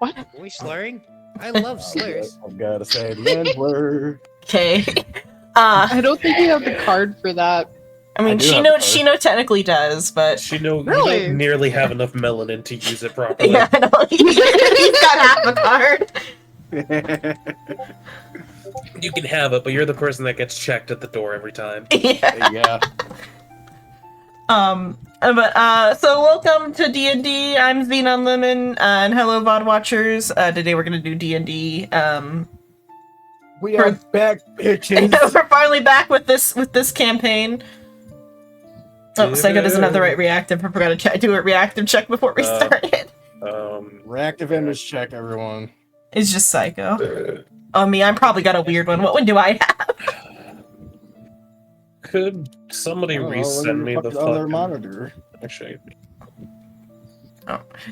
What? Are we slurring? I love slurs. I've gotta say the N word. Okay. I don't think we have the card for that. I mean, I do have the card. Shino technically does, but You Really? don't nearly have enough melanin to use it properly. yeah, I know. He's got half a card. You can have it, but you're the person that gets checked at the door every time. Yeah. Yeah. So welcome to D&D. I'm Xenon Lemon, and hello VOD watchers. Today we're gonna do D&D. We are back, bitches. We're finally back with this campaign. Oh, Psycho doesn't have the right reactive. I forgot to do a reactive check before we started. Reactive image check, everyone. It's just Psycho. Oh, me, I'm probably got a weird one. What one do I have? Could somebody resend me the other fucking monitor? Actually,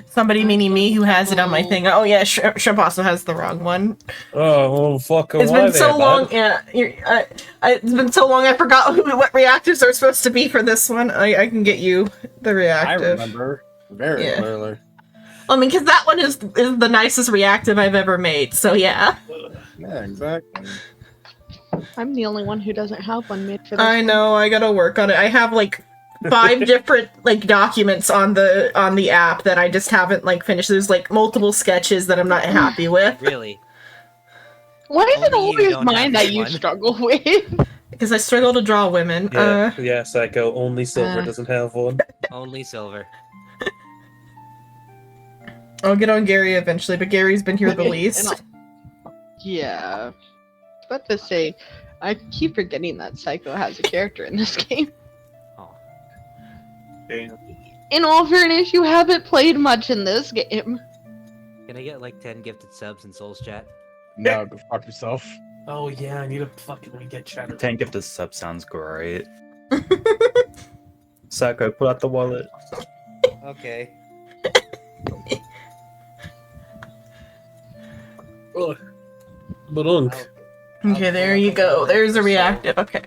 Somebody meaning me who has it on my thing. Oh yeah, Shrimp also has the wrong one. oh well, fuck. It's been so long. Yeah, it's been so long. I forgot what reactives are supposed to be for this one. I can get you the I reactive. remember very clearly. I mean, because that one is the nicest reactive I've ever made. So yeah. Yeah, exactly. I'm the only one who doesn't have one made for this. I know. I gotta work on it. I have like 5 different like documents on the app that I just haven't like finished. There's like multiple sketches that I'm not happy with. Really? Why is it Only you always don't mine have that you one. struggle with? Because I struggle to draw women. Yeah, Psycho. Only Silver doesn't have one. Only silver. I'll get on Gary eventually, but Gary's been here the least. Yeah. About to say, I keep forgetting that Psycho has a character in this game. Oh. In all fairness, you haven't played much in this game. Can I get like 10 gifted subs in Souls chat? No, go fuck yourself. Oh yeah, I need to fucking get chatter. 10 gifted sub sounds great. Psycho, pull out the wallet. Okay. Okay, there you go. There's a reactive. Okay. Do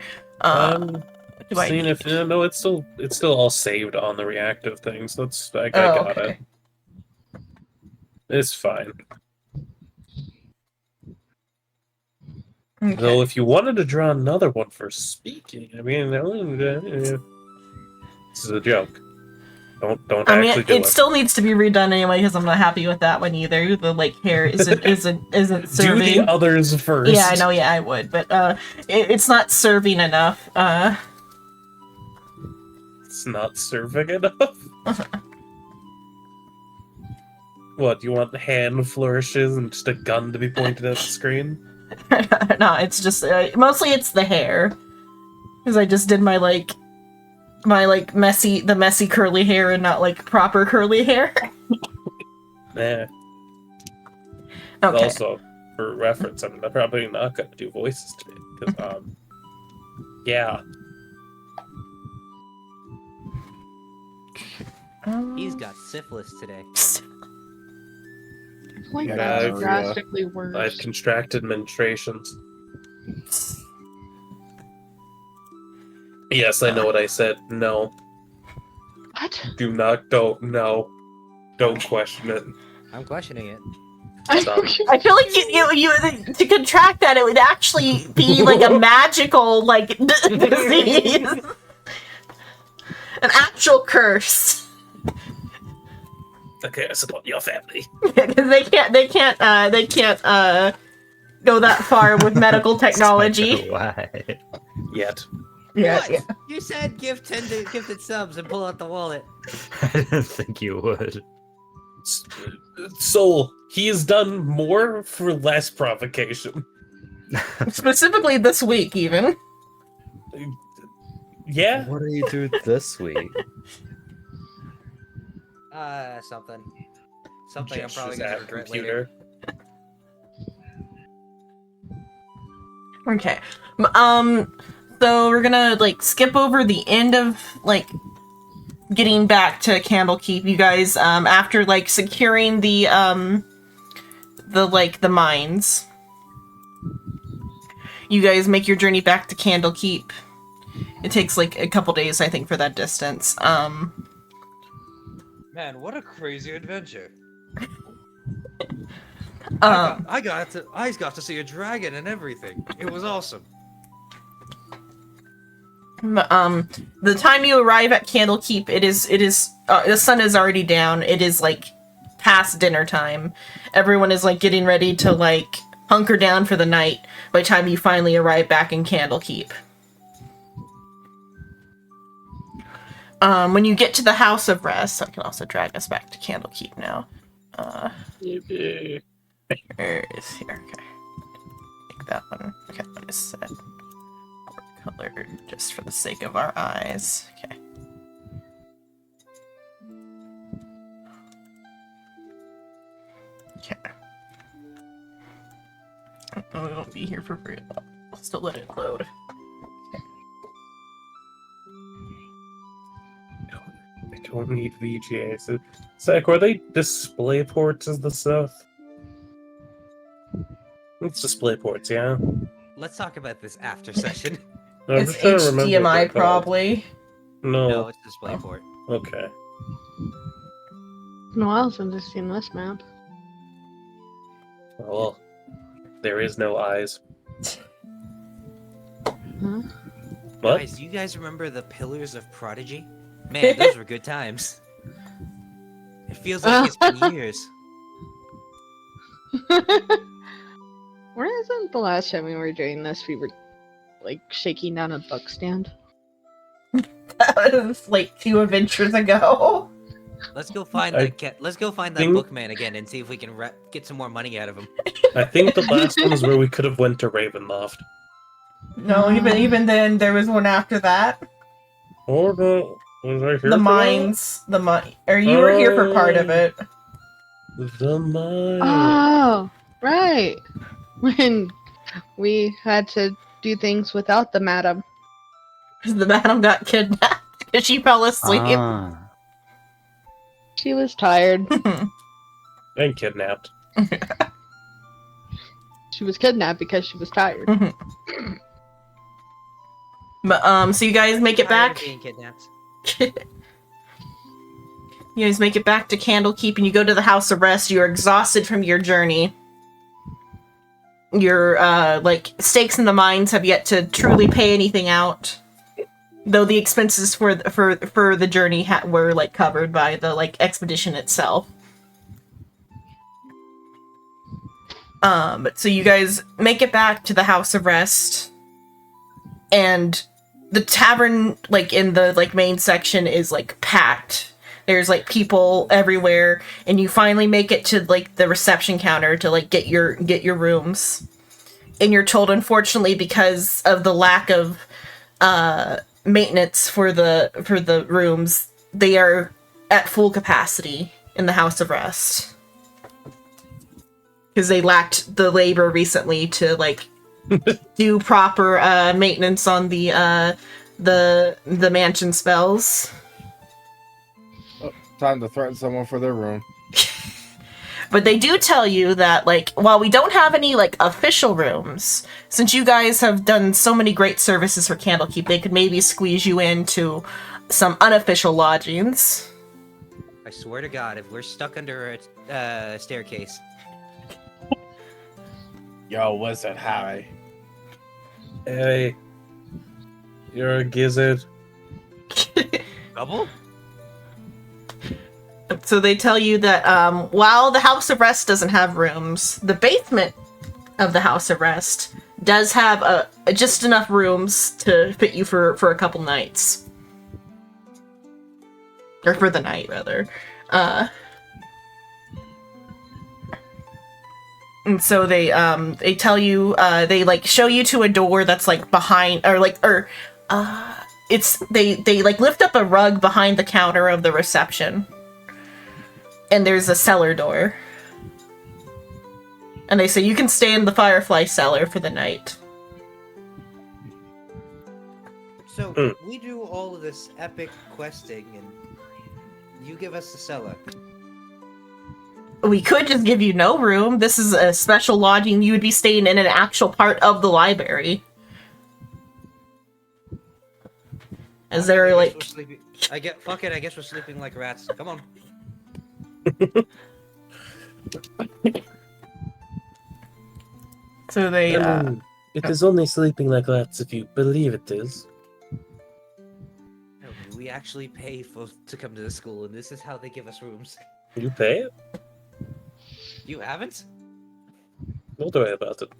I Seeing need- if no, it's still all saved on the reactive thing, so it's I Oh, got okay. it. It's fine. Okay. Though, if you wanted to draw another one for speaking, I mean, this is a joke. Don't I mean, actually do it still needs to be redone anyway because I'm not happy with that one either. The like hair isn't Do serving. the others first. Yeah, I know. Yeah, I would, but it's not serving enough. It's not serving enough. What, do you want hand flourishes and just a gun to be pointed at the screen? No, it's just mostly it's the hair because I just did my messy curly hair and not like proper curly hair. Nah. Okay. Also, for reference, I'm probably not going to do voices today because yeah. He's got syphilis today. Like Yeah, that's I've, drastically worse. I've contracted menstruations. Yes, I know what I said. No. What? Do not go. No. Don't question it. I'm questioning it. Stop. I feel like you to contract that it would actually be like a magical like disease, an actual curse. Okay, I support your family. Because they can't go that far with medical technology. Why? Yet. Yeah, What? yeah. You said give 10 gifted subs and pull out the wallet. I didn't think you would. Soul, he has done more for less provocation. Specifically this week, even. Yeah? What do you do this week? Something. Something I'm Gestures probably gonna at regret computer. later. Okay. So we're gonna like skip over the end of like getting back to Candlekeep, you guys. After like securing the mines, you guys make your journey back to Candlekeep. It takes like a couple days, I think, for that distance. Man, what a crazy adventure. I got to see a dragon and everything. It was awesome. The time you arrive at Candlekeep, it is the sun is already down. It is like past dinner time. Everyone is like getting ready to like hunker down for the night by the time you finally arrive back in Candlekeep. When you get to the House of Rest, I can also drag us back to Candlekeep now. Yippee. Where is here? Okay. Take that one. Okay, let me set color just for the sake of our eyes. Okay. Okay. Oh, we won't be here for very long. I'll still let it load. I don't need VGAs. Zach, are they display ports as the stuff? It's display ports, yeah. Let's talk about this after session. I'm It's just trying to remember what HDMI they're called. probably. No, No. it's DisplayPort. Okay. It's been a while since I've seen this map. Well, there is no eyes. Huh? What? Guys, do you guys remember the Pillars of Prodigy? Man, those were good times. It feels like it's been years. Where isn't the last time we were doing this? We were like shaking down a book stand. That was like 2 adventures ago. Let's go find I that. Let's go find that think- bookman again and see if we can get some more money out of him. I think the last one was where we could have went to Ravenloft. No, even then there was one after that. Or no, was I here The for that? mines, or you were here for part of it. The mine. Oh, right. When we had to do things without the madam. The madam got kidnapped because she fell asleep. Ah. She was tired. And kidnapped. She was kidnapped because she was tired. But so you guys make it Tired of back. being kidnapped. You guys make it back to Candlekeep and you go to the House of Rest. You're exhausted from your journey. Your like stakes in the mines have yet to truly pay anything out, though the expenses for the journey were like covered by the like expedition itself. So you guys make it back to the House of Rest, and the tavern like in the like main section is like packed. There's like people everywhere, and you finally make it to like the reception counter to like get your rooms. And you're told, unfortunately, because of the lack of maintenance for the rooms, they are at full capacity in the House of Rest because they lacked the labor recently to like do proper maintenance on the mansion spells. Time to threaten someone for their room. But they do tell you that, like, while we don't have any, like, official rooms, since you guys have done so many great services for Candlekeep, they could maybe squeeze you into some unofficial lodgings. I swear to God, if we're stuck under a staircase. Yo, wizard, hi. Hey, you're a gizzard. Double? So they tell you that while the House of Rest doesn't have rooms, the basement of the House of Rest does have just enough rooms to fit you for a couple nights. Or for the night, rather. And so they tell you, they like show you to a door that's like behind, they like lift up a rug behind the counter of the reception. And there's a cellar door. And they say you can stay in the Firefly cellar for the night. So, we do all of this epic questing, and you give us the cellar. We could just give you no room. This is a special lodging. You would be staying in an actual part of the library. Is there like... Fuck it, I guess we're sleeping like rats. Come on. So they, I mean, it is only sleeping like that if you believe it is. No, we actually pay to come to the school, and this is how they give us rooms. You pay it? You haven't? Don't worry about it.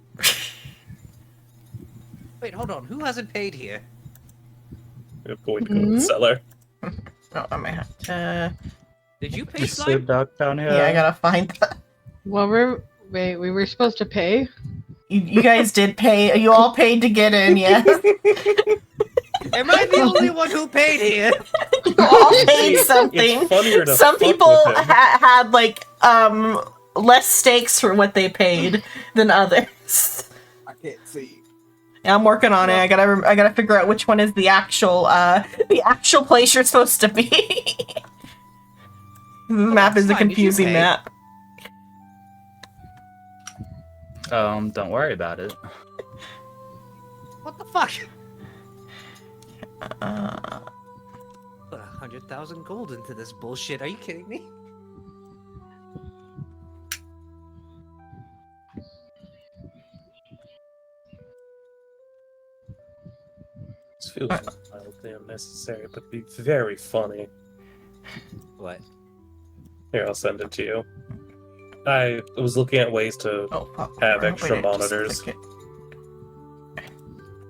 Wait, hold on. Who hasn't paid here? You're going to go to the cellar. oh, I might have to... Did you pay You Slime? slid duck down here. Yeah, I gotta find that. Well, we were supposed to pay. You guys did pay. You all paid to get in, yes. Am I the only one who paid here? You all paid something. It's funnier to Some fuck people with him. had like less stakes for what they paid than others. I can't see. Yeah, I'm working on it. I gotta figure out which one is the actual place you're supposed to be. The map is a Slime, did you confusing pay? map. Don't worry about it. What the fuck? Uh, Put 100,000 gold into this bullshit. Are you kidding me? This feels wildly unnecessary, but be very funny. What? Here, I'll send it to you. I was looking at ways to oh, fuck. Have I extra didn't just monitors. click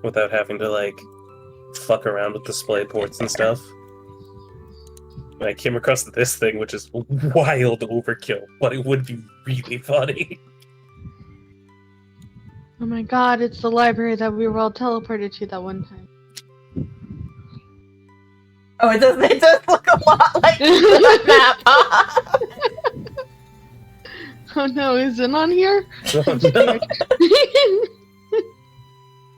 without having to like fuck around with display ports and stuff. And I came across this thing, which is wild overkill, but it would be really funny. Oh my god, it's the library that we were all teleported to that one time. Oh, it does look a lot like the map. Oh no, is it on here?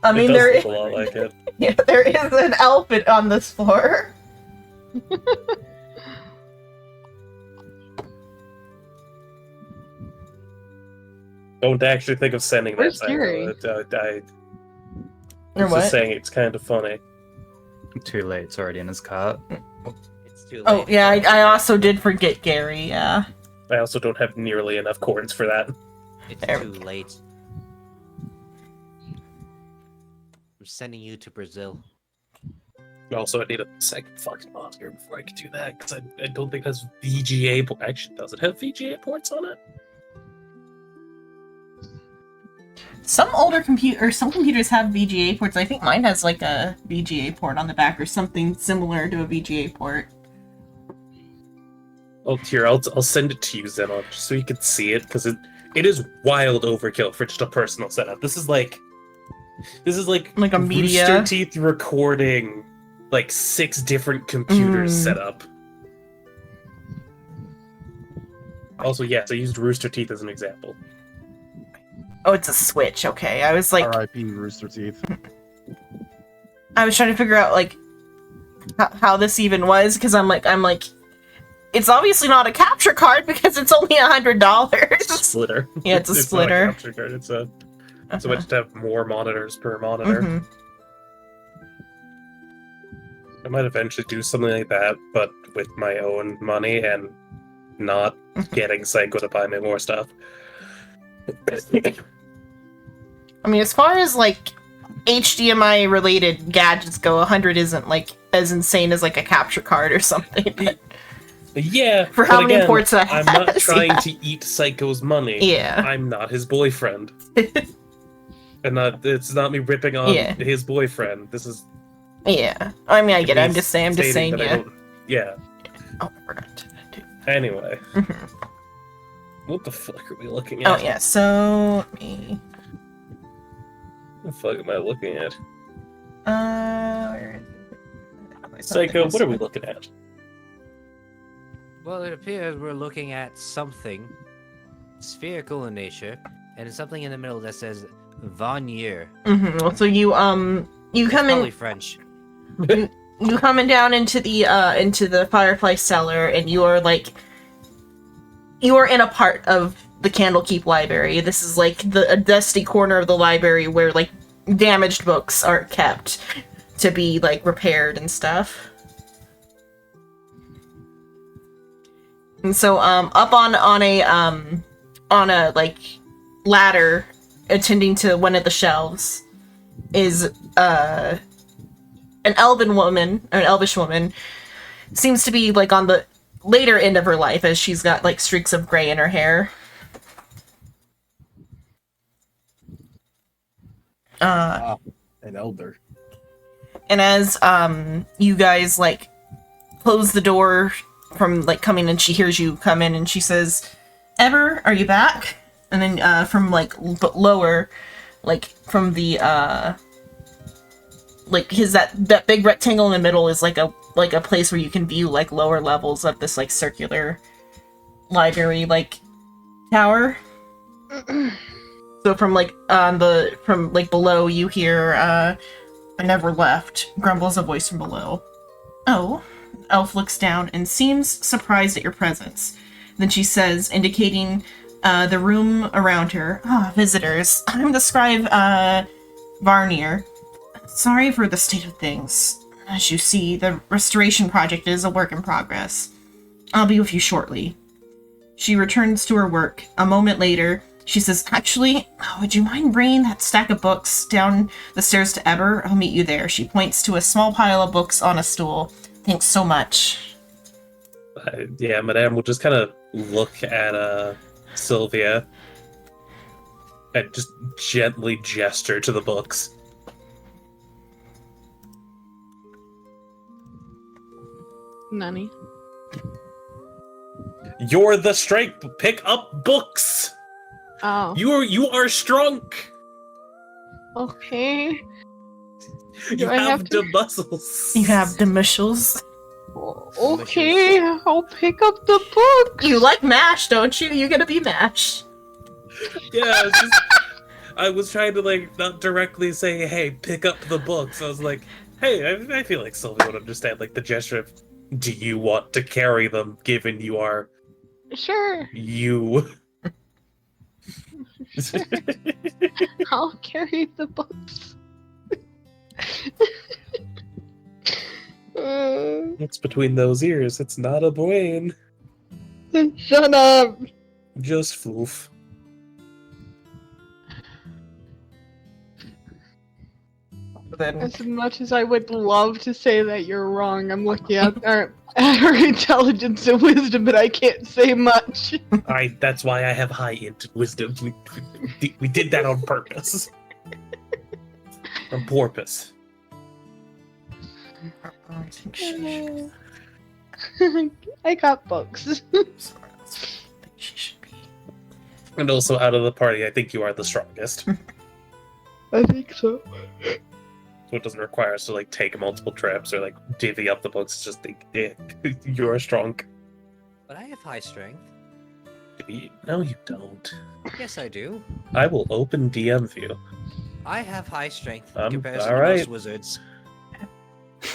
I mean, it there does is, look a lot like it. yeah, there is an elephant on this floor. Don't actually think of sending Where's that. Gary? I Or was what? just saying it's kind of funny. Too late. It's already in his cart. It's too late. Oh, yeah, I also did forget Gary, yeah. I also don't have nearly enough cords for that. It's There too we go. late. I'm sending you to Brazil. Also, I need a second fucking monitor before I can do that, because I don't think it has VGA. Actually, does it have VGA ports on it? Some computers have VGA ports. I think mine has like a VGA port on the back or something similar to a VGA port. Oh, here, I'll send it to you, Zenon, just so you can see it, because it is wild overkill for just a personal setup. This is like Like a media. Rooster Teeth recording like 6 different computers set up. Also, yes, I used Rooster Teeth as an example. Oh, it's a Switch. Okay, I was like, R.I.P. Rooster Teeth. I was trying to figure out like how this even was because I'm like, it's obviously not a capture card because it's only $100. It's a splitter. Yeah, it's a splitter. Not a capture card. It's a so much to have more monitors per monitor. Mhm. I might eventually do something like that, but with my own money and not getting Psycho to buy me more stuff. I mean, as far as like HDMI related gadgets go, 100 isn't like as insane as like a capture card or something. Yeah, For but how many again, ports that I'm not has, trying yeah. to eat Psycho's money. Yeah. I'm not his boyfriend. And it's not me ripping on Yeah. his boyfriend. This is Yeah. I mean, I get it. I'm me just saying, stating that I yeah. don't- Yeah. Oh, I forgot to do. Anyway, Mhm. what the fuck are we looking at? Oh, yeah, so let me. What the fuck am I looking at? Where is it? Psycho, what are we looking at? Well, it appears we're looking at something spherical in nature, and something in the middle that says Vanier. Mm-hmm. So you come Probably in. French. You coming down into the Firefly cellar, and you are in a part of the Candlekeep library. This is like a dusty corner of the library where like damaged books are kept to be like repaired and stuff. And so up on a like ladder attending to one of the shelves is an elven woman, or an elvish woman. Seems to be like on the later end of her life, as she's got like streaks of gray in her hair. An elder. And as you guys like close the door from like coming in, she hears you come in and she says, "Ever, are you back?" And then from like lower, like from the like his that big rectangle in the middle is like a place where you can view like lower levels of this like circular library like tower. So from like from like below you hear "I never left," grumbles a voice from below. "Oh." Elf looks down and seems surprised at your presence. Then she says, indicating the room around her, "Visitors. I'm the scribe, Varnier. Sorry for the state of things. As you see, the restoration project is a work in progress. I'll be with you shortly." She returns to her work. A moment later, she says, "Actually, would you mind bringing that stack of books down the stairs to Eber? I'll meet you there." She points to a small pile of books on a stool. "Thanks so much." Yeah, Madame will just kind of look at Sylvia and just gently gesture to the books. Nani? You're the strength. Pick up books. Oh. You are strong. Okay. You I have have to- the muscles. You have the muscles. Okay, I'll pick up the book. You like MASH, don't you? You gonna be MASH. Yeah, it's just, I was trying to like not directly say, "Hey, pick up the books." I was like, "Hey, I feel like Sylvia would understand like the gesture of, do you want to carry them? Given you are Sure, you." I'll carry the books. What's between those ears? It's not a brain. Shut up. Just foof. Then As much as I would love to say that you're wrong, I'm looking at her intelligence and wisdom, but I can't say much. That's why I have high int wisdom. We did that on purpose. On porpoise. I think she I got books. she should be. And also, out of the party, I think you are the strongest. I think so. So it doesn't require us to like take multiple trips or like divvy up the books. It's just like, you're strong. But I have high strength. No, you don't. Yes, I do. I will open DM view. I have high strength Um, in comparison to alright. most wizards.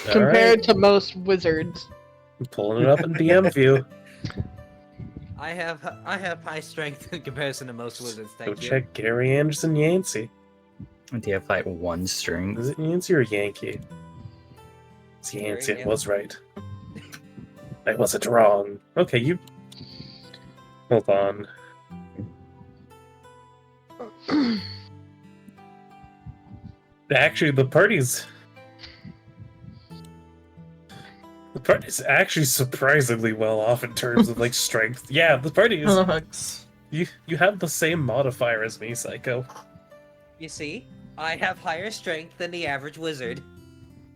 Compared to most wizards. I'm pulling it up in DM view. I have high strength in comparison to most wizards. Go Thank you. check Gary Anderson Yancey. Do you have like one string? Is it Yancey or Yankee? It's Yancey. I was right. I wasn't wrong. Okay, you. Hold on. Actually, the party's actually surprisingly well off in terms of like strength. Yeah, the party is. Hello, hugs. You have the same modifier as me, Psycho. You see, I have higher strength than the average wizard.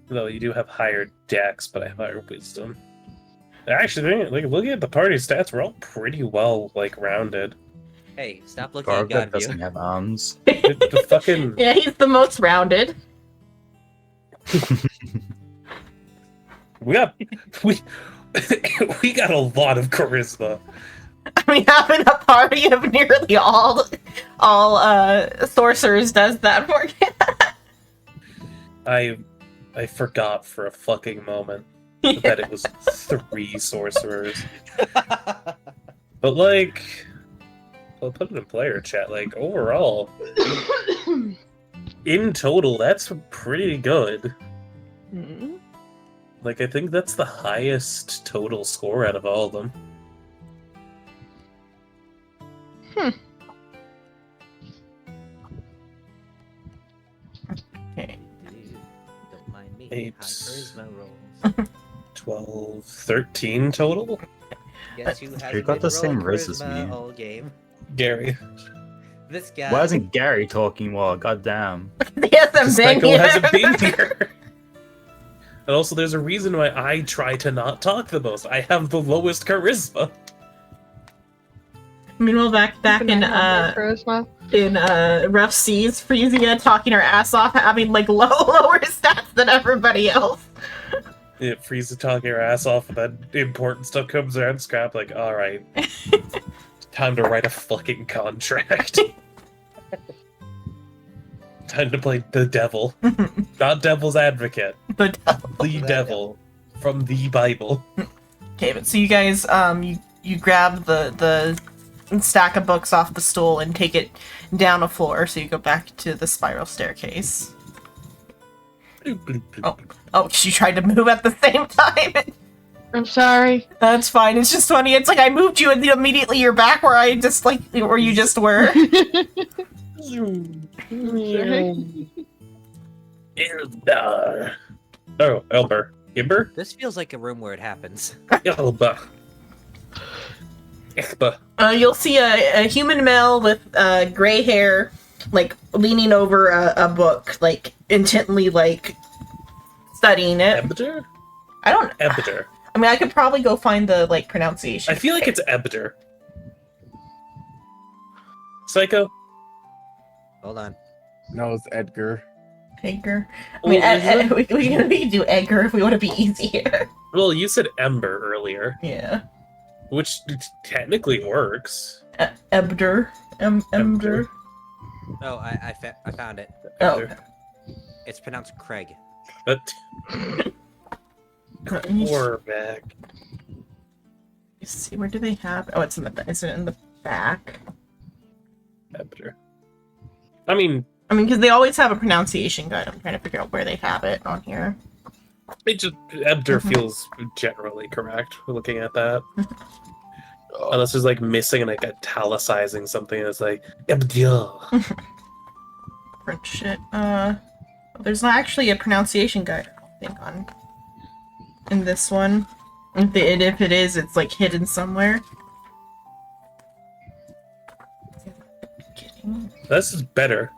Though you do have higher dex, but I have higher wisdom. Actually, like looking at the party stats, we're all pretty well like rounded. Hey, stop looking at Garga Godview. doesn't have arms. The fucking Yeah, he's the most rounded. we got we got a lot of charisma. I mean, having a party of nearly all sorcerers does that for you. I forgot for a fucking moment that it was 3 sorcerers. But like, I'll put it in player chat. Like overall, in total, that's pretty good. Hmm. Like I think that's the highest total score out of all of them. High Eight. charisma rolls. 12, 13 total? Guess who has You got been the same rolling riz as charisma me. all game? Gary. This guy. Why isn't Gary talking more? Goddamn. He hasn't been Speckle here. hasn't been here. And also, there's a reason why I try to not talk the most. I have the lowest charisma. Meanwhile, back Can in I have more charisma? rough seas, Frisia talking her ass off, having like lower stats than everybody else. Yeah, Frieza talking her ass off, and then important stuff comes around. Scrap like, all right, time to write a fucking contract. Time to play the devil, not devil's advocate. But The devil from the Bible. okay, but so you guys, you grab the stack of books off the stool and take it down a floor. So you go back to the spiral staircase. Oh, you tried to move at the same time. I'm sorry. That's fine. It's just funny. It's like I moved you, and then immediately you're back where I just like where you just were. Eldar. Oh, Elber. Imber? This feels like a room where it happens. Elba. Echba. You'll see a human male with gray hair, like leaning over a book, like intently, like studying it. Ebder? I don't. Ebder. I mean, I could probably go find the like pronunciation. I feel like it's Ebder. Psycho? Hold on. No, it's Edgar. Edgar. I mean, we can do Edgar if we want to be easy here. Well, you said Ember earlier, Yeah. which technically works. Ebder. Emder. Oh, I found it. Oh. Ebder. It's pronounced Craig. But Let's poor back. see, where do they have? Oh, it's in the. Is it in the back? Ebder. I mean, Because they always have a pronunciation guide. I'm trying to figure out where they have it on here. it just Ebder feels generally correct looking at that. Unless there's like missing like italicizing something that's like Ebder. French shit. There's not actually a pronunciation guide, I don't think, on in this one. If it is, it's like hidden somewhere. This is better.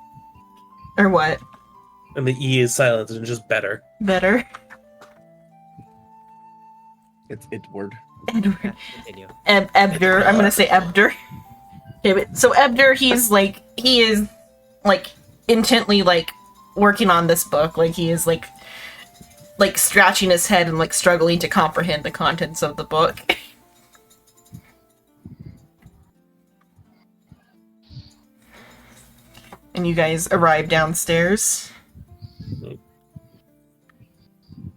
Or what? And the E is silent and just better. Better. It's Edward. Edward. Continue. Ebder. I'm gonna say Ebder. Okay, but so Ebder, he is like intently like working on this book. Like he is like scratching his head and like struggling to comprehend the contents of the book. And you guys arrive downstairs.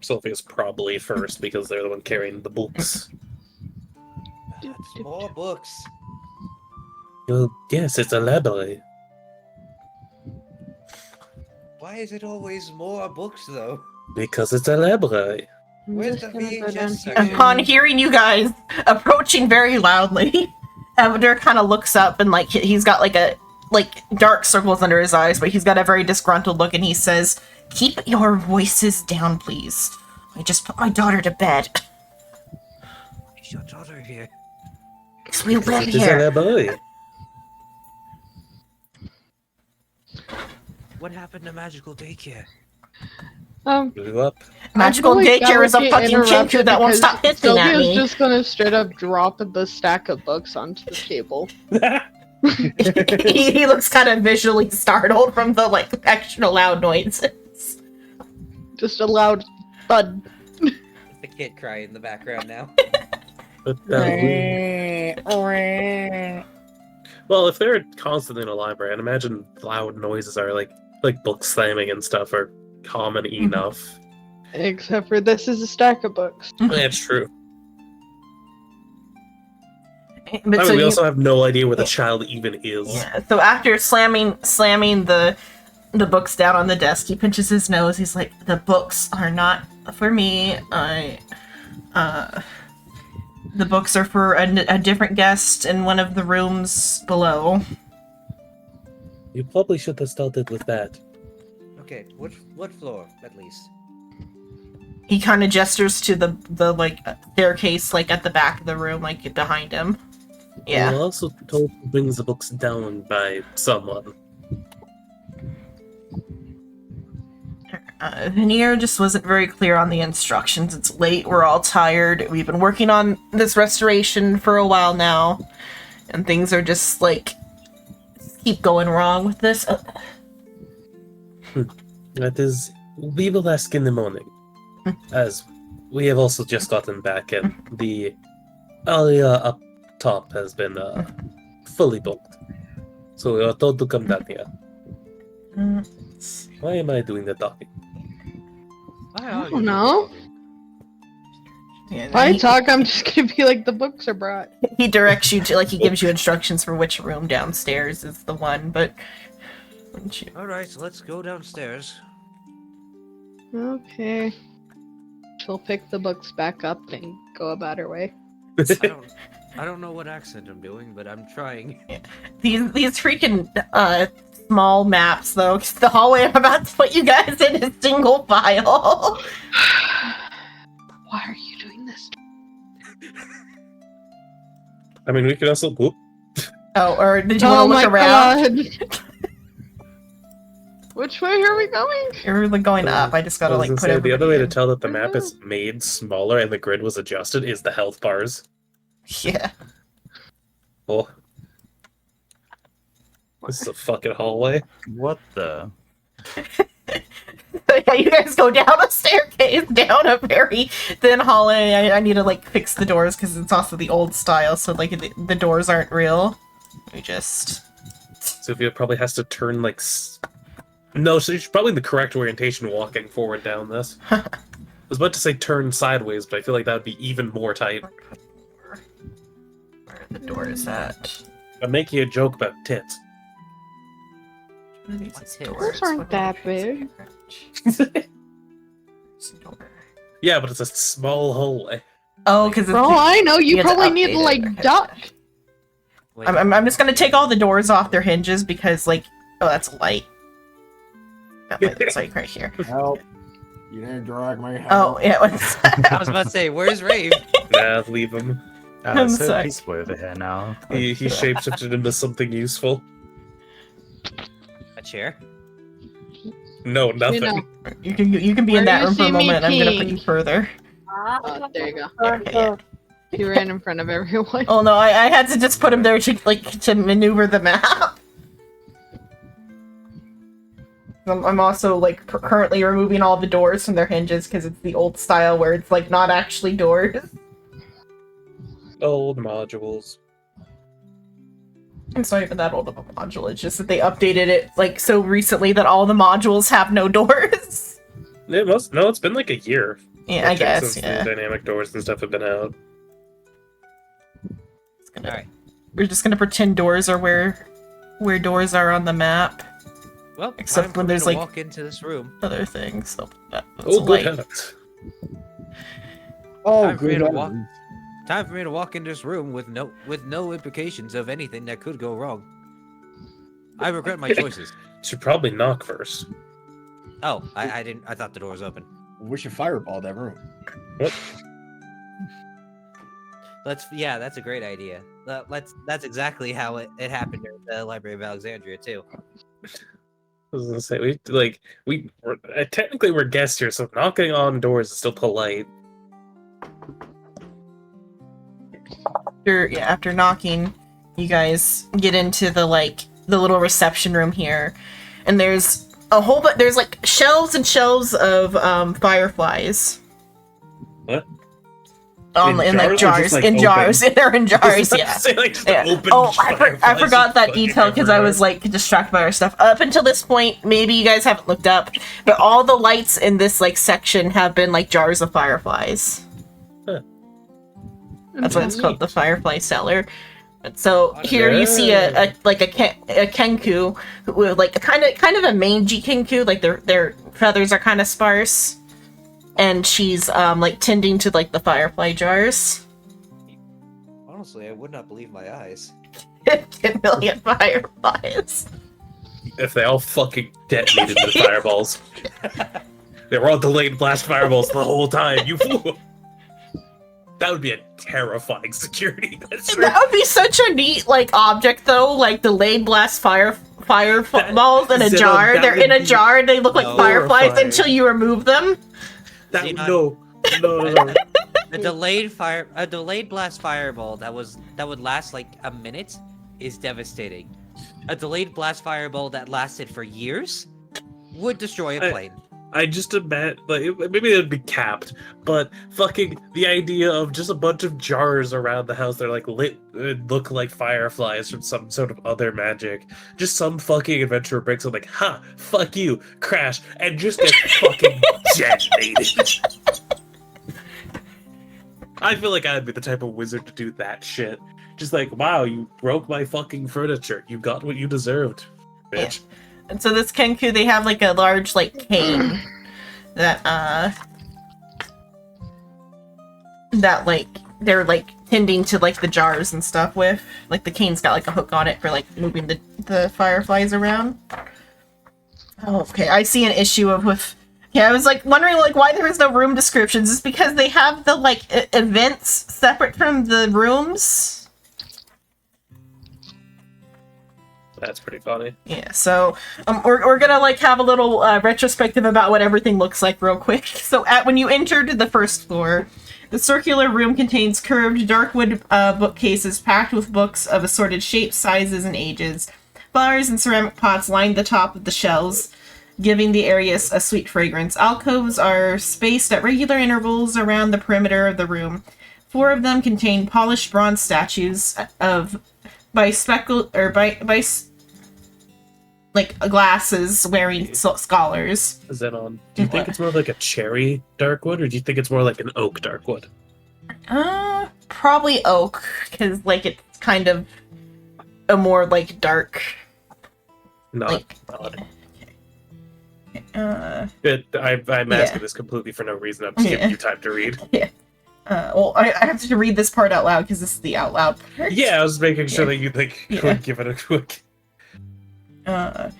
Sylvia's probably first because they're the one carrying the books. More books. Well, yes, it's a library. Why is it always more books, though? Because it's a library. I'm Where's just the gonna go VHS down section? here. Upon hearing you guys approaching very loudly, Evder kind of looks up and like he's got like dark circles under his eyes, but he's got a very disgruntled look, and he says, "Keep your voices down, please. I just put my daughter to bed. Is your daughter here? 'Cause we live It is a here." library. What happened to magical daycare? Blew up. Magical I feel like daycare is a that would fucking get chinchu that won't interrupted stop because hissing at Sylvia's me. just gonna straight up drop the stack of books onto the table. He looks kind of visually startled from the like extra loud noises. Just a loud thud. It's the kid crying in the background now. Well, if they're constantly in a library, I'd imagine loud noises are like book slamming and stuff are common enough. Except for this is a stack of books. That's true. But I so mean, we you- also have no idea where the child even is. Yeah. So after slamming the books down on the desk, he pinches his nose. He's like, "The books are not for me. The books are for a different guest in one of the rooms below." You probably should have started with that. Okay, what floor, at least? He kind of gestures to the like staircase, like at the back of the room, like behind him. We Yeah. were also told to bring the books down by someone. Veneer just wasn't very clear on the instructions. It's late, we're all tired. We've been working on this restoration for a while now, and things are just like keep going wrong with this. That is, we will ask in the morning. As we have also just gotten back, and the area up top has been fully booked. So we are told to come down here. Why am I doing the talking? I don't know. Yeah, If I talk, I'm just gonna be like, the books are brought. he directs you to, like, he gives you instructions for which room downstairs is the one, but wouldn't you? All right, let's go downstairs. Okay. She'll pick the books back up and go about her way. I don't know what accent I'm doing, but I'm trying. These freaking small maps, though, 'cause the hallway I'm about to put you guys in is single file. Why are you doing this? I mean, we could also. Whoop. Oh, or did you want to look around? God. Which way are we going? You're like going up. I just gotta like put the other way to in. tell that the map is made smaller and the grid was adjusted is the health bars. Yeah. Oh. This is a fucking hallway. What the? Yeah, you guys go down a staircase, down a very thin hallway. I need to like fix the doors because it's also the old style, so like the doors aren't real. We just. Sophia probably has to turn like. No, so she's probably in the correct orientation walking forward down this. I was about to say turn sideways, but I feel like that would be even more tight. Where the door is at? I'm making a joke about tits. Doors aren't that big. Yeah, but it's a small hallway. Oh, because For all I know, you had to probably need to, update like, it. duck. Wait, I'm just gonna take all the doors off their hinges because like that's a light. That light looks like right here. Help. You didn't drag my head. Oh yeah. What's I was about to say, where's Rave? Nah, leave him. I'm It's so sorry. peaceful over here now. He shapeshifted into something useful. A chair? No, nothing. You know. You can be Where in that you room for a see me moment. I'm gonna put you peeing. further. Oh, there you go. Okay, yeah. He ran in front of everyone. Oh no, I had to just put him there to maneuver the map. I'm also like currently removing all the doors from their hinges because it's the old style where it's like not actually doors. Old modules. It's not even that old of a module. It's just that they updated it like so recently that all the modules have no doors. It must. No, it's been like a year. Yeah, I think, guess. Since Yeah. the dynamic doors and stuff have been out. It's gonna- Alright. We're just gonna pretend doors are where doors are on the map. Well, Except time for when me there's, to like- walk into this room. Other things. So that's Oh, good light. heavens. Oh, Time for me good to walk. heavens. Time for me to walk into this room with no implications of anything that could go wrong. I regret my choices. Should probably knock first. Oh, I didn't. I thought the door was open. We should fireball that room. Yeah, that's a great idea. That's exactly how it happened at the Library of Alexandria too. I was gonna say technically we're guests here, so knocking on doors is still polite. After knocking, you guys get into the little reception room here, and there's there's like shelves and shelves of fireflies. What? In like jars jars, or just, like, in open? jars. They're in jars, yeah. Say, like, just Yeah. open Oh, I fireflies forgot that fucking detail because I was everywhere. like distracted by our stuff. Up until this point, maybe you guys haven't looked up, but all the lights in this like section have been like jars of fireflies. That's why it's called the Firefly Cellar. And so here you see a kenku with like a kind of a mangy kenku, like their feathers are kind of sparse, and she's like tending to like the firefly jars. Honestly, I would not believe my eyes. 10 million fireflies. If they all fucking detonated with fireballs. They were all delayed blast fireballs the whole time. You fool. That would be a terrifying security measure. That would be such a neat, like, object, though. Like, delayed blast fireballs in a Xenon, jar. that They're would in a be jar. They look like fireflies horrifying. until you remove them. That Xenon- no. A delayed blast fireball that would last like a minute is devastating. A delayed blast fireball that lasted for years would destroy a plane. I just imagine, like, maybe it'd be capped, but fucking the idea of just a bunch of jars around the house that are like lit, look like fireflies from some sort of other magic. Just some fucking adventurer breaks it like, ha, fuck you, crash, and just get fucking detonated. I feel like I'd be the type of wizard to do that shit. Just like, wow, you broke my fucking furniture. You got what you deserved, bitch. Yeah. And so this Kenku, they have like a large like cane that like they're like tending to like the jars and stuff with. Like the cane's got like a hook on it for like moving the fireflies around. Oh, okay. I see an issue with. Yeah, I was like wondering like why there is no room descriptions. It's because they have the like events separate from the rooms. That's pretty funny. Yeah, so we're gonna like have a little retrospective about what everything looks like real quick. So when you entered the first floor, the circular room contains curved dark wood bookcases packed with books of assorted shapes, sizes, and ages. Flowers and ceramic pots line the top of the shelves, giving the area a sweet fragrance. Alcoves are spaced at regular intervals around the perimeter of the room. 4 of them contain polished bronze statues of glasses wearing scholars. Is that on? Do you think it's more like a cherry darkwood, or do you think it's more like an oak darkwood? Probably oak, because like it's kind of a more like dark. Not. Like, I'm asking this completely for no reason. I'm just giving you time to read. Yeah. Well, I have to read this part out loud because this is the out loud part. Yeah, I was making sure that you could give it a quick. By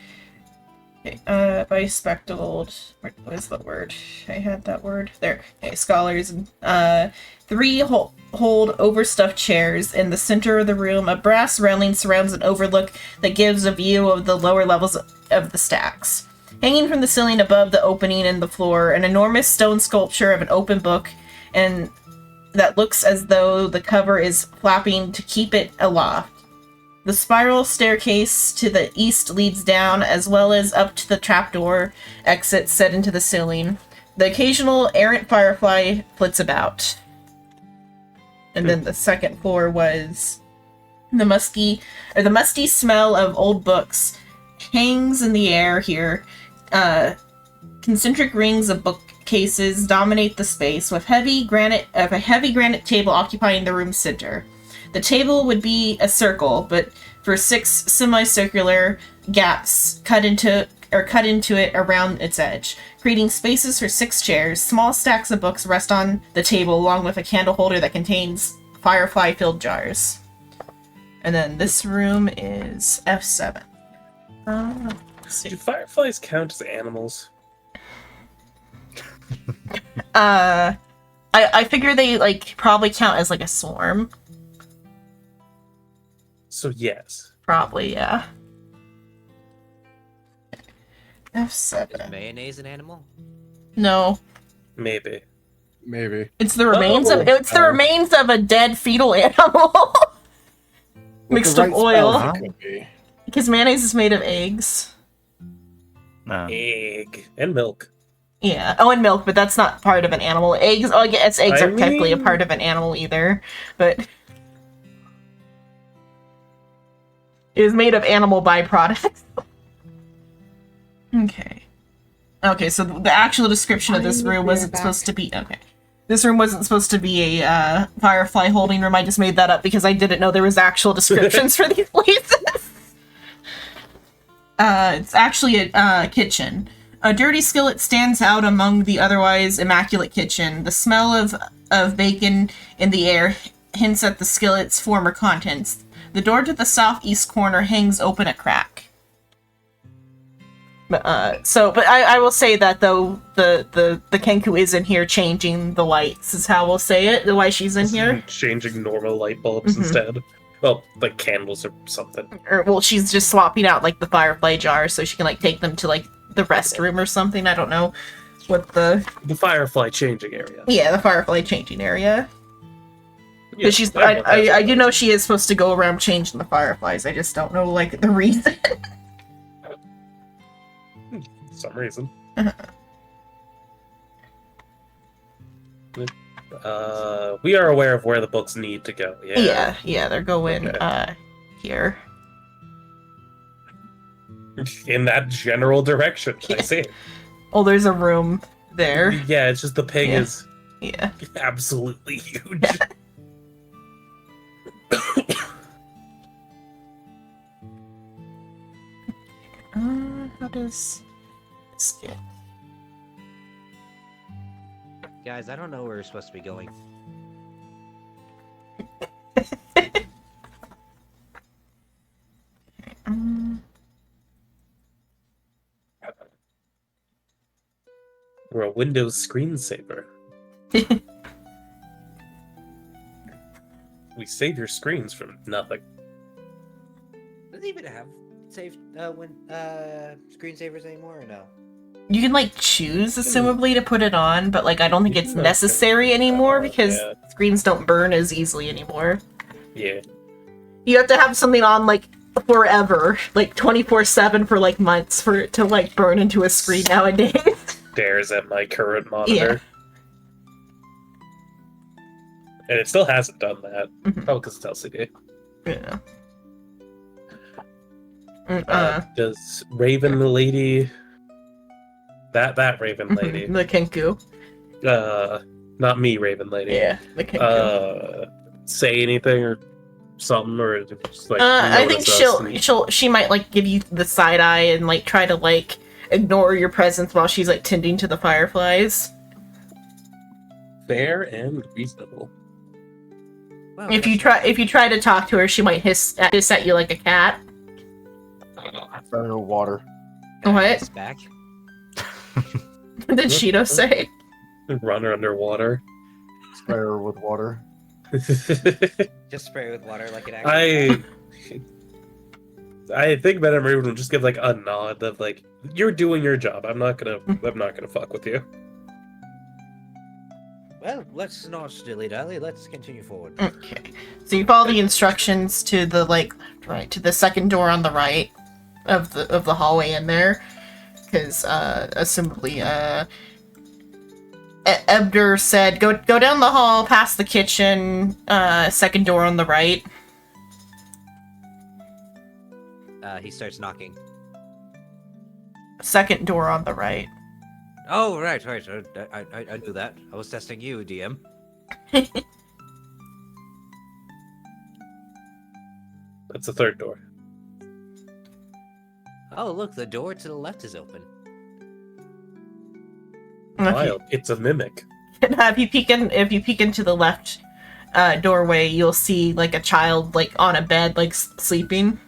spectacled. What is the word? I had that word there. Okay, scholars. 3 hold overstuffed chairs in the center of the room. A brass railing surrounds an overlook that gives a view of the lower levels of the stacks. Hanging from the ceiling above the opening in the floor, an enormous stone sculpture of an open book, and that looks as though the cover is flapping to keep it aloft. The spiral staircase to the east leads down, as well as up to the trapdoor exit set into the ceiling. The occasional errant firefly flits about. And then the second floor was the musty smell of old books hangs in the air here. Concentric rings of bookcases dominate the space, with a heavy granite table occupying the room's center. The table would be a circle, but for 6 semicircular gaps cut into it around its edge, creating spaces for 6 chairs. Small stacks of books rest on the table, along with a candle holder that contains firefly-filled jars. And then this room is F7. Do fireflies count as animals? I figure they like probably count as like a swarm. So yes. Probably, yeah. Is F7. mayonnaise an animal? No. Maybe. It's the remains of a dead fetal animal. Mixed with oil. Could be. Because mayonnaise is made of eggs. No. Egg and milk. Yeah. Oh, and milk, but that's not part of an animal. Eggs, I guess eggs I aren't technically a mean- part of an animal either, but it was made of animal byproducts. Okay, so the actual description of this room wasn't supposed to be... Okay. This room wasn't supposed to be a firefly holding room. I just made that up because I didn't know there was actual descriptions for these places. It's actually a kitchen. A dirty skillet stands out among the otherwise immaculate kitchen. The smell of bacon in the air hints at the skillet's former contents. The door to the southeast corner hangs open a crack. But I will say that though the Kenku is in here changing the lights is how we'll say it. Why she's in here. Changing normal light bulbs Mhm. instead. Well, like candles or something. Or well, she's just swapping out like the firefly jars so she can like take them to like the restroom or something. I don't know what the firefly changing area. the firefly changing area. Yeah, But she's I do know she is supposed to go around changing the fireflies. I just don't know like the reason. For some reason. We are aware of where the books need to go. Yeah, they're going here. In that general direction. I see. Oh, there's a room there. Yeah, it's just the pig Yeah. is Yeah. absolutely huge. How does this get? Guys, I don't know where we're supposed to be going. We're a Windows screensaver. We save your screens from nothing. Does it even have screensavers anymore or no? You can like choose assumably to put it on, but like I don't think it's necessary anymore because Yeah. screens don't burn as easily anymore. Yeah. You have to have something on like forever, like 24/7 for like months for it to like burn into a screen nowadays. Stares at my current monitor. And it still hasn't done that. Mhm. Probably because it's LCD. Yeah. Does Raven the lady... That Raven lady. The Kenku. Not me, Raven lady. Yeah, the Kenku. Say anything or something, or just like... I think notice us she might like give you the side eye and like try to like ignore your presence while she's like tending to the fireflies. Fair and reasonable. Well, If you try to talk to her, she might hiss at you like a cat. Fire water. What? It's back. What did Shido say? Run her underwater. Fire with water. Just spray it with water like it actually. I think Venom Raven will just give like a nod of like, you're doing your job. I'm not gonna fuck with you. Well, let's not dilly-dally. Let's continue forward. Okay. So you follow the instructions to the to the second door on the right of the hallway in there, because assumably Ebder said go down the hall past the kitchen, second door on the right. He starts knocking. Second door on the right. Oh, right. I knew that. I was testing you, DM. That's the third door. Oh, look, the door to the left is open. Wild. It's a mimic. If you peek into the left doorway, you'll see like a child like on a bed like sleeping.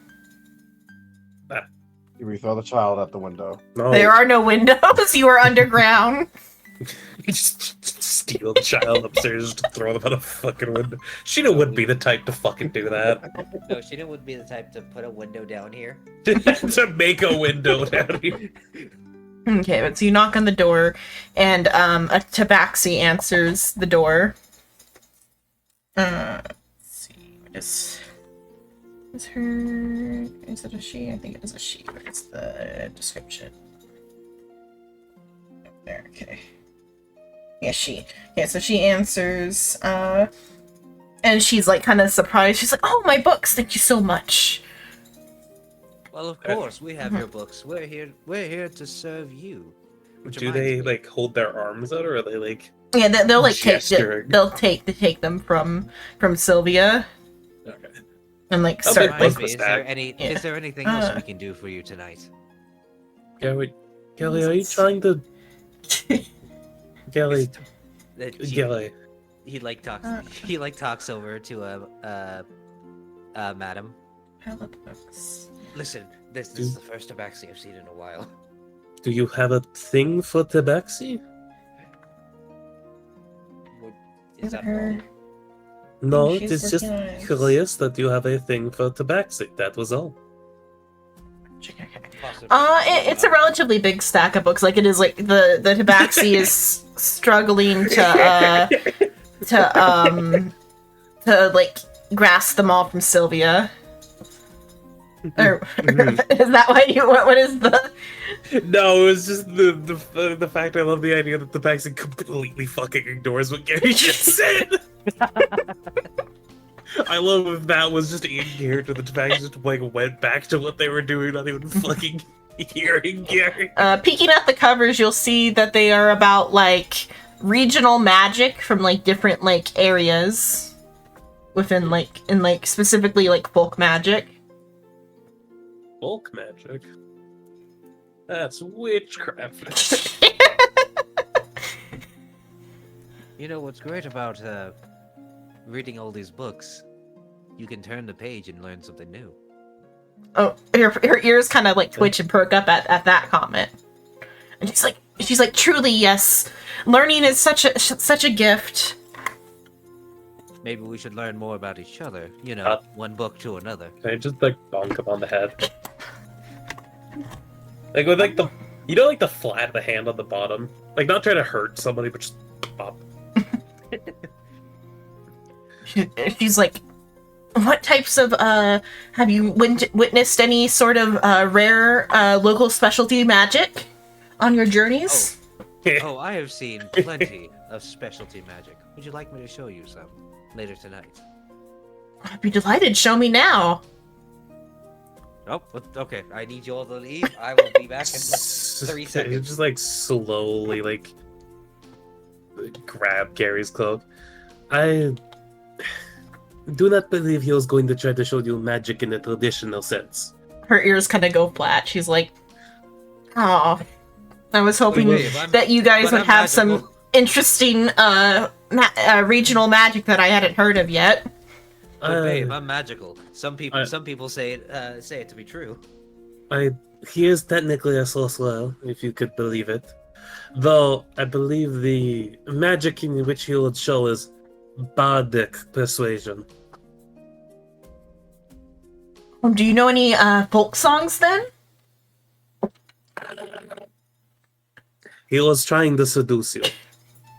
We throw the child out the window. No, There are no windows. You are underground. you just steal the child upstairs to throw them out a fucking window. Sheena would be the type to fucking do that. No, Sheena would be the type to put a window down here. To make a window down here. Okay, but so you knock on the door, and a tabaxi answers the door. Let's see, is it a she? I think it is a she. Where's the description? There, okay. Yeah, she. Yeah, so she answers, and she's like kind of surprised. She's like, "Oh, my books! Thank you so much." Well, of course, we have your books. We're here to serve you. Which Do reminds they me- like hold their arms out, or are they like? Yeah, they'll like Gesturing. take them from Sylvia Okay. and like I'll start make Reminds like me, is Book there stack. is there anything else we can do for you tonight? Kelly, are you trying to? Kelly, Kelly. He like talks over to madam. palette books. Listen, this is the first tabaxi I've seen in a while. Do you have a thing for tabaxi? Is that Her- wrong? No, she's it's just working on it. curious that you have a thing for tabaxi. That was all. Possibly. It's a relatively big stack of books. Like it is like the tabaxi is struggling to like grasp them all from Sylvia. Or is that why you? What is the? No, it was just the fact I love the idea that the tabaxi completely fucking ignores what Gary just said. I love if that was just in character. The tabaxi just like went back to what they were doing, not even fucking hearing Gary. Peeking at the covers, you'll see that they are about like regional magic from like different like areas within like in like specifically like folk magic. Folk magic. That's witchcraft. You know what's great about reading all these books? You can turn the page and learn something new. Oh, her ears kind of like twitch and perk up at that comment, and she's like, truly yes, learning is such a gift. Maybe we should learn more about each other. You know, one book to another. Can I just like bonk him on the head? Like with like the like the flat of the hand on the bottom. Like not trying to hurt somebody, but just pop. She's like, what types of have you witnessed any sort of rare local specialty magic on your journeys? Oh, I have seen plenty of specialty magic. Would you like me to show you some later tonight? I'd be delighted. Show me now. Oh, okay. I need you all to leave. I will be back in 3 You seconds. just like slowly like grab Gary's cloak. I do not believe he was going to try to show you magic in a traditional sense. Her ears kind of go flat. She's like, oh, I was hoping Wait, that you guys but would I'm have some magical. interesting regional magic that I hadn't heard of yet. But babe, I'm magical. Some people say it to be true. He is technically a sorcerer, if you could believe it. Though I believe the magic in which he would show is bardic persuasion. Do you know any folk songs then? He was trying to seduce you.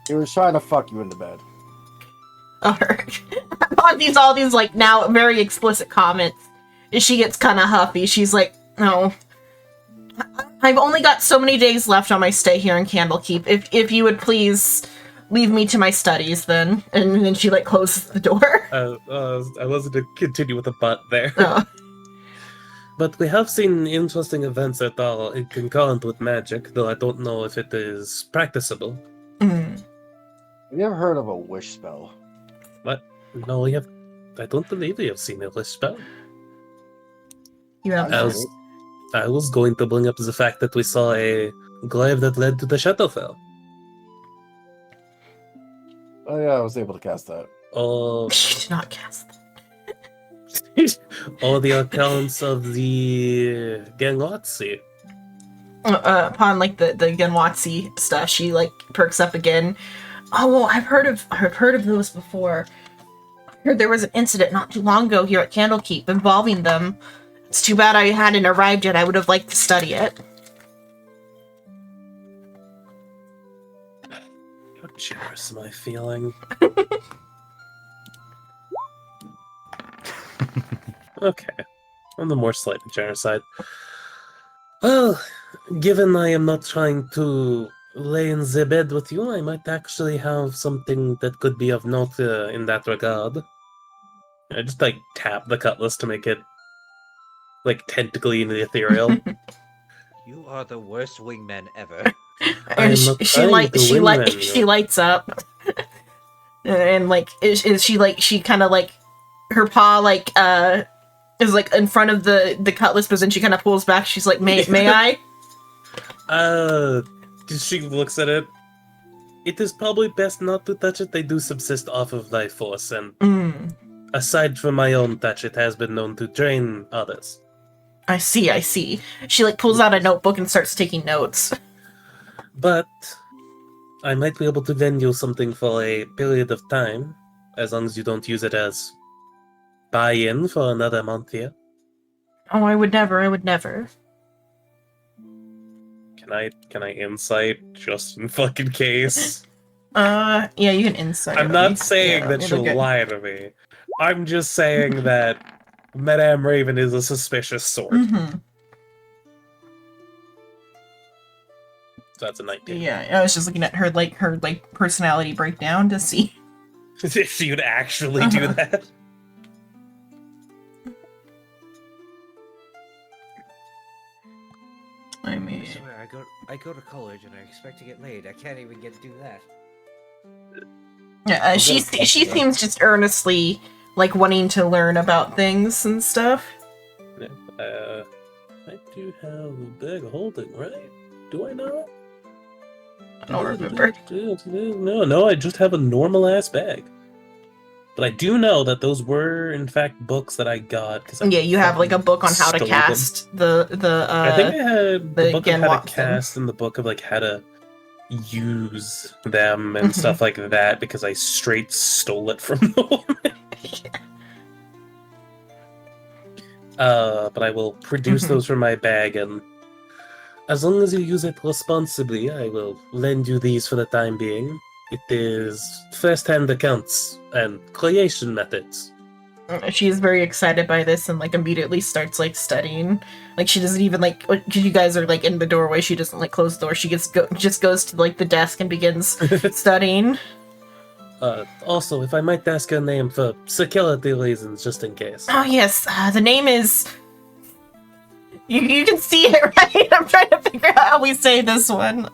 He was trying to fuck you in the bed. On all these like now very explicit comments, she gets kind of huffy. She's like, no, I've only got so many days left on my stay here in Candlekeep. If you would please leave me to my studies then. And then she like closes the door. I wasn't to continue with the butt there. Oh. But we have seen interesting events that are concurrent with magic, though I don't know if it is practicable. Mm. Have you ever heard of a wish spell? No, I don't believe we have seen a wish spell. You have I was going to bring up the fact that we saw a glaive that led to the Shadowfell. Oh yeah, I was able to cast that. Or, She did not cast that. or the accounts of the Gangotzi. Upon like the Genwatsi stuff, she like perks up again. Oh, well, I've heard of those before. I heard there was an incident not too long ago here at Candlekeep involving them. It's too bad I hadn't arrived yet. I would have liked to study it. How generous am I feeling? Okay. On the more slightly generous side. Well, given I am not trying to lay in the bed with you, I might actually have something that could be of note in that regard. I just like tap the cutlass to make it like tentacly and ethereal. You are the worst wingman ever. I am And not trying to win them, she lights up. And like is she like she kind of like her paw like is like in front of the cutlass, but then she kind of pulls back. She's like, may I? She looks at it. It is probably best not to touch it. They do subsist off of life force, and aside from my own touch, it has been known to drain others. I see, I see. She like pulls out a notebook and starts taking notes. But I might be able to lend you something for a period of time, as long as you don't use it as buy-in for another month here. Oh, I would never. Can I insight just in fucking case? Yeah, you can insight. I'm not saying that let me she'll look at- lie to me. I'm just saying that Madame Raven is a suspicious sort. Mhm. So that's a 19. Yeah, I was just looking at her personality breakdown to see. If she'd actually do Uh-huh. that. I I mean, swear, I go to college and I expect to get laid. I can't even get to do that. yeah, she seems just earnestly like wanting to learn about things and stuff. I do have a bag of holding, right? Do I not? I don't remember. No, I just have a normal ass bag. But I do know that those were, in fact, books that I got. Yeah, you have like a book on how to stole cast the I think I had the book of how Genlock to thing. cast and the book of like how to use them and Mhm. stuff like that because I straight stole it from the woman. But I will produce Mhm. those from my bag, and as long as you use it responsibly, I will lend you these for the time being. It is first-hand accounts and creation methods. She is very excited by this and like immediately starts like studying. Like she doesn't even like because you guys are like in the doorway. She doesn't like close the door. She just goes to like the desk and begins studying. Also, if I might ask your name for security reasons, just in case. Oh yes, the name is. You can see it right. I'm trying to figure out how we say this one.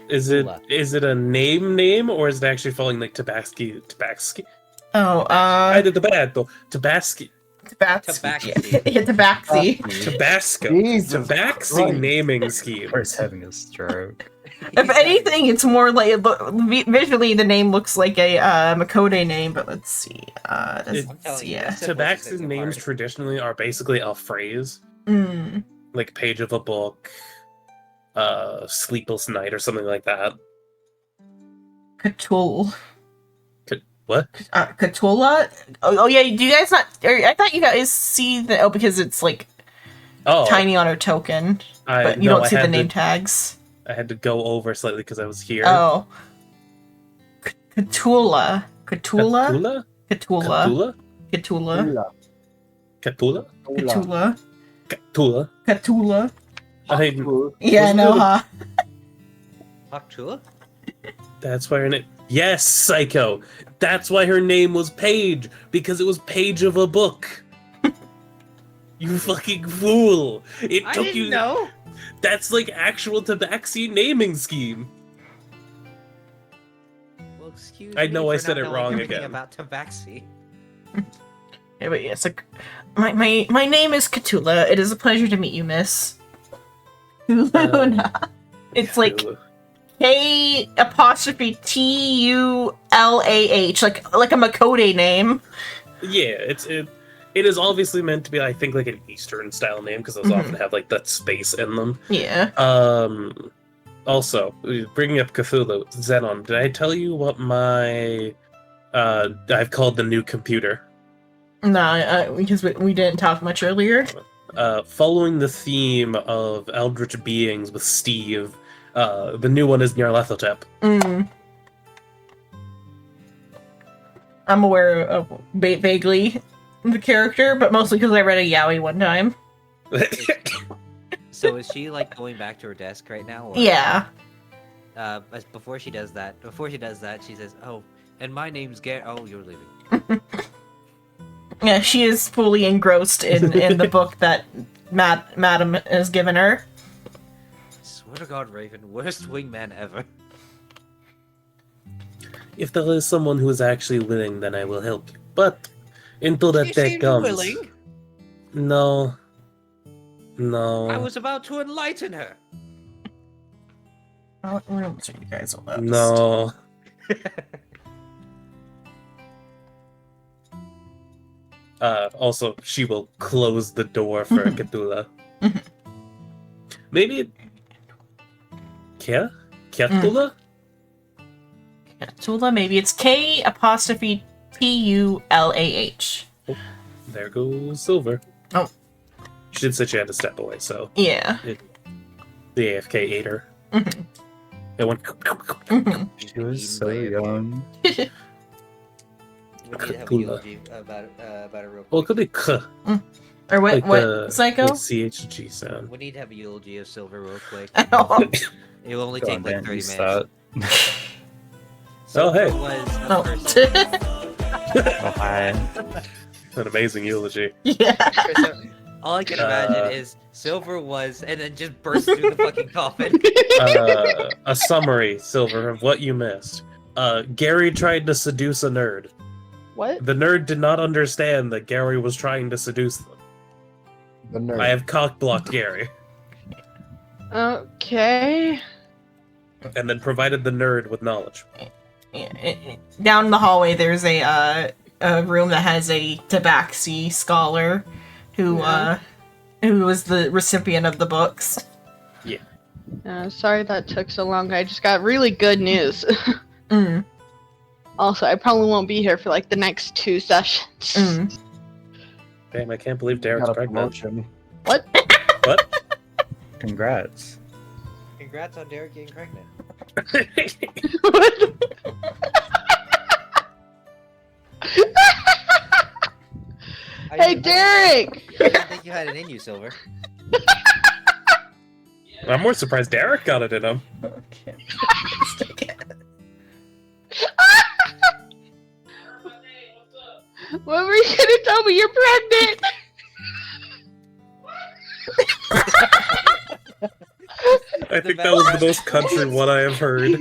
Is it a name or is it actually falling like Tabaxi? Oh, I did the bad though. Tabaxi. Tabaxi. Yeah, Tabaxi. Tabasco. Jesus Tabaxi Christ. naming scheme. First having a stroke. If anything, it's more like visually the name looks like a Makode name, but let's see. I'm telling you, Yeah. this shit wasn't Tabaxi too names hard. traditionally are basically a phrase, Mm. like page of a book, sleepless night or something like that. Cthulhu. What? Cthulhu? Oh yeah, do you guys not? I thought you guys see the. Oh, because it's like Oh, tiny on her token, but you don't see the name tags. I had to go over slightly because I was here. Oh. Cthulhu. Cthulhu? Cthulhu? Cthulhu. Tula. Cthulhu? Cthulhu. Cthulhu? Cthulhu. I Yeah, Wasn't no, it a- huh? Octula? That's why her name. Yes, Psycho. That's why her name was Paige, because it was page of a book. You fucking fool! It I took didn't you. know. That's like actual Tabaxi naming scheme. Well, excuse I me know I for said not it knowing wrong everything again. about Tabaxi. Yeah, but yes, my name is Cthulhu. It is a pleasure to meet you, miss. Luna. It's like Cthulhu. K''Tulah, like a Makode name. Yeah, it is obviously meant to be, I think, like an Eastern style name because those Mhm. often have like that space in them. Yeah. Also, bringing up Cthulhu, Xenon, did I tell you what my I've called the new computer? No, because we didn't talk much earlier. Following the theme of Eldritch Beings with Steve, the new one is Nyarlathotep. Mm. I'm aware of vaguely the character, but mostly because I read a yaoi one time. So is she like going back to her desk right now? Or, Yeah. Before she does that, she says, "Oh, and my name's Gary." Oh, you're leaving. Yeah, she is fully engrossed in the book that Madam has given her. Swear to God, Raven, worst wingman ever. If there is someone who is actually willing, then I will help you. But until that She day seemed comes, willing. no. I was about to enlighten her. I'll show you guys all that. No. Also, she will close the door for Cthulhu. Maybe Ketula? Tula, maybe it's K''Pulah. There goes Silver. Oh. She did say she had to step away, so Yeah. the AFK ate her. It went. She was so young. We need to have a eulogy about it real Well, it quick. could be K. Or what? Like what? the Psycho? CHG sound. We need to have a eulogy of Silver real quick. Oh. It will only Go take on, like Dan, 30 you minutes. start. Oh, hey. Silver was a Oh. person. Oh, hi. An amazing eulogy. Yeah. So, all I can imagine is Silver was, and then just burst through the fucking coffin. A summary, Silver, of what you missed. Gary tried to seduce a nerd. What? The nerd did not understand that Gary was trying to seduce them. The nerd. I have cock-blocked Gary, Okay. and then provided the nerd with knowledge. Down the hallway, there's a room that has a Tabaxi scholar who was the recipient of the books. Sorry that took so long. I just got really good news. Mm. Also, I probably won't be here for like the next 2 sessions. Mm. Damn, I can't believe Derek's Got a pregnant. promotion. What? What? Congrats. Congrats on Derek getting pregnant. Hey, Derek! I didn't think you had it in you, Silver. I'm more surprised Derek got it in him. What were you gonna tell me? You're pregnant! I think that was the most country one I have heard.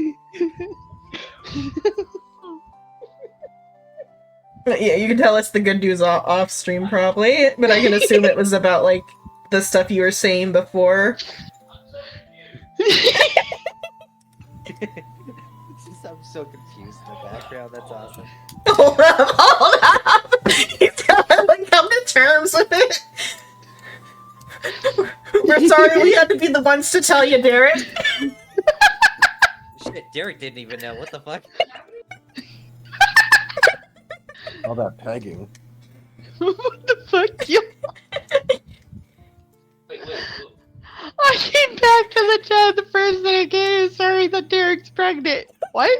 Yeah, you can tell it's the good news off stream probably, but I can assume it was about like the stuff you were saying before. I'm so confused in the background. That's awesome. Hold up! He's gotta like come to terms with it. We're sorry we had to be the ones to tell you, Derek. Shit, Derek didn't even know. What the fuck? All that pegging. What the fuck? You? I came back to the chat. The first thing I get is sorry that Derek's pregnant. What?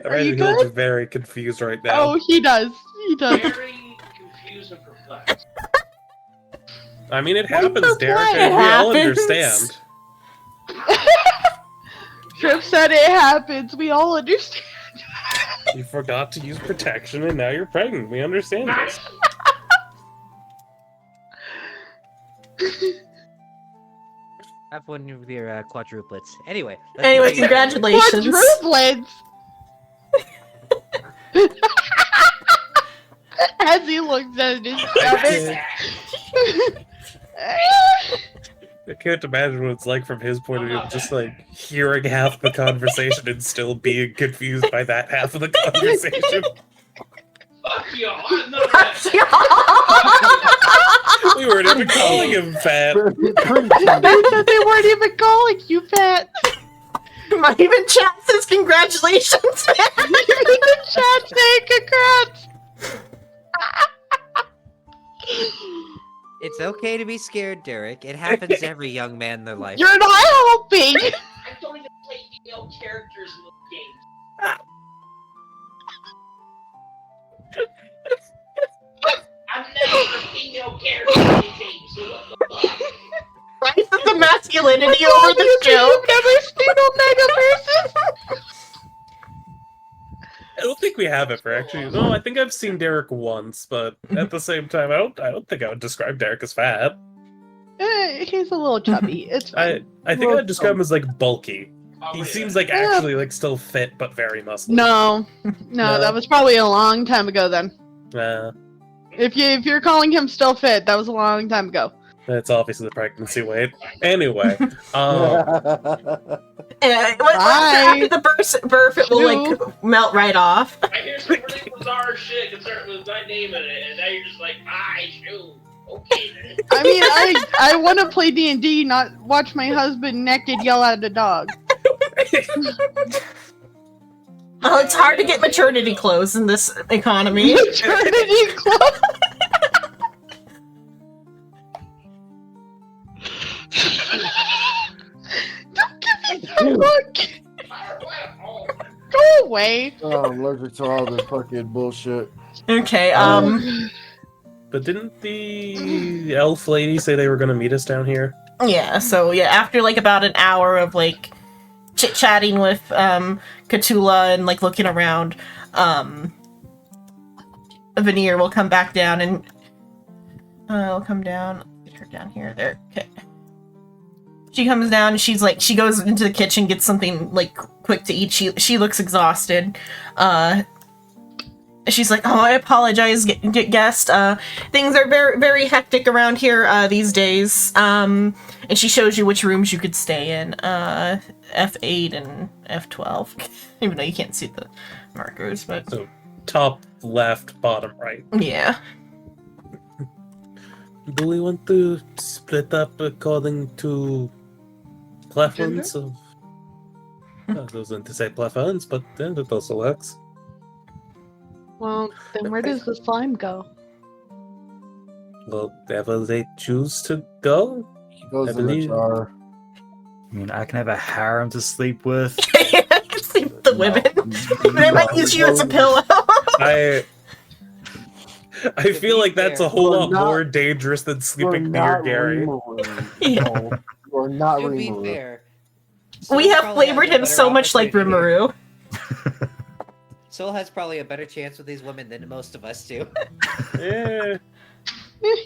Are you He looks good? very confused right now. Oh, he does. He does. Very confused and perplexed. I mean, it What's happens, the Derek. point? And It we all happens. understand. Trip said it happens. We all understand. You forgot to use protection, and now you're pregnant. We understand this. Have one with your quadruplets. Anyway. Anyway, continue. congratulations. Quadruplets. As he looks at his stomach. I can't imagine what it's like from his point of view, just like hearing half the conversation and still being confused by that half of the conversation. Fuck you! I'm not that. We weren't even calling him fat. They said they weren't even calling you fat. My even chat says congratulations, man. Even the chat saying congrats. It's okay to be scared, Derek. It happens to every young man in their life. You're not helping. I don't even play female characters in those games. I'm never a female character in these games. What the fuck? Price of the masculinity over the show. You've never seen Omega Versus? I don't think we have it for actually. No, I think I've seen Derek once, but at the same time, I don't think I would describe Derek as fat. He's a little chubby. It's fine. I think I'd describe him as like bulky. Oh, He really? seems like actually like still fit, but very muscular. No, that was probably a long time ago then. Uh, If you're calling him still fit, that was a long time ago. That's obviously the pregnancy weight. Anyway, After the birth, it will like melt right off. I hear some really bizarre shit concerned with my name in it, and now you're just like, I shoot. Okay then. I mean, I want to play D&D, not watch my husband naked yell at a dog. Oh, it's hard to get maternity clothes in this economy. Maternity clothes. Don't give me that look. Go away. Oh, I'm allergic to all this fucking bullshit. Okay, but didn't the elf lady say they were going to meet us down here? yeah, so yeah, after like about an hour of like chit-chatting with Cthulhu and like looking around, Veneer will come back down and I'll come down. Get her down here. There. Okay. She comes down and she's like, she goes into the kitchen, gets something like quick to eat. She looks exhausted. She's like, oh, I apologize, guest. Things are very, very hectic around here these days. And she shows you which rooms you could stay in. F8 and F12. Even though you can't see the markers, but... So, top left, bottom right. Yeah. Do we want to split up according to preference of... I was going to say preference, but then it also works. Well, then where does the slime go? Well, wherever they choose to go. He goes I in the believe- jar. I mean, I can have a harem to sleep with. Sleep with the women. They might use you as a pillow. I feel like that's a whole We're lot not- more dangerous than We're sleeping near not Gary. Rimuru. Yeah. No, we're not To be Rimuru. fair, We Soul have probably flavored has a him better so much like opportunity. Rimuru. Soul has probably a better chance with these women than most of us do. Yeah,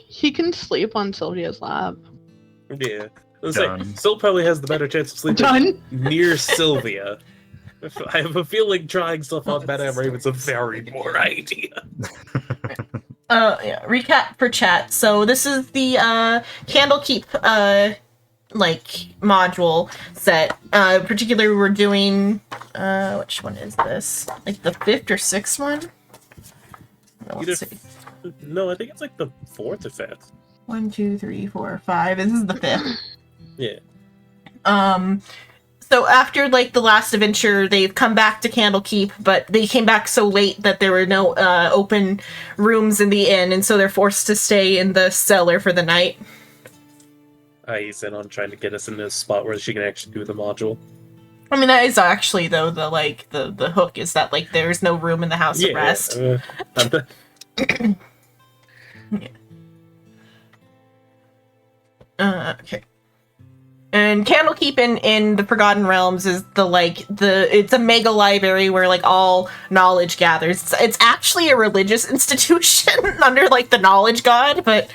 He can sleep on Sylvia's lap. yeah. I was like, Done. Sil probably has the better chance of sleeping Done. near Sylvia. I have a feeling trying stuff on Madame Raven's a very poor idea. Yeah, recap for chat. So this is the Candlekeep like module set. Particularly we're doing which one is this? Like the 5th or 6th one? Let's Either- see. No, I think it's like the 4th or 5th. 1, 2, 3, 4, 5. This is the 5th. Yeah. So after like the last adventure, they've come back to Candlekeep, but they came back so late that there were no open rooms in the inn, and so they're forced to stay in the cellar for the night. He's in on trying to get us in this spot where she can actually do the module. I mean, that is actually though the hook is that like there's no room in the house of rest. Okay. And Candlekeep in the Forgotten Realms is it's a mega library where like all knowledge gathers. It's actually a religious institution under like the knowledge god, but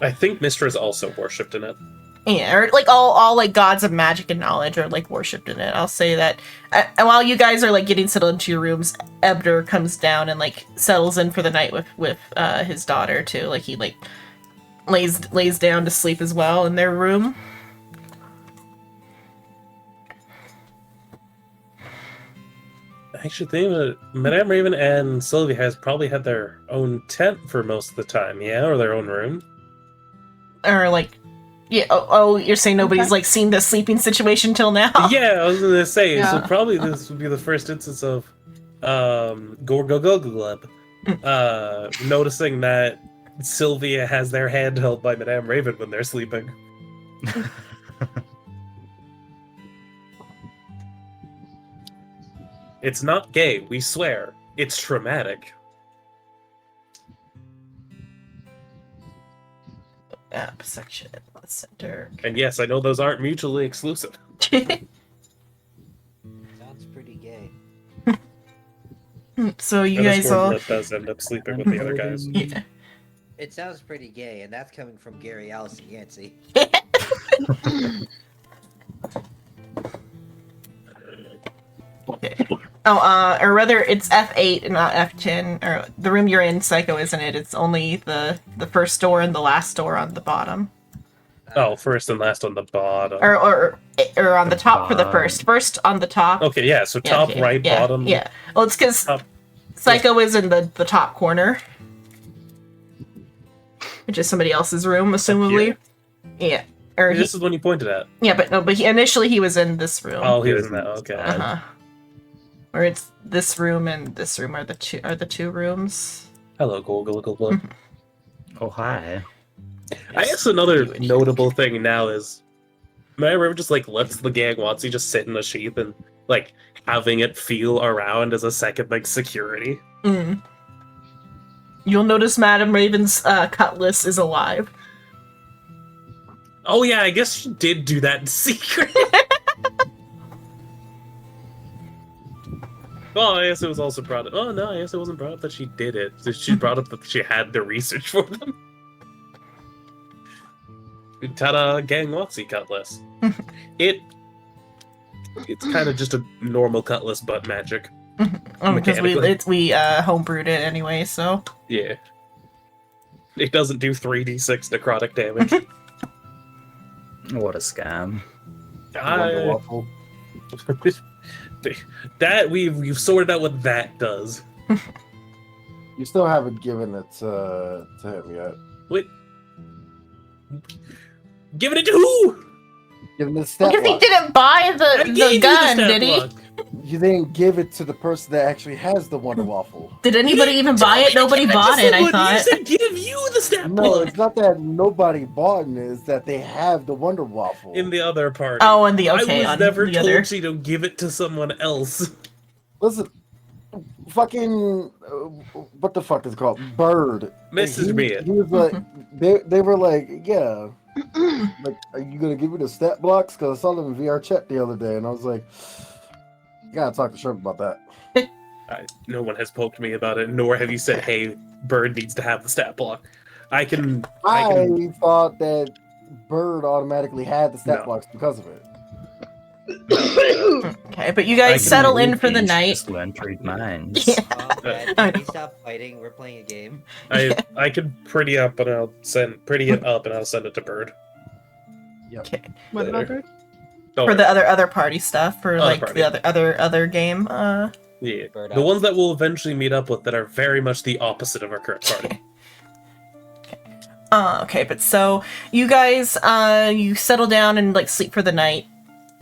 I think Mistra's also worshipped in it. yeah, or like all like gods of magic and knowledge are like worshipped in it. I'll say that. And while you guys are like getting settled into your rooms, Ebner comes down and like settles in for the night with his daughter too. Like he like lays down to sleep as well in their room. I actually think that Madame Raven and Sylvia has probably had their own tent for most of the time, yeah, or their own room. Or like, yeah. Oh, you're saying nobody's like seen the sleeping situation till now? Yeah, I was gonna say. So Yeah. probably this would be the first instance of Gorgogoggleb noticing that Sylvia has their hand held by Madame Raven when they're sleeping. It's not gay, we swear. It's traumatic. App section, center. And yes, I know those aren't mutually exclusive. Sounds pretty gay. So you And this guys one all. that does end up sleeping with the other guys. Yeah. It sounds pretty gay, and that's coming from Gary, Alice, and Yancey. Okay. or rather, it's F8 and not F10. Or the room you're in, Psycho, isn't it? It's only the first door and the last door on the bottom. Oh, first and last on the bottom. Or on the top for the first. First on the top. Okay, yeah, so top okay, right, yeah, bottom. Yeah. Well, it's because Top. Psycho is in the top corner. Which is somebody else's room, assumably. Yeah. Or This is one you pointed at. yeah, but initially he was in this room. Oh, he was in that. Okay. Uh-huh. Or it's this room and this room are the two rooms. Hello, Google. Oh, hi. I guess another notable thing now is, remember just like lets the gang Watsy just sit in a sheath and like having it feel around as a second like security. Mm. You'll notice Madame Raven's cutlass is alive. Oh yeah, I guess she did do that in secret. Oh, I guess it was also brought up. Oh no, I guess it wasn't brought up that she did it. She brought up that she had the research for them. Ta-da, gang Watsy cutlass. It's kind of just a normal cutlass, but magic. Because we Mechanically. homebrewed it anyway, so. Yeah. It doesn't do 3d6 necrotic damage. What a scam. Wonder Waffle. That we've sorted out what that does. You still haven't given it to him yet. Wait. Giving it to who? Given the stat Because he block. didn't buy I the gave you gun, stat did he? block. You didn't give it to the person that actually has the Wonder Waffle. Did anybody even buy it? Nobody bought it, I You thought. said give you the stat No, block. it's not that nobody bought it, it's that they have the Wonder Waffle. In the other party. Oh, and the okay, I was on never the told other. you to give it to someone else. Listen, fucking, what the fuck is it called? Bird. Message me it. He was like, they were like, yeah. Like, are you gonna give me the stat blocks? Because I saw them in VR chat the other day, and I was like, you gotta talk to Shrimp about that. No one has poked me about it, nor have you said, hey, Bird needs to have the stat block. I can thought that Bird automatically had the stat No. blocks because of it. Okay, but you I guys can settle in for the Each night. just entered minds. Yeah. Brad, I can you know. stop fighting? We're playing a game. I can pretty it up and I'll send it to Bird. Okay. What about Later. it? Oh, For the other party stuff, for Other like party. the other game. yeah. Bird The up. ones that we'll eventually meet up with that are very much the opposite of our current party. Okay, but so you guys you settle down and like sleep for the night.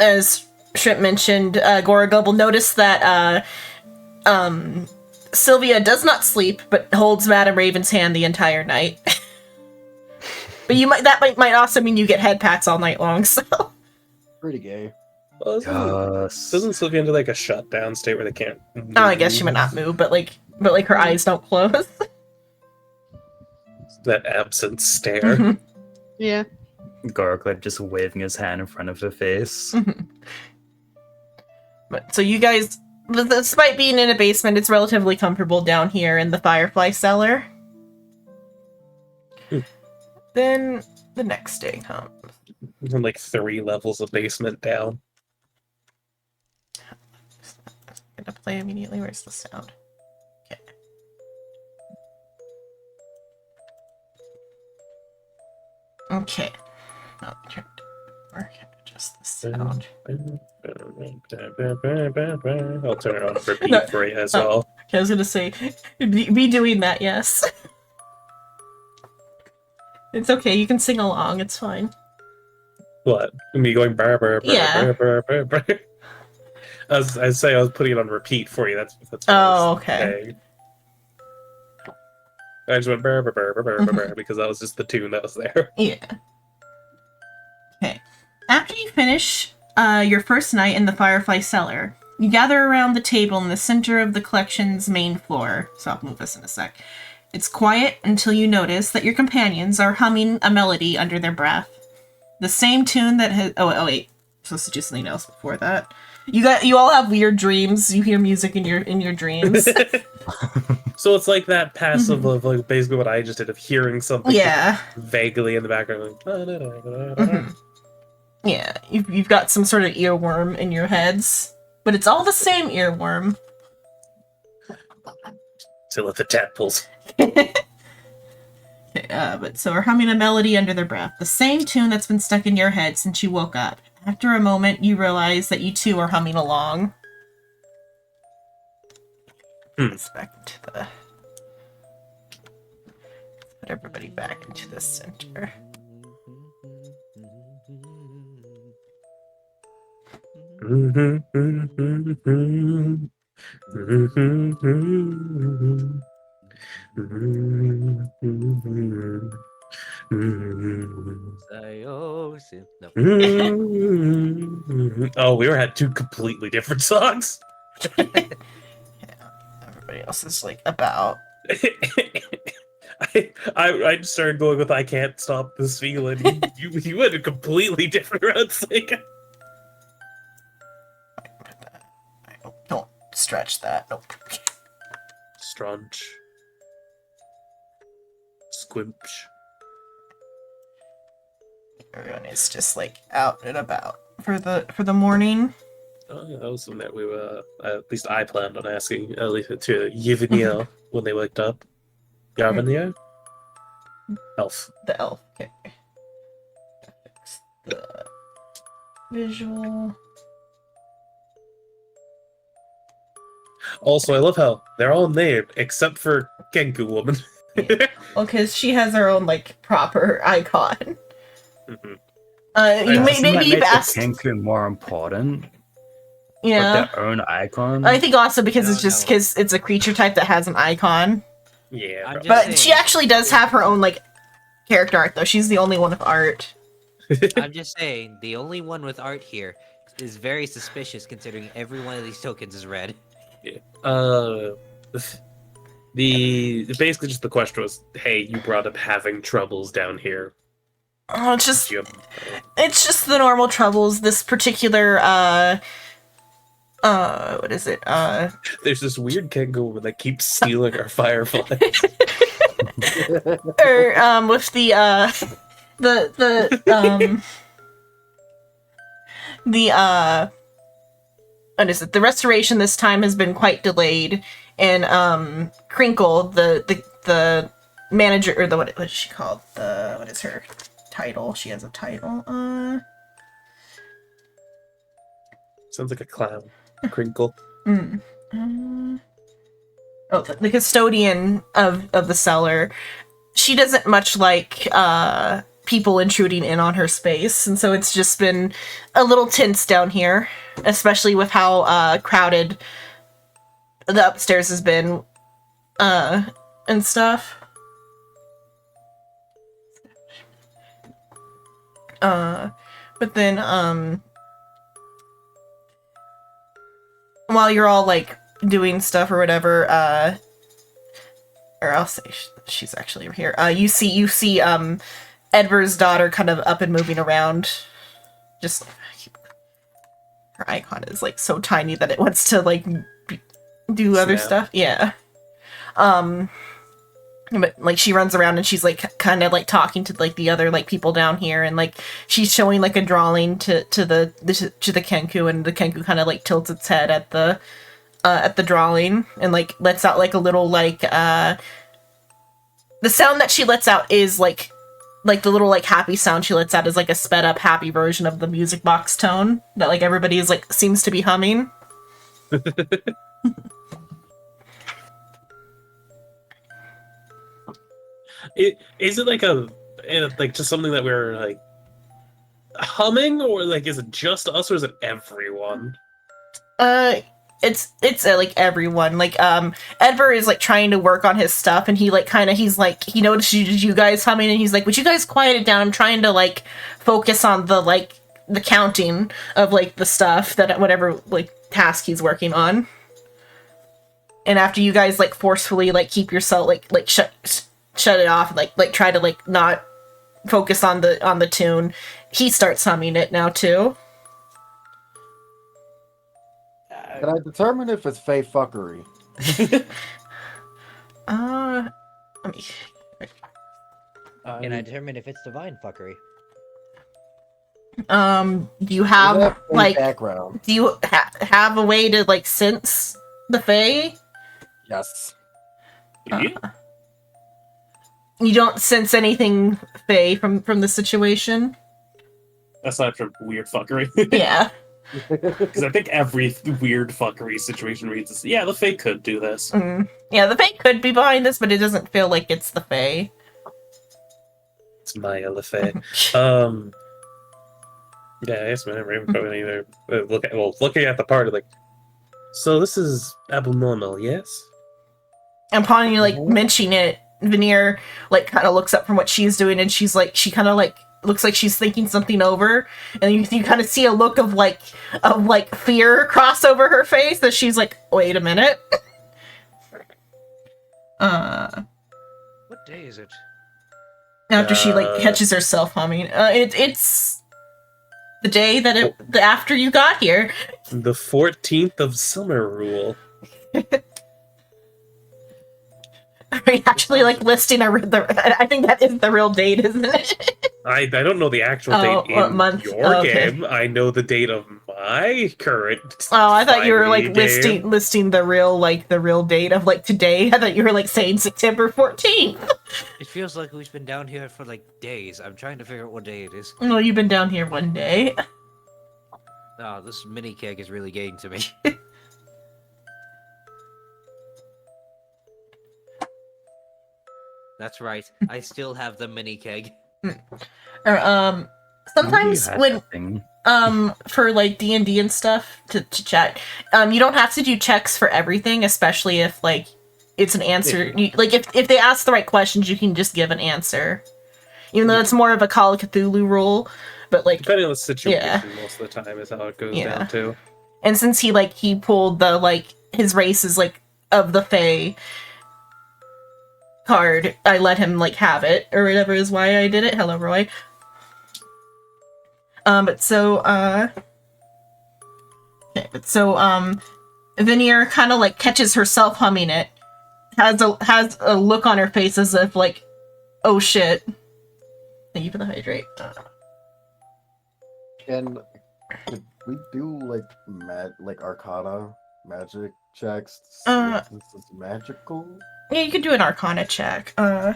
As Shrimp mentioned, Goragub noticed that Sylvia does not sleep, but holds Madame Raven's hand the entire night. But that might also mean you get head pats all night long, so Pretty gay. Well, Yes. doesn't Sylvia into like a shutdown state where they can't? oh, I guess she might not move, but like her eyes don't close. That absent stare. Mhm. Yeah. Gorglib just waving his hand in front of her face. But so you guys, despite being in a basement, it's relatively comfortable down here in the Firefly cellar. Then the next day comes. And like 3 levels of basement down. I'm gonna play immediately. Where's the sound? Okay. Okay. Oh, turn it over. Adjust the sound. I'll turn it on for repeat No. for you as Oh. well. Okay, I was gonna say, be doing that, yes. It's okay, you can sing along, it's fine. What? Me going burr burr burr Yeah. burr burr burr burr. I was putting it on repeat for you. That's what I Oh, was okay. saying. I just went burr burr burr burr burr burr because that was just the tune that was there. Yeah. Okay. After you finish your first night in the Firefly cellar, you gather around the table in the center of the collection's main floor. So I'll move this in a sec. It's quiet until you notice that your companions are humming a melody under their breath. The same tune that has... Oh, wait. I'm supposed to do something else before that. You all have weird dreams. You hear music in your dreams. So it's like that passive of like basically what I just did of hearing something Yeah. vaguely in the background. Like, Mhm. Yeah, you've got some sort of earworm in your heads, but it's all the same earworm. To let the tadpoles. But so are humming a melody under their breath, the same tune that's been stuck in your head since you woke up. After a moment, you realize that you too are humming along. Let's back into the... Put everybody back into the center. No. Oh, we had two completely different songs. Everybody else is like about. I just started going with "I Can't Stop This Feeling." You went a completely different route singing. Don't stretch that. Nope. Strunch. Squimch. Everyone is just like out and about for the morning. Oh, yeah, that was something that we were, at least I planned on asking to Yevgenia when they waked up. Yevgenia? Elf. The elf. Okay. Fix the visual. Also, I love how they're all named except for Kenku Woman. Yeah. Well, because she has her own like proper icon. Mhm. Doesn't that Maybe you've make asked. the Kenku more important? Yeah. Like their own icon? I think also because No, it's just no. because it's a creature type that has an icon. Yeah. I'm probably. just But she saying. actually does have her own like character art though. She's the only one with art. I'm just saying, the only one with art here is very suspicious considering every one of these tokens is red. The basically just the question was, hey, you brought up having troubles down here. Oh, it's just You- it's just the normal troubles. This particular what is it? There's this weird Kenku woman that keeps stealing our fireflies. Or with the what is it? The restoration this time has been quite delayed, and Crinkle, the manager, or what is she called? What is her title? She has a title. Sounds like a clown. Crinkle. The custodian of the cellar. She doesn't much like people intruding in on her space, and so it's just been a little tense down here, especially with how crowded the upstairs has been and stuff. But then while you're all like doing stuff or whatever, or I'll say she's actually here. You see Edward's daughter kind of up and moving around. Just her icon is like so tiny that it wants to like do other Snap. stuff. Yeah. But like she runs around and she's like kind of like talking to like the other like people down here, and like she's showing like a drawing to the Kenku, and the Kenku kind of like tilts its head at the drawing and like lets out like a little like the sound that she lets out is like the little like happy sound she lets out is like a sped up happy version of the music box tone that like everybody is like seems to be humming. Is it like like just something that we're like humming, or like is it just us, or is it everyone? It's like everyone. Like Edward is like trying to work on his stuff, and he noticed you guys humming, and he's like, would you guys quiet it down? I'm trying to like focus on the counting of like the stuff that whatever like task he's working on. And after you guys like forcefully like keep yourself like shut it off, like try to like not focus on the tune, he starts humming it now too. Can I determine if it's fey fuckery? Let me... Can I determine if it's divine fuckery? Do you Does it have have fey like background? do you have a way to like sense the fae? Yes. Yeah. You don't sense anything Faye from the situation? Aside from weird fuckery. Yeah. Because I think every weird fuckery situation reads this. Yeah, the Fae could do this. Yeah, the Fae could be behind this, but it doesn't feel like it's the Fae. It's Maya the Fae. Yeah, I guess my brain probably either looking at the party like. So this is abnormal, yes? And upon you like mentioning it, Veneer like kind of looks up from what she's doing, and she's like, she kind of like looks like she's thinking something over, and you kind of see a look of fear cross over her face as she's like, wait a minute. What day is it? After she like catches herself humming, it's the day that the after you got here. The 14th of Summer Rule. Are we actually like listing I think that is the real date, isn't it? I don't know the actual date in month? your Okay. game. I know the date of my current. Oh, I thought you were like 5e game. listing the real date of like today. I thought you were like saying September 14th. It feels like we've been down here for like days. I'm trying to figure out what day it is. Well, you've been down here one day. Oh, this mini keg is really getting to me. That's right. I still have the mini keg. Or, sometimes You had when that thing. for like D&D and stuff to chat, you don't have to do checks for everything, especially if like it's an answer. Like if they ask the right questions, you can just give an answer, even though it's more of a Call of Cthulhu rule. But like Depending on the situation, Yeah. most of the time is how it goes Yeah. down too. and since he pulled the like his race is like of the Fae card, I let him like have it or whatever is why I did it. Hello, Roy. Veneer kind of like catches herself humming it, has a look on her face as if like, oh shit. Thank you for the hydrate. And could we do like Arcana magic checks to see if this is magical? Yeah, you could do an Arcana check. Can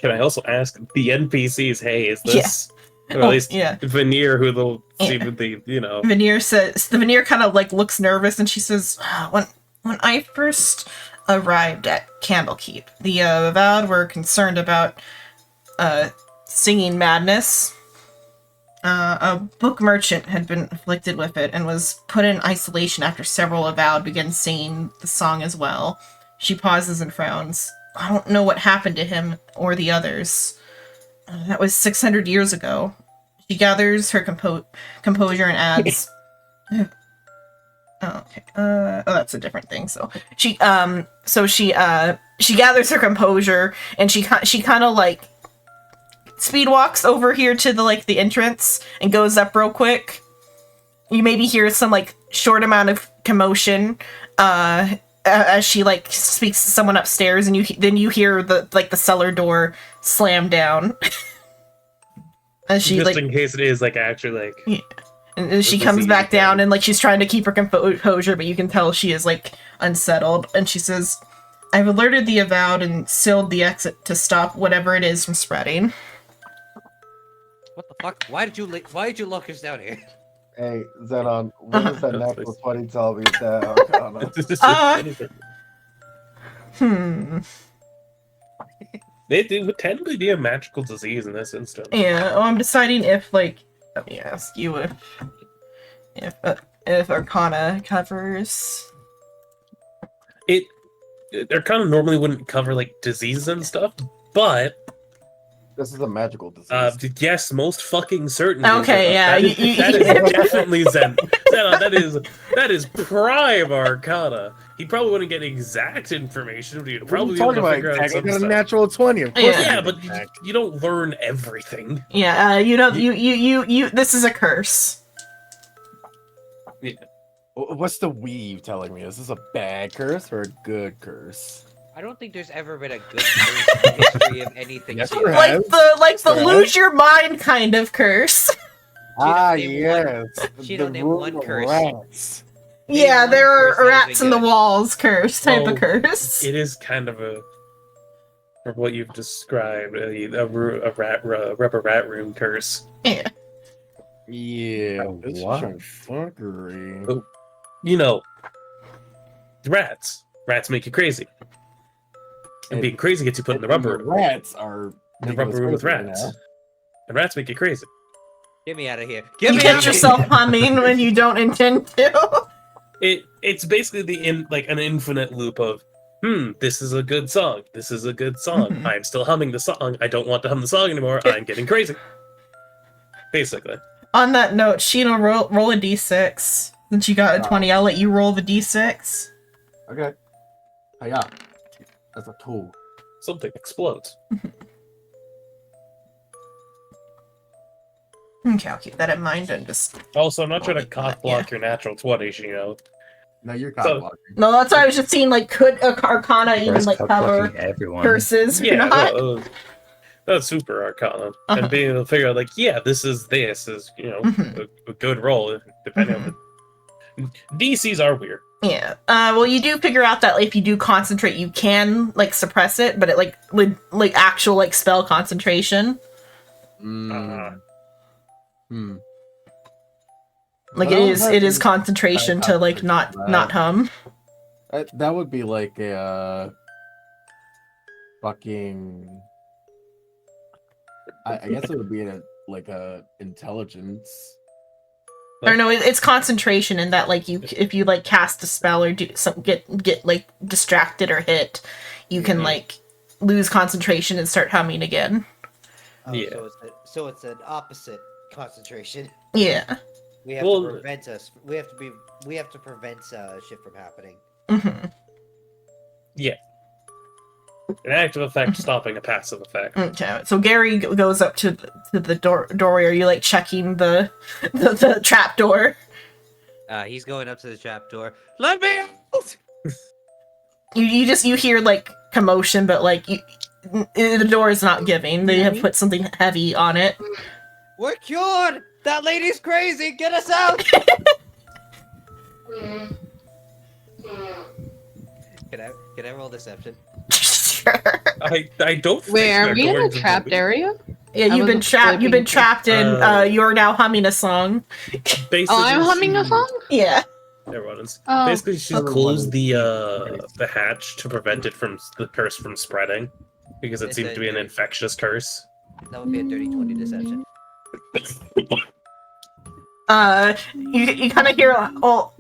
I also ask the NPCs? Hey, is this or at least yeah. Veneer, who they'll see Yeah. with the Veneer kind of like looks nervous, and she says, when I first arrived at Candlekeep, the Avowed were concerned about singing madness. A book merchant had been afflicted with it and was put in isolation after several Avowed began singing the song as well. She pauses and frowns. I don't know what happened to him or the others. That was 600 years ago. She gathers her composure and adds... Oh, okay. That's a different thing. So she gathers her composure and she kind of like speed walks over here to the entrance and goes up real quick. You maybe hear some like short amount of commotion as she like speaks to someone upstairs, and then you hear the cellar door slam down. As she just in case it is like actually like. Yeah. And she comes back down and like she's trying to keep her composure, but you can tell she is like unsettled. And she says, "I've alerted the Avowed and sealed the exit to stop whatever it is from spreading." What the fuck? Why did you lock us down here? Hey, Zenon, what does that natural 20 tell me that Arcana? It would technically be a magical disease in this instance. Yeah, I'm deciding if like let me ask you if Arcana covers. Arcana normally wouldn't cover like diseases and stuff, but This is a magical disease. yes, most fucking certainly. Okay, yeah, that is definitely Zen. That is prime Arcana. He probably wouldn't get exact information, but he'd probably be able to figure out some I got a stuff. natural 20. Of course, Yeah. Yeah, but you don't learn everything. Yeah, you this is a curse. What's the weave telling me? Is this a bad curse or a good curse? I don't think there's ever been a good curse in the history of anything. Yes, serious. there has. Like the Right. lose your mind kind of curse. Ah, name yes. Chino, name one room of curse. rats. Yeah, one there curse are that has rats been in the good. walls curse type of Well, curse. It is kind of a, from what you've described, a rubber rat room curse. Yeah. Yeah, Oh, it's what? some fuckery. Oh. You know, rats. Rats make you crazy. And being crazy gets you put in the rubber rats are in the making rubber us room with crazy right rats. now. And rats make you crazy. Get me out of here. Get You me catch out yourself of here. humming when you don't intend to. It's basically an infinite loop of this is a good song. This is a good song. Mhm. I'm still humming the song. I don't want to hum the song anymore. I'm getting crazy. Basically. On that note, Sheena, roll a d6. Since you got a 20, I'll let you roll the d6. Okay. Yeah. That's a tool. Something explodes. Okay, I'll keep that in mind and just... Also, I'm not trying to Yeah. cock block your natural 20s, you know. No, you're So- cock blocking. No, that's why I was just seeing, like, could Arcana even, Where's like, cover cockblocking everyone? curses or Yeah, not? that's super arcana. Uh-huh. And being able to figure out, like, yeah, this is, you know, Mhm. a good roll, depending on the... DCs are weird. Yeah. Well, you do figure out that if you do concentrate, you can, like, suppress it, but it, like, with, like, actual, like, spell concentration. Like, Well, it is concentration to, like, not hum. That would be like a fucking. I guess it would be a intelligence. Or no, it's concentration in that, like, if you, like, cast a spell or do some get like distracted or hit, you can like lose concentration and start humming again. Oh, Yeah. so it's an opposite concentration. Yeah. We have Well- to prevent us. We have to prevent shit from happening. Mm-hmm. Yeah. An active effect stopping a passive effect. Okay. So Gary goes up to the doorway. Are you like checking the trap door? He's going up to the trapdoor. Let me out! You hear like commotion, but like the door is not giving. They have put something heavy on it. We're cured! That lady's crazy! Get us out! Can I roll deception? Sure. I don't think Wait, are they're we in a going to trapped be- area? Yeah, I you've been wasn't trapped. You've been sleeping. trapped in. You're now humming a song. Basically, Oh, I'm humming a she- song? Yeah. Everyone is. Oh. Basically, she's Everyone closed is. the hatch to prevent it from the curse from spreading, because it It's seemed a to be an dirty- infectious curse. That would be a dirty 20 deception. You kind of hear. Oh,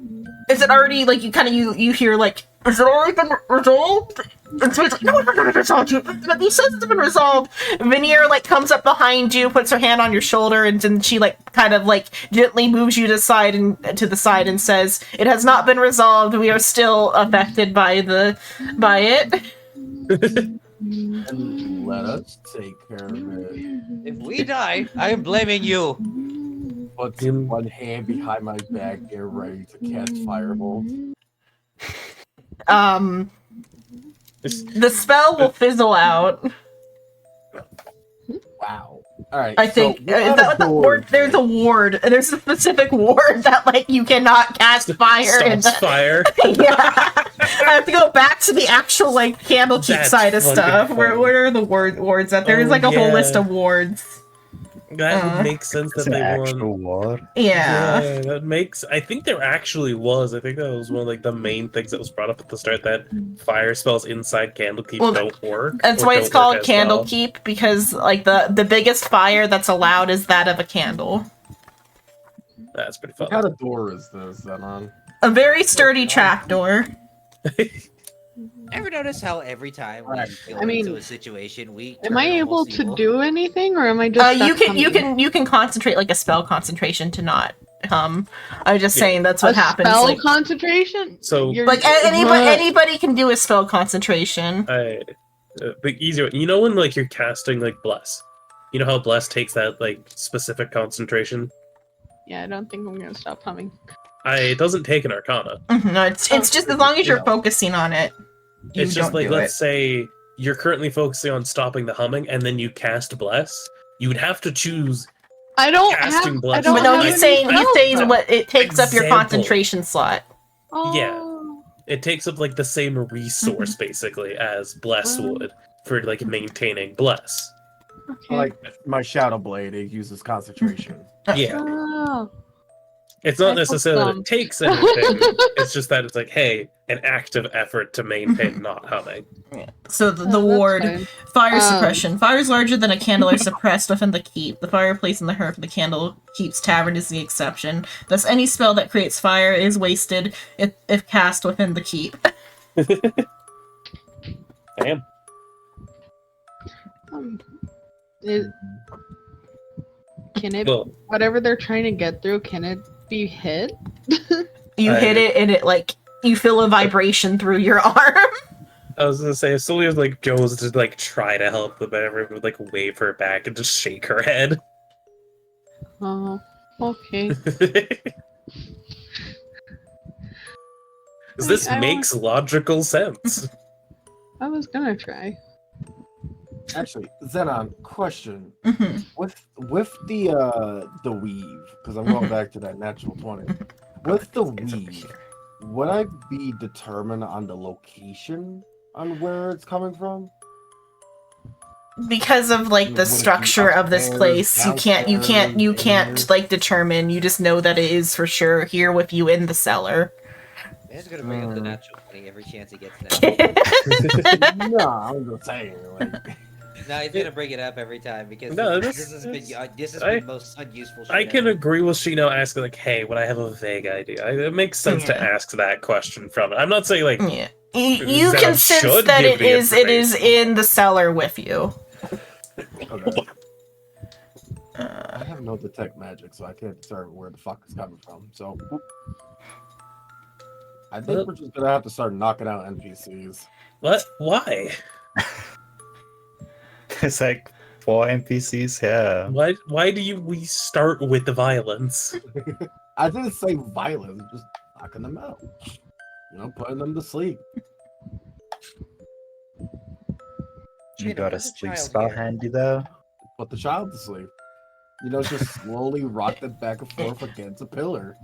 is it already like you kind of you hear like? Has it already been resolved? And so it's like, no, resolved. But he says it's been resolved. Veneer like comes up behind you, puts her hand on your shoulder, and then she like kind of like gently moves you to the side and says, "It has not been resolved. We are still affected by it." And let us take care of it. If we die, I am blaming you. Put one hand behind my back, get ready to cast Fireball. The spell will fizzle out. Wow. All right. I think is that what the ward? There's a ward. There's a specific ward that like you cannot cast fire in. Stops fire. Yeah, I have to go back to the actual like Candlekeep That's side of fucking stuff. funny. Where are the wards at? There's Oh, like a whole yeah. list of wards. That would make sense It's that an they won. actual war. Yeah. Yeah, that makes. I think there actually was. I think that was one of like the main things that was brought up at the start. That fire spells inside Candlekeep Well, don't work. That's or why it's don't called work as well. Candlekeep because like the biggest fire that's allowed is that of a candle. That's pretty What fun. kind of door is this then on? A very sturdy trapdoor. Ever notice how every time we Right. go I mean, into a situation we Am I turn able almost to evil? do anything, or am I just? You stuck you can concentrate like a spell concentration to not hum. I was just Yeah. saying that's a what happens. spell Like, concentration? So- like anybody can do a spell concentration. The easier. You know when like you're casting like bless. You know how bless takes that like specific concentration. Yeah, I don't think I'm gonna stop humming. It doesn't take an arcana. No, it's just as long as you're focusing on it. You It's just don't like do let's it. say you're currently focusing on stopping the humming, and then you cast bless. You would have to choose I don't casting have. bless. I don't But no, have he's any saying spells, though. what it takes up your Example. concentration slot. Oh. It takes up like the same resource basically as bless Oh. would for like maintaining bless. Okay. Like my shadow blade, it uses concentration. Yeah, Oh. it's not I feel necessarily that dumb. it takes anything. It's just that it's like, hey, an active effort to maintain not humming. So the Oh, that's ward, fine. fire suppression. Fires larger than a candle are suppressed within the keep. The fireplace in the hearth of the candle keep's tavern is the exception. Thus, any spell that creates fire is wasted if cast within the keep. Damn. Can it? Well, Whatever they're trying to get through, can it be hit? You hit it and it like you feel a vibration through your arm. I was gonna say, if Sylvia like goes to like try to help them, everyone would like wave her back and just shake her head. Oh. Okay. This I makes logical sense. I was gonna try. Actually, Zenon, question. Mhm. With the weave, because I'm going back to that natural 20. With the weave, would I be determined on the location on where it's coming from? Because of like the Would it be structure of this upstairs, place, you can't downstairs? like determine. You just know that it is for sure here with you in the cellar. Man's gonna bring up the natural 20 every chance he gets now. No, I'm just saying. Like, No, he's gonna bring it up every time because No, this that's- has been this has I- been most unuseful shit I can ever. agree with Shino asking like, "Hey, would I have a vague idea?" It makes sense to Yeah. ask that question from it. I'm not saying like Yeah, you Zenon can sense should that give it the is in the cellar with you. okay. I have no detect magic, so I can't determine where the fuck it's coming from. So I think we're just gonna have to start knocking out NPCs. what? Why? It's like 4 NPCs, yeah. Why do we start with the violence? I didn't say violence, just knocking them out. You know, putting them to sleep. You Shayna, got a where's the sleep child spell here? handy though? Put the child to sleep. You know, just slowly rock them back and forth against a pillar.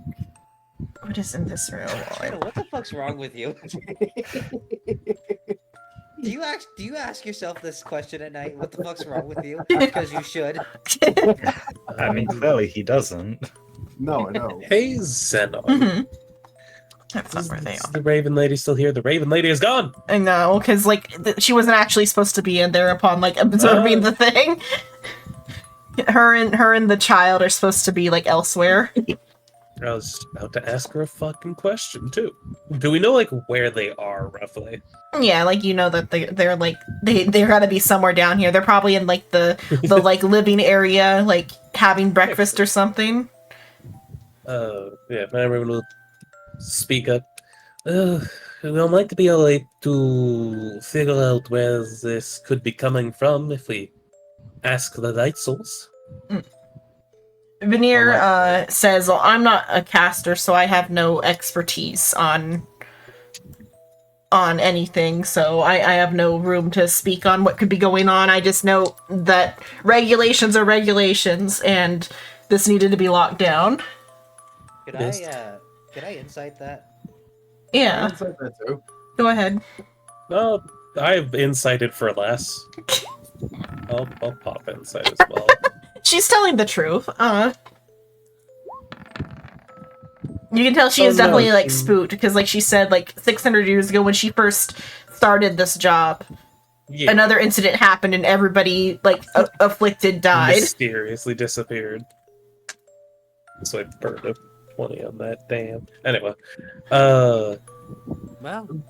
What is in this room? Shayna, what the fuck's wrong with you? Do you ask yourself this question at night? What the fuck's wrong with you? Because you should. I mean, clearly he doesn't. No, I know. Hey, Zenon. Mhm. That's not where they Is are. the Raven Lady still here? The Raven Lady is gone. I know, because like she wasn't actually supposed to be in there upon like absorbing the thing. Her and the child are supposed to be like elsewhere. I was about to ask her a fucking question too. Do we know like where they are roughly? Yeah, like you know that they're like they're gotta be somewhere down here. They're probably in like the like living area, like having breakfast or something. Yeah, everyone will speak up. We'd like to be able to figure out where this could be coming from if we ask the Light Souls. Veneer says, well, I'm not a caster, so I have no expertise on anything, so I have no room to speak on what could be going on. I just know that regulations are regulations, and this needed to be locked down. Could I insight that? Yeah, I'd say that too. go ahead. No, I've incited for less. I'll pop insight as well. She's telling the truth. You can tell she is Oh, no, definitely like she- spooked because, like she said, like 600 years ago when she first started this job, Yeah, another incident happened and everybody like afflicted died. mysteriously disappeared. So I burned a 20 on that. Damn. Anyway, Well,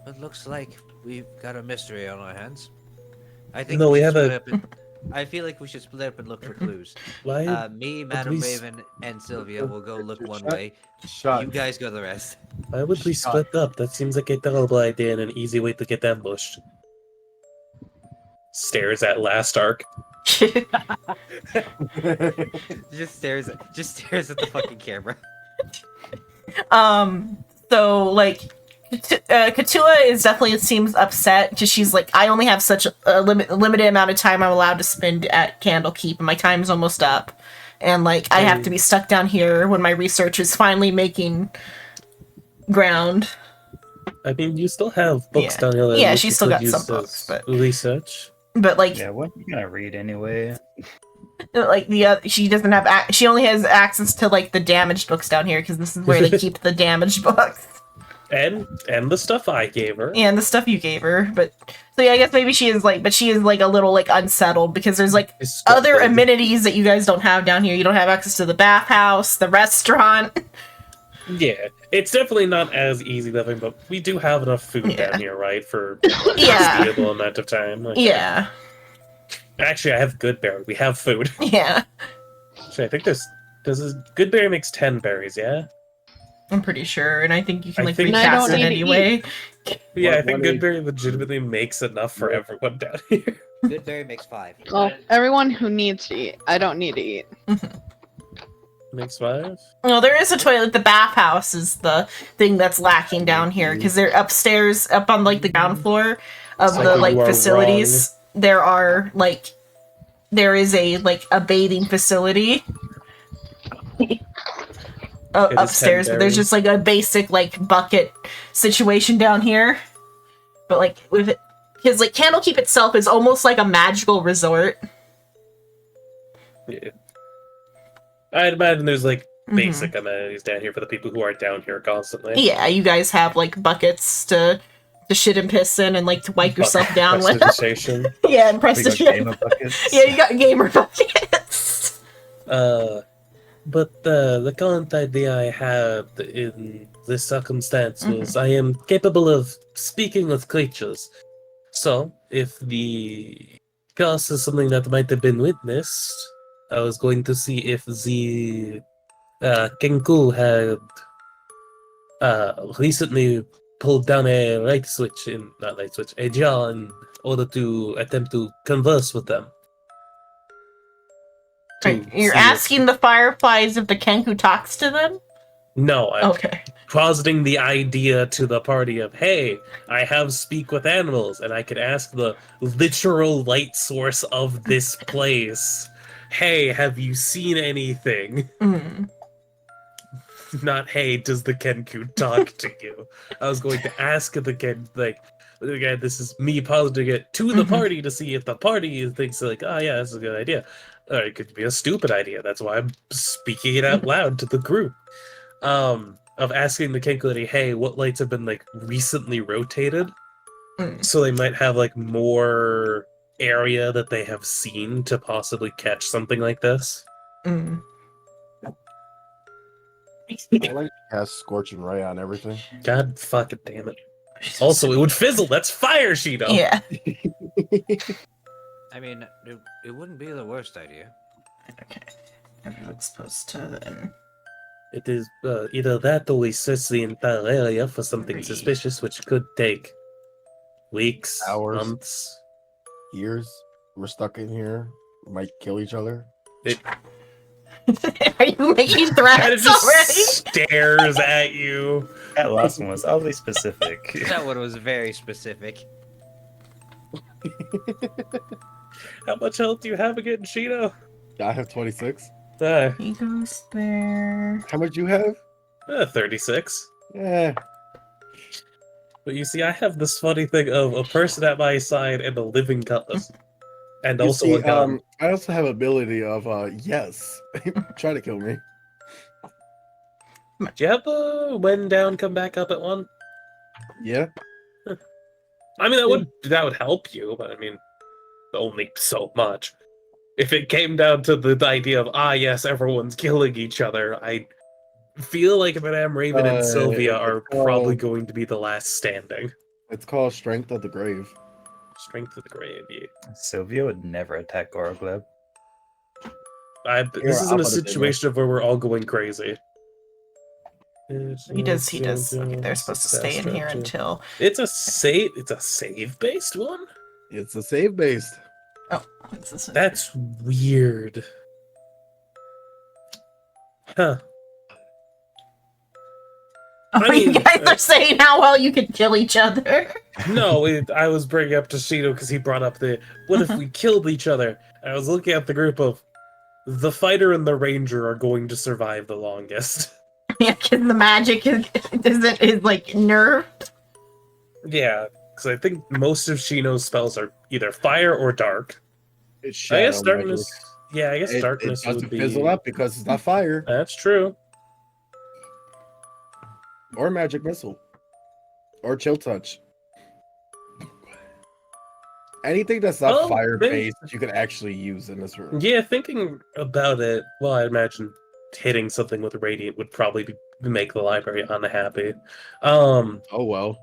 it looks like we've got a mystery on our hands. I think No, we should have split a- up and- I feel like we should split up and look for clues. why? Me, At Madam least- Raven, and Sylvia will go look one Shut- way. Shut. You guys go the rest. Why would we Shut. split up? That seems like a terrible idea and an easy way to get ambushed. Stares at last arc. Just stares at the fucking camera. So like Katua is definitely, it seems, upset because she's like, I only have such a limited amount of time I'm allowed to spend at Candlekeep and my time's almost up. and like I have to be stuck down here when my research is finally making ground. I mean, you still have books Yeah. down here. That Yeah, you she's could still got use some books, as but research. like Yeah, what are you gonna read anyway? like the she doesn't have she only has access to like the damaged books down here because this is where they keep the damaged books And the stuff I gave her. and the stuff you gave her. But so yeah, I guess maybe she is like, but she is like a little like unsettled because there's like It's other good. amenities that you guys don't have down here. You don't have access to the bathhouse, the restaurant. Yeah, it's definitely not as easy living, but we do have enough food Yeah. down here, right? For Yeah. a foreseeable amount of time. Like, Yeah, Actually, I have good berry. We have food. yeah, Actually, I think good berry makes 10 berries, yeah? I'm pretty sure, and I think you can I like think- And I recast don't it need to anyway. Yeah, I What- think what good is- berry legitimately makes enough for everyone down here. Goodberry makes 5. Well, everyone who needs to eat. I don't need to eat. Makes 5? No, there is a toilet. The bathhouse is the thing that's lacking down here because they're upstairs, up on like the ground floor of Psycho, the like you are facilities. There are like there is a like a bathing facility is upstairs, but there's just like a basic like bucket situation down here. But like with it, because like Candlekeep itself is almost like a magical resort. Yeah. I'd imagine there's like Mhm. basic amenities down here for the people who are down here constantly. Yeah, you guys have like buckets to shit and piss in and like to wipe yourself down with. Prestidigitation. Yeah, and We got prestige. gamer buckets. Yeah, you got gamer buckets. But the current idea I had in this circumstance was I am capable of speaking with creatures. So, if the curse is something that might have been witnessed, I was going to see if the Kenku had recently pulled down a a jar in order to attempt to converse with them. To Right, you're see if- asking the fireflies if the Kenku talks to them? No, I'm Okay. positing the idea to the party of, hey, I have speak with animals, and I can ask the literal light source of this place, hey, have you seen anything? Mm. Not, hey, does the Kenku talk to you? I was going to ask the again, this is me positing it to the Mhm. party to see if the party thinks like, oh yeah, that's a good idea. Or it could be a stupid idea. That's why I'm speaking it out loud to the group. Of asking the Kenku, hey, what lights have been like recently rotated? Mm. So they might have like more area that they have seen to possibly catch something like this. Mm. I like to cast Scorching Ray on everything. God fucking damn it. Also, it would fizzle. That's fire, Shido. Yeah. I mean, it wouldn't be the worst idea. Okay. Everyone's supposed to then. It is either that or we search the entire area for something suspicious, which could take weeks, Hours. months. Years. We're stuck in here. We might kill each other. Are you making Kind of threats just already? stares at you. That last one was oddly specific. That one was very specific. How much health do you have again, Shido? I have 26. He goes there. How much you have? 36. Yeah. But you see, I have this funny thing of a person at my side and a living cutlass. And You also see, a gun. I also have ability of yes. Try to kill me. Do you have the when down, come back up at 1? Yeah. I mean, that would help you, but I mean, only so much. If it came down to the idea of yes, everyone's killing each other, I feel like Madame Raven and Sylvia are probably going to be the last standing. It's called Strength of the Grave. Strength of the grave. Yeah. Sylvia would never attack Gorogleb. This isn't I'll a put it in situation of where we're all going crazy. He does. Okay, they're supposed to stay in here until. It's a save based one. It's a save based. Oh, what's this? That's weird. Huh. Oh, I mean, you guys are saying how well you can kill each other. No, I was bringing up to Shido because he brought up what if we killed each other? And I was looking at the group of, the fighter and the ranger are going to survive the longest. Yeah, because the magic is like nerfed. Yeah, because I think most of Shino's spells are either fire or dark. It's I guess shadow magic. darkness. Yeah, I guess It darkness would doesn't be. fizzle up because it's not fire That's true. or magic missile or chill touch. Anything that's not Well, fire maybe- based, you can actually use in this room. Yeah, thinking about it, well, I imagine hitting something with radiant would probably make the library unhappy. Oh well.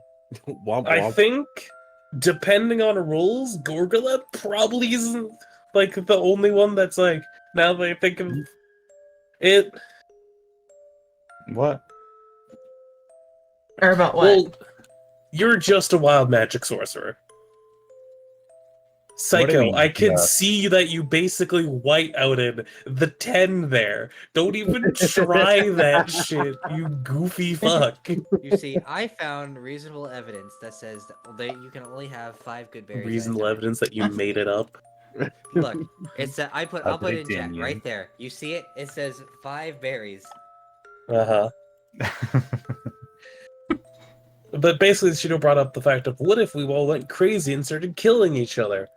Womp I womp. think, depending on rules, Gorgula probably isn't like the only one that's like. Now that I think of it, What? Or about what? well, you're just a wild magic sorcerer. Psycho, mean, I can yeah. see that you basically white outed the 10 there. Don't even try that shit, you goofy fuck. You see, I found reasonable evidence that says that you can only have 5 good berries. at a Reasonable time. evidence that you made it up. Look, it's I'll put it in chat Opinion. right there. You see it? It says 5 berries. Uh huh. But basically, Shino brought up the fact of what if we all went crazy and started killing each other?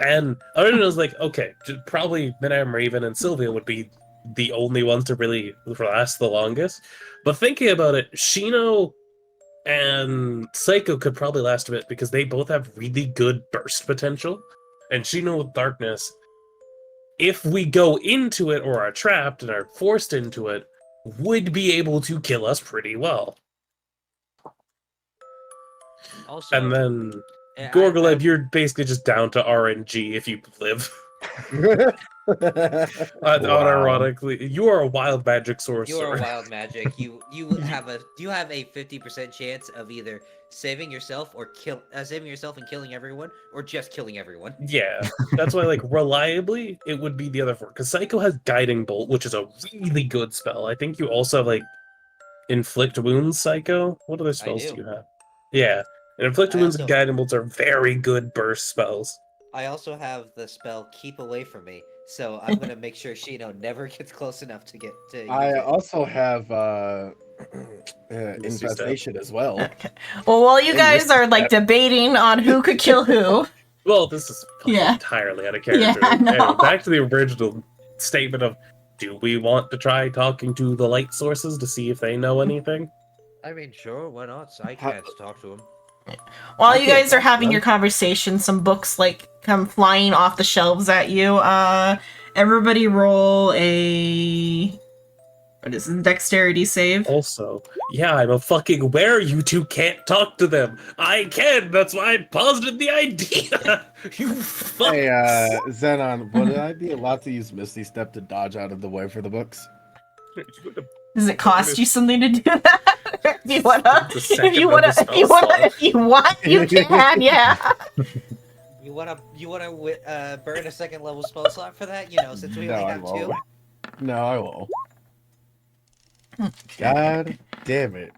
And Arjun was like, okay, probably Madame Raven and Sylvia would be the only ones to really last the longest. But thinking about it, Shino and Psycho could probably last a bit because they both have really good burst potential. And Shino with Darkness, if we go into it or are trapped and are forced into it, would be able to kill us pretty well. Also, And then I- Gorgoleb, you're basically just down to RNG if you live. Unironically, you are a wild magic sorcerer. You are wild magic. You have a 50% chance of either saving yourself or saving yourself and killing everyone, or just killing everyone. Yeah, that's why, like, reliably, it would be the other four. Because Psycho has Guiding Bolt, which is a really good spell. I think you also have, like, Inflict Wounds, Psycho. What other spells do do. you have? Yeah, and Inflict I Wounds also- and Guiding Bolts are very good burst spells. I also have the spell Keep Away From Me, so I'm gonna make sure Shino never gets close enough to get to. I use it. also have Misty infestation as well. Well, while you And guys this- are like debating on who could kill who, Well, this is fucking Yeah. entirely out of character. Yeah, I know. Anyway, back to the original statement of, do we want to try talking to the light sources to see if they know anything? I mean, sure, why not? I How- can't talk to him. while I you can't guys are talk, having man. your conversation, some books like come flying off the shelves at you. Everybody roll a what is it, dexterity save? Also, yeah, I'm a fucking where you two can't talk to them. I can, that's why I posited the idea. You fuck. Hey, Xenon, would I be allowed to use Misty Step to dodge out of the way for the books? Does it cost you something to do that? if you wanna, It's a second if you of wanna, the if you spell wanna, slot. if you want, you can. Yeah. You wanna burn a second level spell slot for that? You know, since we No, only I have 2. won't. No, I won't. God damn it.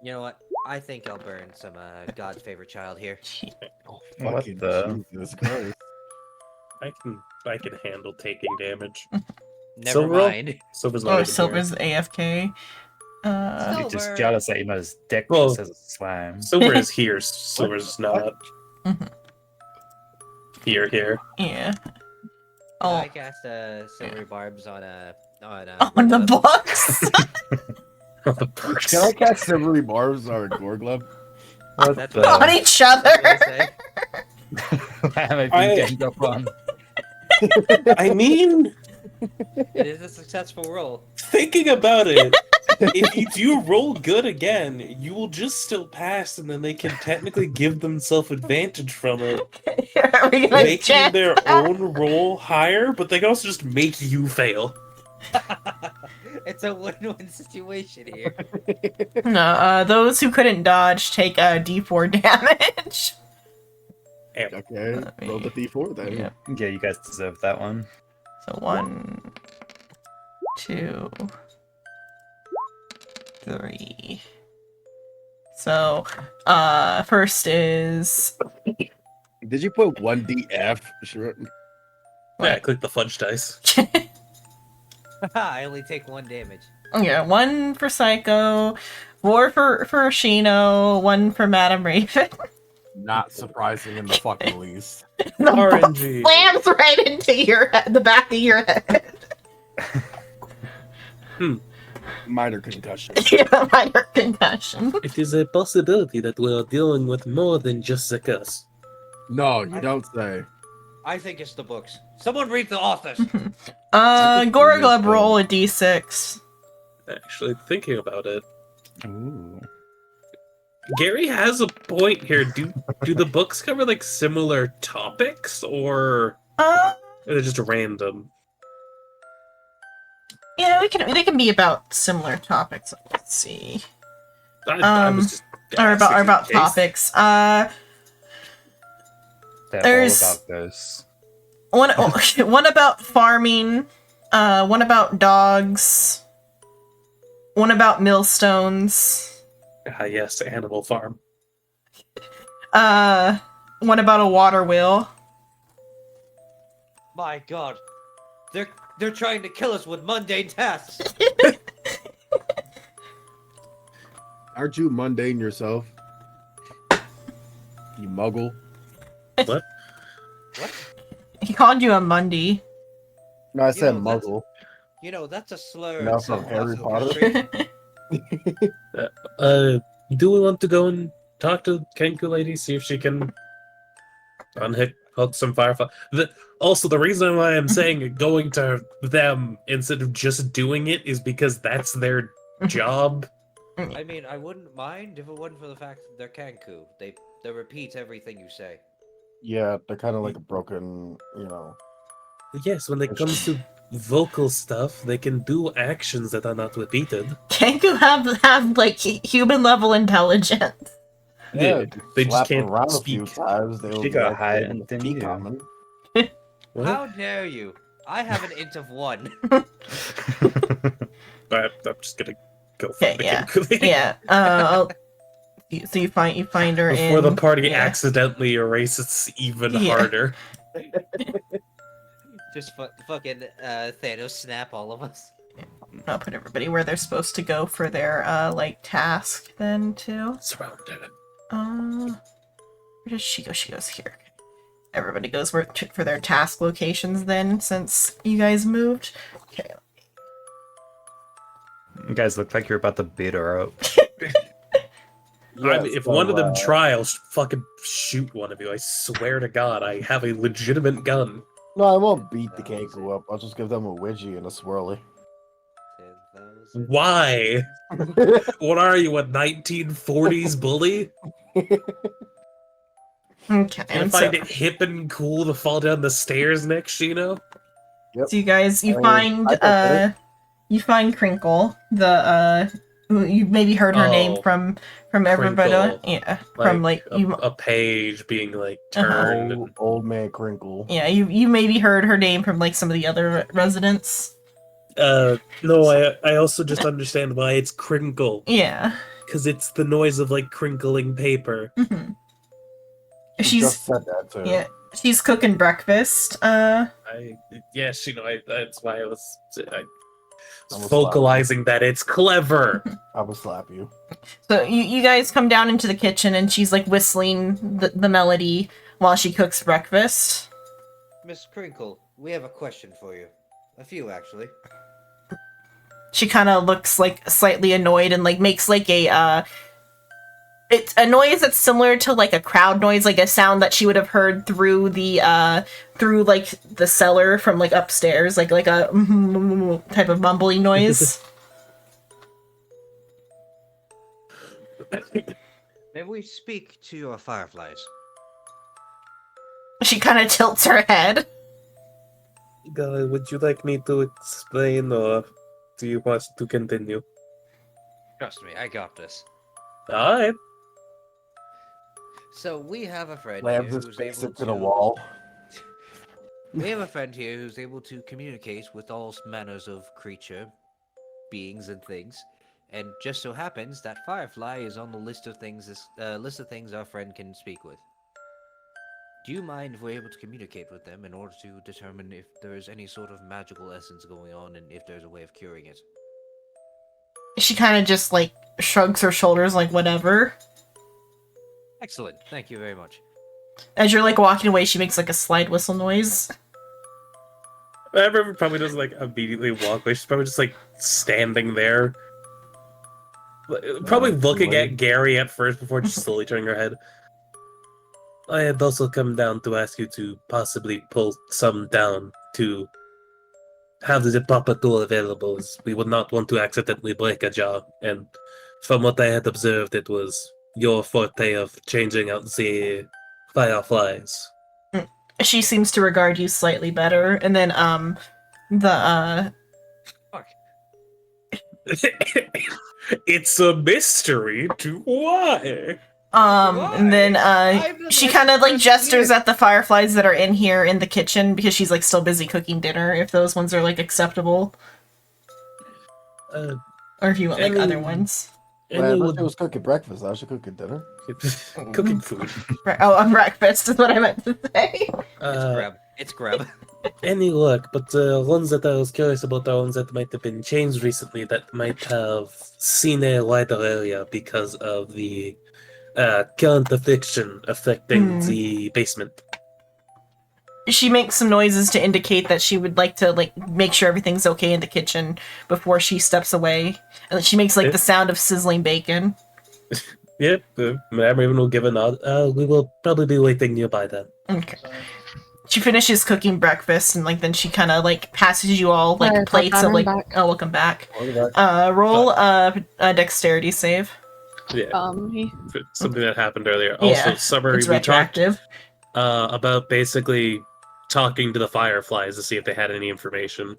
You know what? I think I'll burn some God's favorite child here. Oh, What fucking the- Jesus Christ. I can handle taking damage. Never Silver roll? mind. Silver's not Oh, even Silver's AFK. You're just Silver. jealous that Emo's dick Well- just has a slam. here. Silver is here, Silver's not. Mhm. Here. Yeah. I Oh, cast silvery barbs on on the books. The perks. Can I cast Silvery Barbs or Gorglub? What That's the? what on each other. Why am I I- being ganged up on? I mean, It is a successful roll. thinking about it, if you do roll good again, you will just still pass, and then they can technically give themselves advantage from it, Are we gonna making chant their that? own roll higher, but they can also just make you fail. It's a win-win situation here. No, those who couldn't dodge take D4 damage. Okay, roll the D4 then. Yeah. Yeah, you guys deserve that one. So 1, 2, 3. So, first is Did you put 1DF? Sure. Yeah, click the fudge dice. I only take 1 damage. Yeah, 1 for Psycho, 4 for Ashino, 1 for Madame Raven. Not surprising in the fucking least. The ball RNG. slams right into your head, the back of your head. Minor concussion. Yeah, minor concussion. It is a possibility that we are dealing with more than just the curse. No, you don't say. I think it's the books. Someone read the authors. Gora Glub, roll a d6. Actually, thinking about it, Ooh. Gary has a point here. Do the books cover like similar topics, or are they just random? Yeah, they can be about similar topics. Let's see. I was just Or asking in about case. topics. They're There's- all about this. One about farming, one about dogs, one about millstones, Ah, yes, Animal Farm. one about a water wheel. My God, they're trying to kill us with mundane tasks. Aren't you mundane yourself? You muggle. What? What? He called you a Mundy. No, I said know, that's- muggle. You know, that's a slur. No, in from some Harry parts of Potter. the country. Do we want to go and talk to Kenku lady, see if she can hook some firefly? Also, the reason why I'm saying going to them instead of just doing it is because that's their job. I mean, I wouldn't mind if it wasn't for the fact that they're Kanku. They repeat everything you say. Yeah, they're kind of like a broken, you know. Yes, when it comes to vocal stuff, they can do actions that are not repeated. Kenku have like human level intelligence. Yeah, if you they just slap can't around a few speak. times. They will She be got like, high able to and then speak you. common. What? How dare you? I have an int of 1. I'm just gonna go Okay, find the yeah. Kenku lady. Yeah. So you find her Before in the party yeah. accidentally erases even Yeah. harder. Just fucking Thanos snap all of us. I'll put everybody where they're supposed to go for their like task then too. Surrounded. Where does she go? She goes here. Everybody goes for their task locations then, since you guys moved. Okay. You guys look like you're about to beat her up. If one of them try, I'll fucking shoot one of you. I swear to God, I have a legitimate gun. No, I won't beat the Kenku up. I'll just give them a Ouija and a swirly. 10,000. Why? What are you, a 1940s bully? Okay. And And find so, it hip and cool to fall down the stairs next, Shino? so you guys, you find I got it. you find Crinkle, the who you maybe heard her name Oh, from everybody. Crinkle. Yeah, from like you. a page being like turned. Old man Crinkle. Yeah, you maybe heard her name from like some of the other residents. No, I also just understand why it's crinkle. Yeah. Because it's the noise of like crinkling paper. hmm She She's just said that too. yeah. She's cooking breakfast. Yes, that's why I was Almost vocalizing that it's clever. I will slap you. So you guys come down into the kitchen and she's like whistling the melody while she cooks breakfast. Miss Crinkle, we have a question for you. A few, actually. She kind of looks like slightly annoyed and like makes like a it's a noise that's similar to like a crowd noise, like a sound that she would have heard through the through like the cellar from like upstairs, like a type of mumbling noise. May we speak to your fireflies? She kind of tilts her head. Would you like me to explain, or do you want to continue? Trust me, I got this. Alright. So we have a friend Slams here his who's face able into the wall. We have a friend here who's able to communicate with all manners of creature, beings, and things. And just so happens that Firefly is on the list of things our friend can speak with. Do you mind if we're able to communicate with them in order to determine if there is any sort of magical essence going on and if there's a way of curing it? She kind of just like shrugs her shoulders, like whatever. Excellent. Thank you very much. As you're like walking away, she makes like a slide whistle noise. Amber probably doesn't like immediately walk away. She's probably just like standing there, probably looking at Gary at first before just slowly turning her head. I had also come down to ask you to possibly pull some down to have the proper tool available. As we would not want to accidentally break a jar. And from what I had observed, it was your forte of changing out the fireflies. She seems to regard you slightly better, and then Fuck. It's a mystery to why. and then she kind of like gestures at the fireflies that are in here in the kitchen because she's like still busy cooking dinner. If those ones are like acceptable, or if you want like other ones. Well, I thought she was cooking breakfast. I should cook dinner. Cooking food. Oh, on breakfast is what I meant to say. It's grub. Any luck, but the ones that I was curious about are ones that might have been changed recently that might have seen a wider area because of the current affliction affecting the basement. She makes some noises to indicate that she would like to like make sure everything's okay in the kitchen before she steps away. And she makes like the sound of sizzling bacon. Yep, Madame Raven will give a nod. We will probably be waiting nearby then. Okay. She finishes cooking breakfast and like then she kind of like passes you all like plates of like welcome back. Roll a dexterity save. Yeah. Something that happened earlier. Also, summary, it's we talked retroactive. about basically talking to the fireflies to see if they had any information.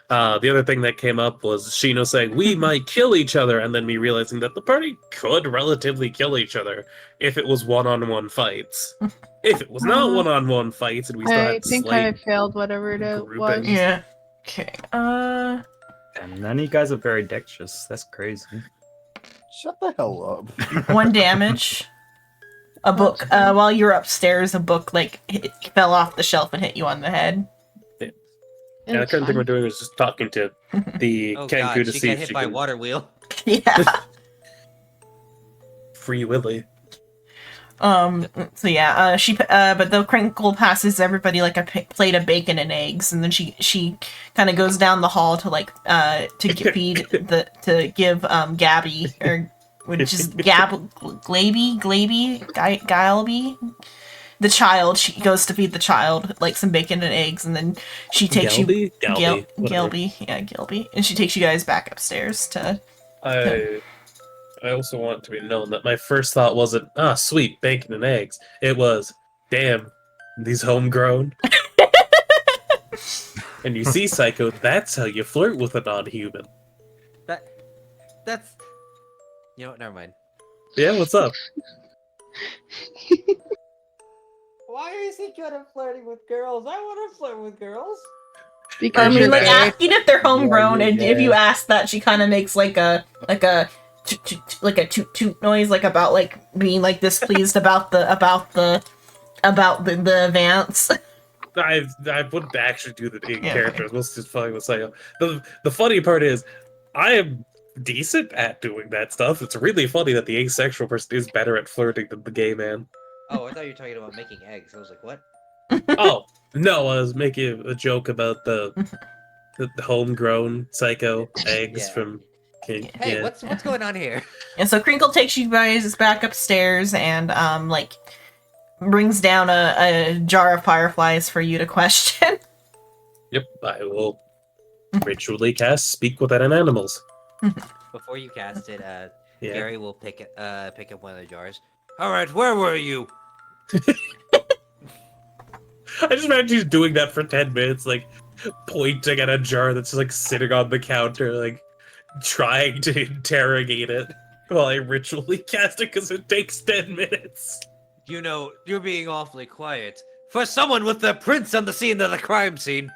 The other thing that came up was Shino saying, we might kill each other, and then me realizing that the party could relatively kill each other if it was one-on-one fights. If it was not one-on-one fights, and we still had I think I failed whatever it was. Yeah. Okay. And none of you guys are very dexterous. That's crazy. Shut the hell up. 1 damage. A book. While you were upstairs, a book like fell off the shelf and hit you on the head. Yeah, the current thing we're doing is just talking to the Kanku to see if hit she by can water wheel. Yeah. Free Willy. So yeah, but the Crinkle passes everybody like a plate of bacon and eggs, and then she kind of goes down the hall to like to give Gabby, or which is Glaby, the child. She goes to feed the child like some bacon and eggs, and then she takes Gilby, Gilby, and she takes you guys back upstairs to. I also want to be known that my first thought wasn't, sweet, bacon and eggs. It was, damn, these homegrown. And you see, Psycho, that's how you flirt with a non-human. That's... You know what, never mind. Yeah, what's up? Why is he good at flirting with girls? I want to flirt with girls. Because I mean, you're like gay. asking if they're homegrown, Yeah, and if you ask that, she kind of makes like a toot toot noise, like about like being like displeased about the advance. I wouldn't actually do the characters. Most just fucking with Psycho. The funny part is, I am decent at doing that stuff. It's really funny that the asexual person is better at flirting than the gay man. Oh, I thought you were talking about making eggs. I was like, what? Oh, no, I was making a joke about the homegrown Psycho eggs from King. Hey, what's going on here? And so Crinkle takes you guys back upstairs and like brings down a jar of fireflies for you to question. Yep, I will ritually cast Speak with Animals. Before you cast it, Yeah. Gary will pick up one of the jars. All right, where were you? I just imagine you doing that for 10 minutes, like pointing at a jar that's like sitting on the counter, like trying to interrogate it while I ritually cast it because it takes 10 minutes. You know, you're being awfully quiet. For someone with the prints on the scene of the crime scene.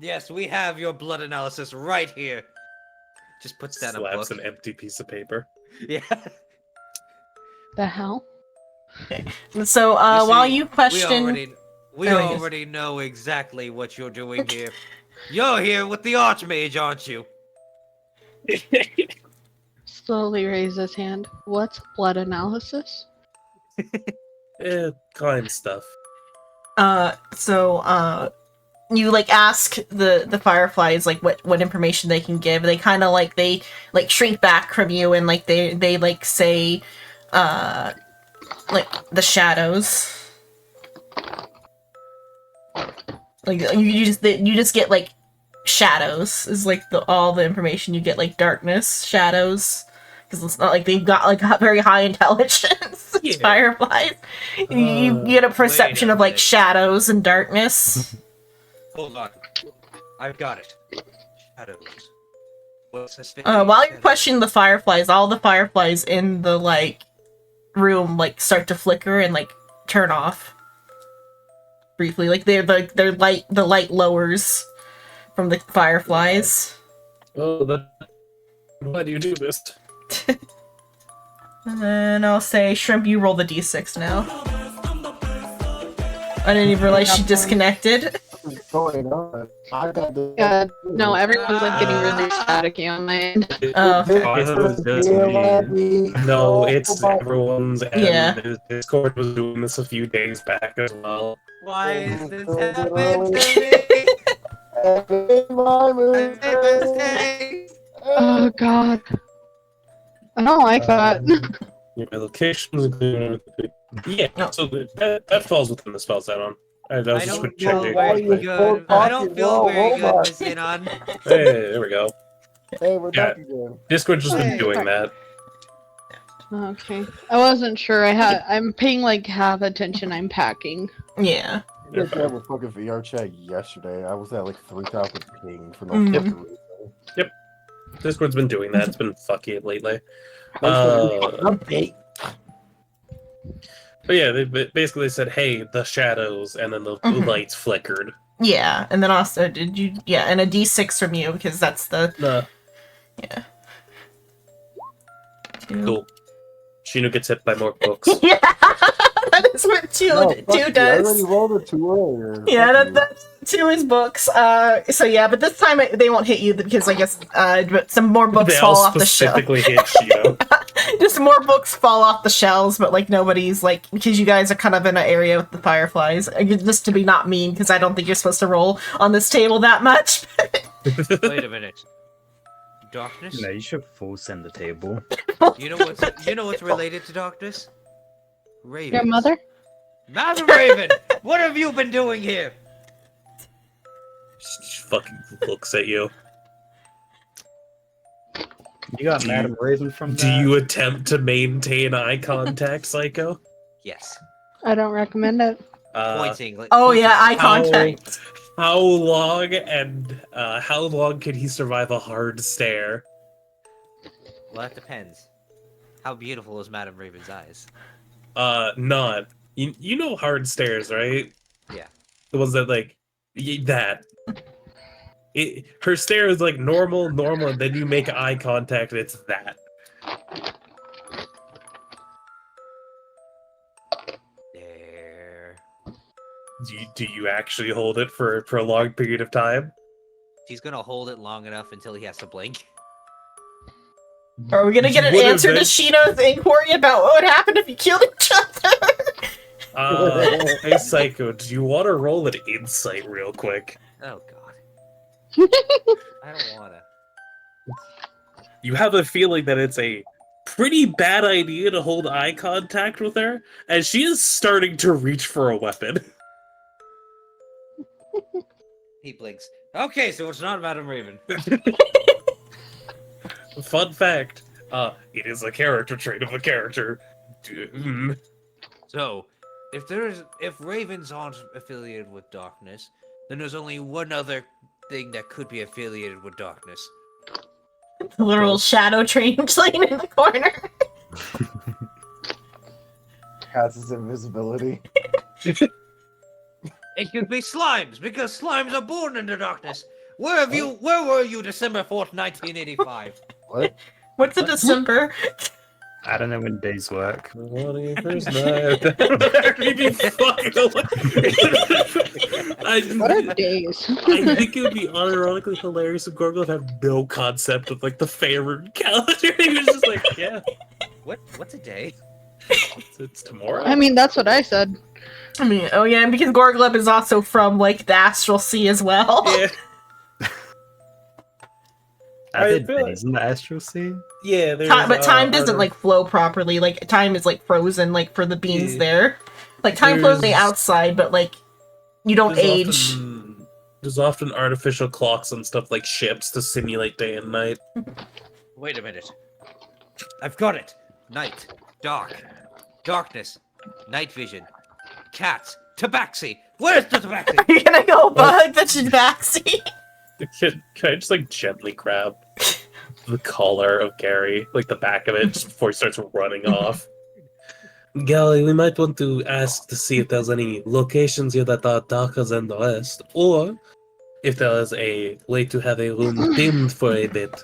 Yes, we have your blood analysis right here. Just puts down a book. Slaps an empty piece of paper. Yeah. The hell? So, You while see, you question, we Oh, yes. already know exactly what you're doing here. You're here with the Archmage, aren't you? Slowly raise his hand. What's blood analysis? Kind stuff. you like ask the fireflies like what information they can give. They kind of they shrink back from you and they like say like the shadows. Like you just get like shadows is like all the information you get, like darkness, shadows, because it's not like they've got like very high intelligence. Yeah. Fireflies. You get a perception of like minute. shadows and darkness. Hold on. I've got it. Shadows. What's this? While you're questioning the fireflies, all the fireflies in the like room like start to flicker and like turn off briefly. Like they're the light lowers from the fireflies. Oh, why do you do this? And I'll say, Shrimp, you roll the d6 now. I didn't even realize she disconnected. What's going on? I got the. No, everyone's like getting really staticky on my end. Oh. I thought it was just me. No, it's everyone's, and Yeah. his Discord was doing this a few days back as well. Why is this happening happening to Hey, me? Oh god. I don't like that. Your locations, yeah. No. So that falls within the spell set on. I was I just don't checking. feel very Why are you good. so I don't feel talking? very Whoa, good, hold on. Miss Anon. Hey, there we go. we're Yeah. back again. Discord's just been Hey. doing that. Okay. I wasn't sure. I'm paying like half attention. I'm packing. Yeah. I did that with fucking VR chat yesterday. I was at like 3,000 ping for no Mm. fucking reason. Discord's been doing that. It's been fucky lately. Thanks for the update. But yeah, they basically said, "Hey, the shadows," and then the Mhm. lights flickered. Yeah, and then also, did you... Yeah, and a d6 from you, because that's the... Nah, Yeah. Two. cool. Shino gets hit by more books. Yeah! That is what two Fuck you, I does. already rolled a 2 earlier. Yeah, Fuck you. that's two is books. So yeah, but this time they won't hit you because I guess some more books They fall all off the shelf. specifically hit Shino. Just more books fall off the shelves, but like nobody's like, because you guys are kind of in an area with the fireflies. Just to be not mean, because I don't think you're supposed to roll on this table that much. Wait a minute. Darkness? No, you should full send the table. You know what's related to darkness? Raven. Your mother? Madam Raven! What have you been doing here? She fucking looks at you. You got Do Madam Raven from Do that? you attempt to maintain eye contact, Psycho? Yes. I don't recommend it. Pointing. Like, Oh pointing yeah, eye at- contact. How long and how long can he survive a hard stare? Well, that depends. How beautiful is Madam Raven's eyes? Not. You know hard stares, right? Yeah. The ones that like that. Her stare is like normal, and then you make eye contact, and it's that. There. Do you actually hold it for a prolonged period of time? He's gonna hold it long enough until he has to blink. Are we gonna get an What answer to event- Shino's inquiry about what would happen if you killed each other? Hey Psycho, do you want to roll an insight real quick? Oh god. I don't wanna. You have a feeling that it's a pretty bad idea to hold eye contact with her, as she is starting to reach for a weapon. He blinks. Okay, so it's not Madam Raven. Fun fact, it is a character trait of a character. So, if ravens aren't affiliated with darkness, then there's only one other thing that could be affiliated with darkness. The literal shadow train laying in the corner. Has his invisibility. It could be slimes, because slimes are born in the darkness. Where were you December 4th, 1985? What? What's a December? I don't know when days work. Morning, first night. You'd be fucking What are I days? think it would be unironically hilarious if Gorgle had no concept of like the Faerun calendar. He was just like, yeah, What's a day? it's tomorrow. I mean, that's what I said. I mean, oh yeah, because Gorgleb is also from like the Astral Sea as well. Yeah, Are I there feel days in the Astral Sea? yeah. There's, But time doesn't Arter- like flow properly. Like time is like frozen, like for the beings Yeah. there. Like time flows on the There's- outside, but like you don't age. There's often artificial clocks on stuff like ships to simulate day and night. Wait a minute. I've got it. Night. Dark. Darkness. Night vision. Cats. Tabaxi. Where's the tabaxi? Are you gonna go bug the Tabaxi? Can I just like gently grab the collar of Gary, like the back of it, just before he starts running off? Gary, we might want to ask to see if there's any locations here that are darker than the rest, or if there is a way to have a room dimmed for a bit.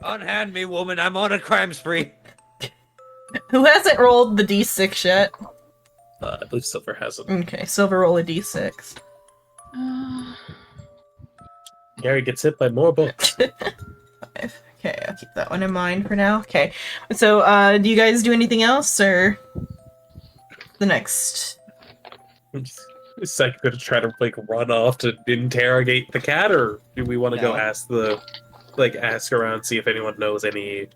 Unhand me, woman. I'm on a crime spree. Who hasn't rolled the d6 yet? I believe Silver has it. Okay, Silver roll a d6. Gary gets hit by more books. Okay, I'll keep that one in mind for now. Okay, so do you guys do anything else, or the next? Is Psyche going to try to like run off to interrogate the cat, or do we want to go No. ask around, see if anyone knows any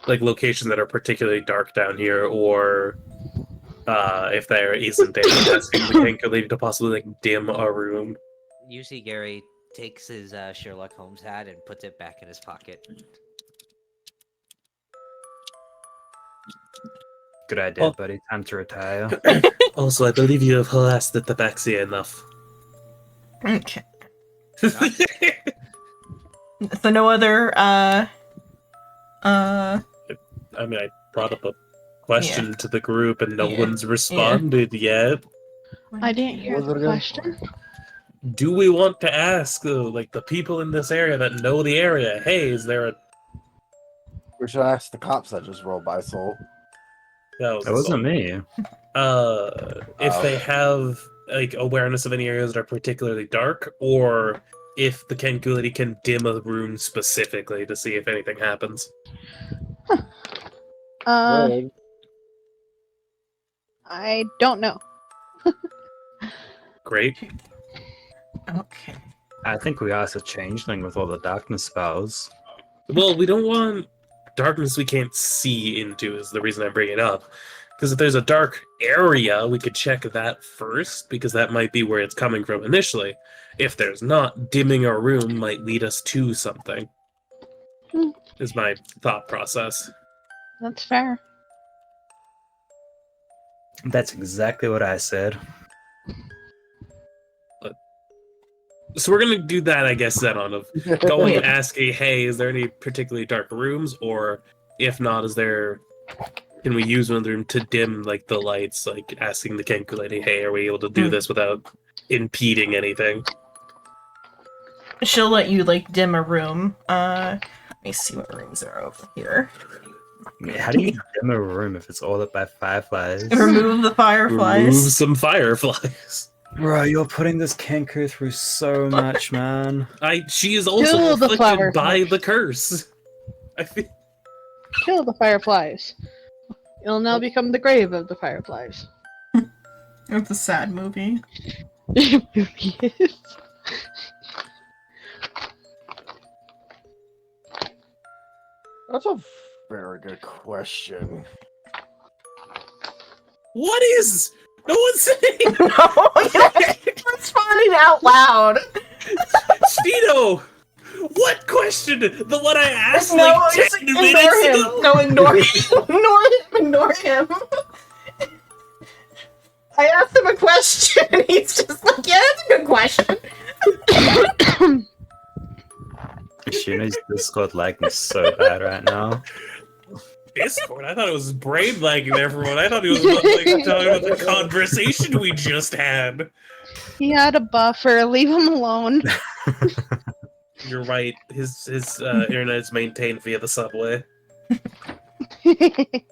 like locations that are particularly dark down here, or if there isn't any asking the Kanker lady to possibly like dim a room. You see Gary takes his Sherlock Holmes hat and puts it back in his pocket. Good idea, Oh. buddy. Time to retire. Also, I believe you have harassed the tabaxi enough. Okay, so no other I mean, I brought up a question to the group and no Yeah. one's responded yet. I didn't hear What was the it again? question. Do we want to ask, like, the people in this area that know the area, hey, is there a... We should ask the cops that just rolled by, Soul. That That wasn't me. If they have, like, awareness of any areas that are particularly dark, or if the Kenkulity can dim a room specifically to see if anything happens. I don't know. Great. Okay. I think we asked a changeling with all the darkness spells. Well, we don't want darkness we can't see into, is the reason I bring it up. Because if there's a dark area, we could check that first, because that might be where it's coming from initially. If there's not, dimming a room might lead us to something. Hmm. Is my thought process. That's fair. That's exactly what I said. So we're gonna do that, I guess, then on of going Yeah. and asking, hey, is there any particularly dark rooms? Or if not, can we use one of them to dim like the lights, like asking the Kenku lady, hey, are we able to do Hmm. this without impeding anything? She'll let you like dim a room. Let me see what rooms are over here. I mean, how do you dim a room if it's all lit by fireflies? Remove the fireflies. Remove some fireflies. Bro, you're putting this Kenku through so much, man. She is also Kill the afflicted by fireflies. the curse. I feel Kill the fireflies. You'll now become the grave of the fireflies. It's a sad movie. It really is. That's a very good question. what is? No one's saying. No, you're responding out loud. Stino, what question? The one I asked No, like just 10 ignore minutes him. ago? No, ignore him. Ignore him. Ignore him. I asked him a question, and he's just like, yeah, that's a good question. Shino's Discord lagging so bad right now. Discord? I thought it was brain lagging everyone. I thought he was like, talking about the conversation we just had. He had a buffer. Leave him alone. You're right. His internet is maintained via the subway. Okay,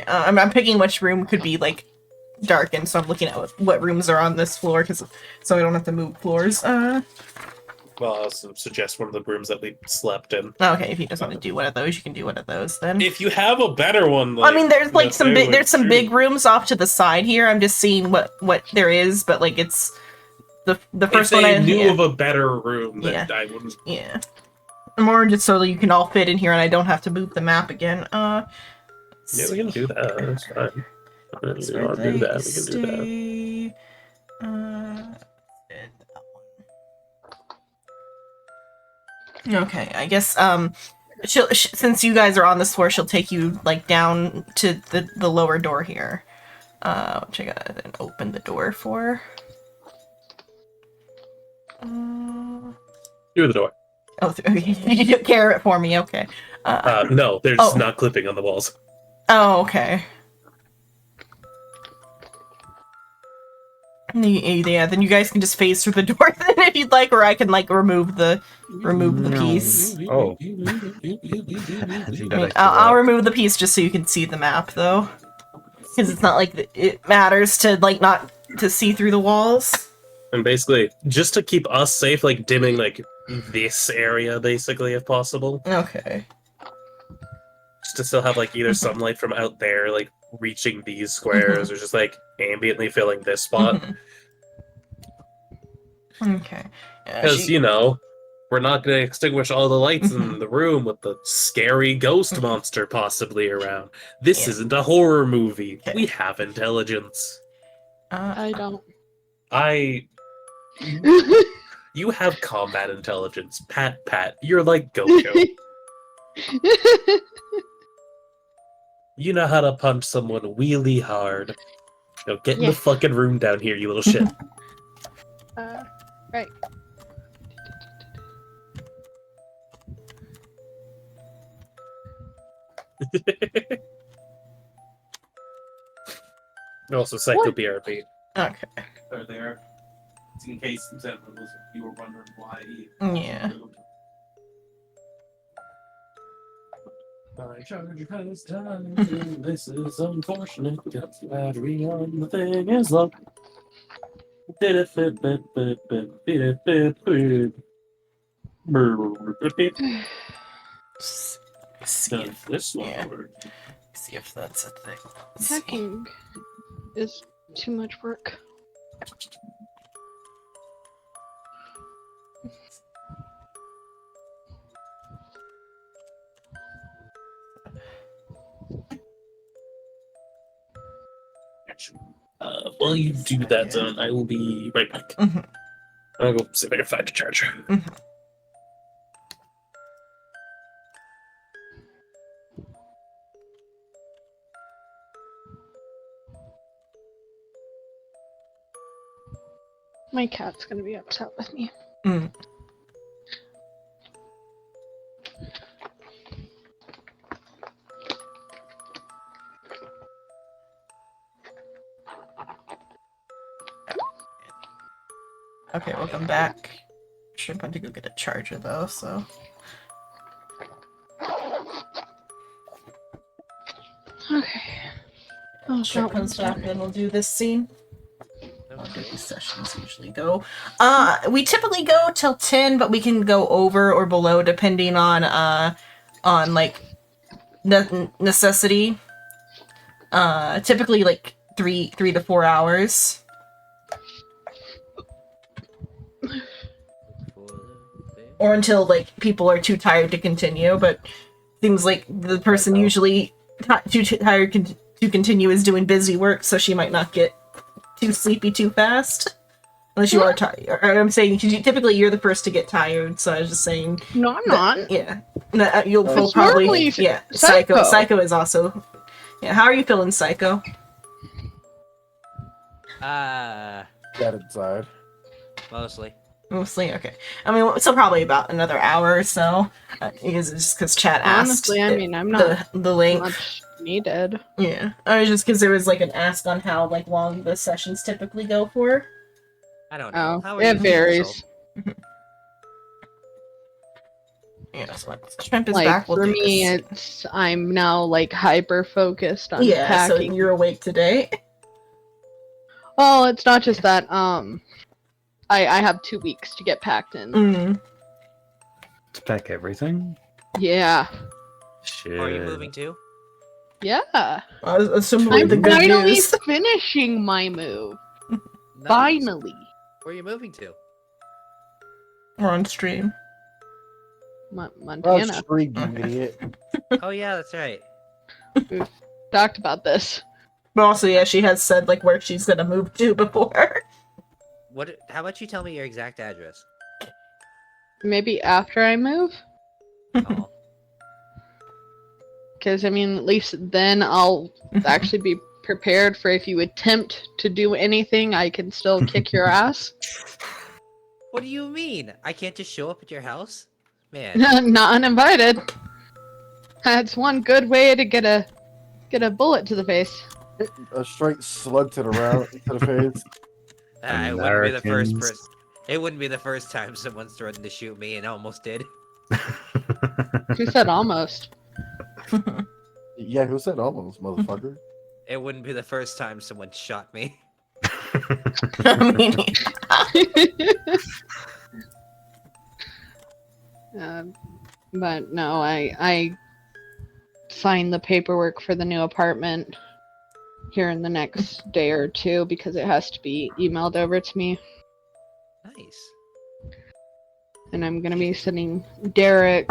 I'm picking which room could be like darkened, so I'm looking at what rooms are on this floor, so I don't have to move floors. Well, I also suggest one of the rooms that we slept in. Okay, if you just want to do one of those, you can do one of those then. If you have a better one, I mean, there's like some big, big. there's some big rooms off to the side here. I'm just seeing what there is, but like it's the first if one they I knew yeah. of a better room, then Yeah. I wouldn't. Yeah. More just so that you can all fit in here and I don't have to move the map again. Yeah, we can do that. That's fine. If you want to do that, we can do that. Okay, I guess since you guys are on this floor, she'll take you like down to the lower door here, which I gotta then open the door for. Through the door. Oh, you took care of it for me. Okay. No, there's oh. not clipping on the walls. Oh, okay. Yeah, then you guys can just phase through the door then if you'd like, or I can like remove the piece. Oh. I mean, I'll remove the piece just so you can see the map though, because it's not like it matters to like not to see through the walls. And basically, just to keep us safe, like dimming like this area, basically, if possible. Okay. Just to still have like either sunlight from out there, like reaching these squares, or just like ambiently filling this spot. Okay. Because you know, we're not going to extinguish all the lights in the room with the scary ghost monster possibly around. This isn't a horror movie. Okay. We have intelligence. I don't. You have combat intelligence. Pat, you're like Goku. You know how to punch someone really hard. Now get in the fucking room down here, you little shit. Right. Also, Psycho BRB. Okay. Are there? It's in case you were wondering why. Yeah. My charger has died. This is unfortunate. Got the battery on. The thing is low. Did it fit? See if This one. yeah. See if that's a thing. Let's see. Hacking is too much work. While you do that, Zone, I will be right back. I'll go see if I can find a charger. My cat's gonna be upset with me. Okay, welcome back. Sure, I'm going to go get a charger though, so. Okay. Oh, Sure, that comes one's back, done. then we'll do this scene. How do these sessions usually go? We typically go till 10, but we can go over or below depending on like necessity. Typically like 3 to 4 hours. Or until like people are too tired to continue, but seems like the person usually too tired to continue is doing busy work, so she might not get too sleepy too fast. Unless you are tired. I'm saying typically you're the first to get tired, so I was just saying. No, I'm not. Yeah, you'll It's probably normally yeah. Psycho. Psycho is also. Yeah, how are you feeling, Psycho? Get inside. Mostly. Mostly okay. I mean, so probably about another hour or so. Because chat asked. Honestly, I mean, I'm not the link. much needed. Yeah, I was just because there was like an ask on how like long the sessions typically go for. I don't know. Oh, How are it you, varies. Hazel? Yeah, so Shrimp is Like back. We'll for do me, this. I'm now like hyper focused on Yeah, so packing. you're awake today. Well, it's not just that. I have 2 weeks to get packed in. Mm. To pack everything? Yeah. Shit. Are you moving too? Yeah. Assumably I'm the good finally news. finishing my move. Nice. Finally. Where are you moving to? We're on stream. Oh, Montana. street, you idiot. Oh yeah, that's right. We've talked about this. But also, yeah, she has said like where she's gonna move to before. What? How about you tell me your exact address? Maybe after I move? Oh, Because, I mean, at least then I'll actually be prepared for if you attempt to do anything, I can still kick your ass. what do you mean? I can't just show up at your house, man. Not uninvited. That's one good way to get a bullet to the face. A straight slug to the face. It wouldn't be the first Americans. person. It wouldn't be the first time someone's threatened to shoot me and almost did. Who said almost? Yeah, who said almost, motherfucker? It wouldn't be the first time someone shot me. I mean, But no, I signed the paperwork for the new apartment here in the next day or two because it has to be emailed over to me. Nice. And I'm gonna be sending Derek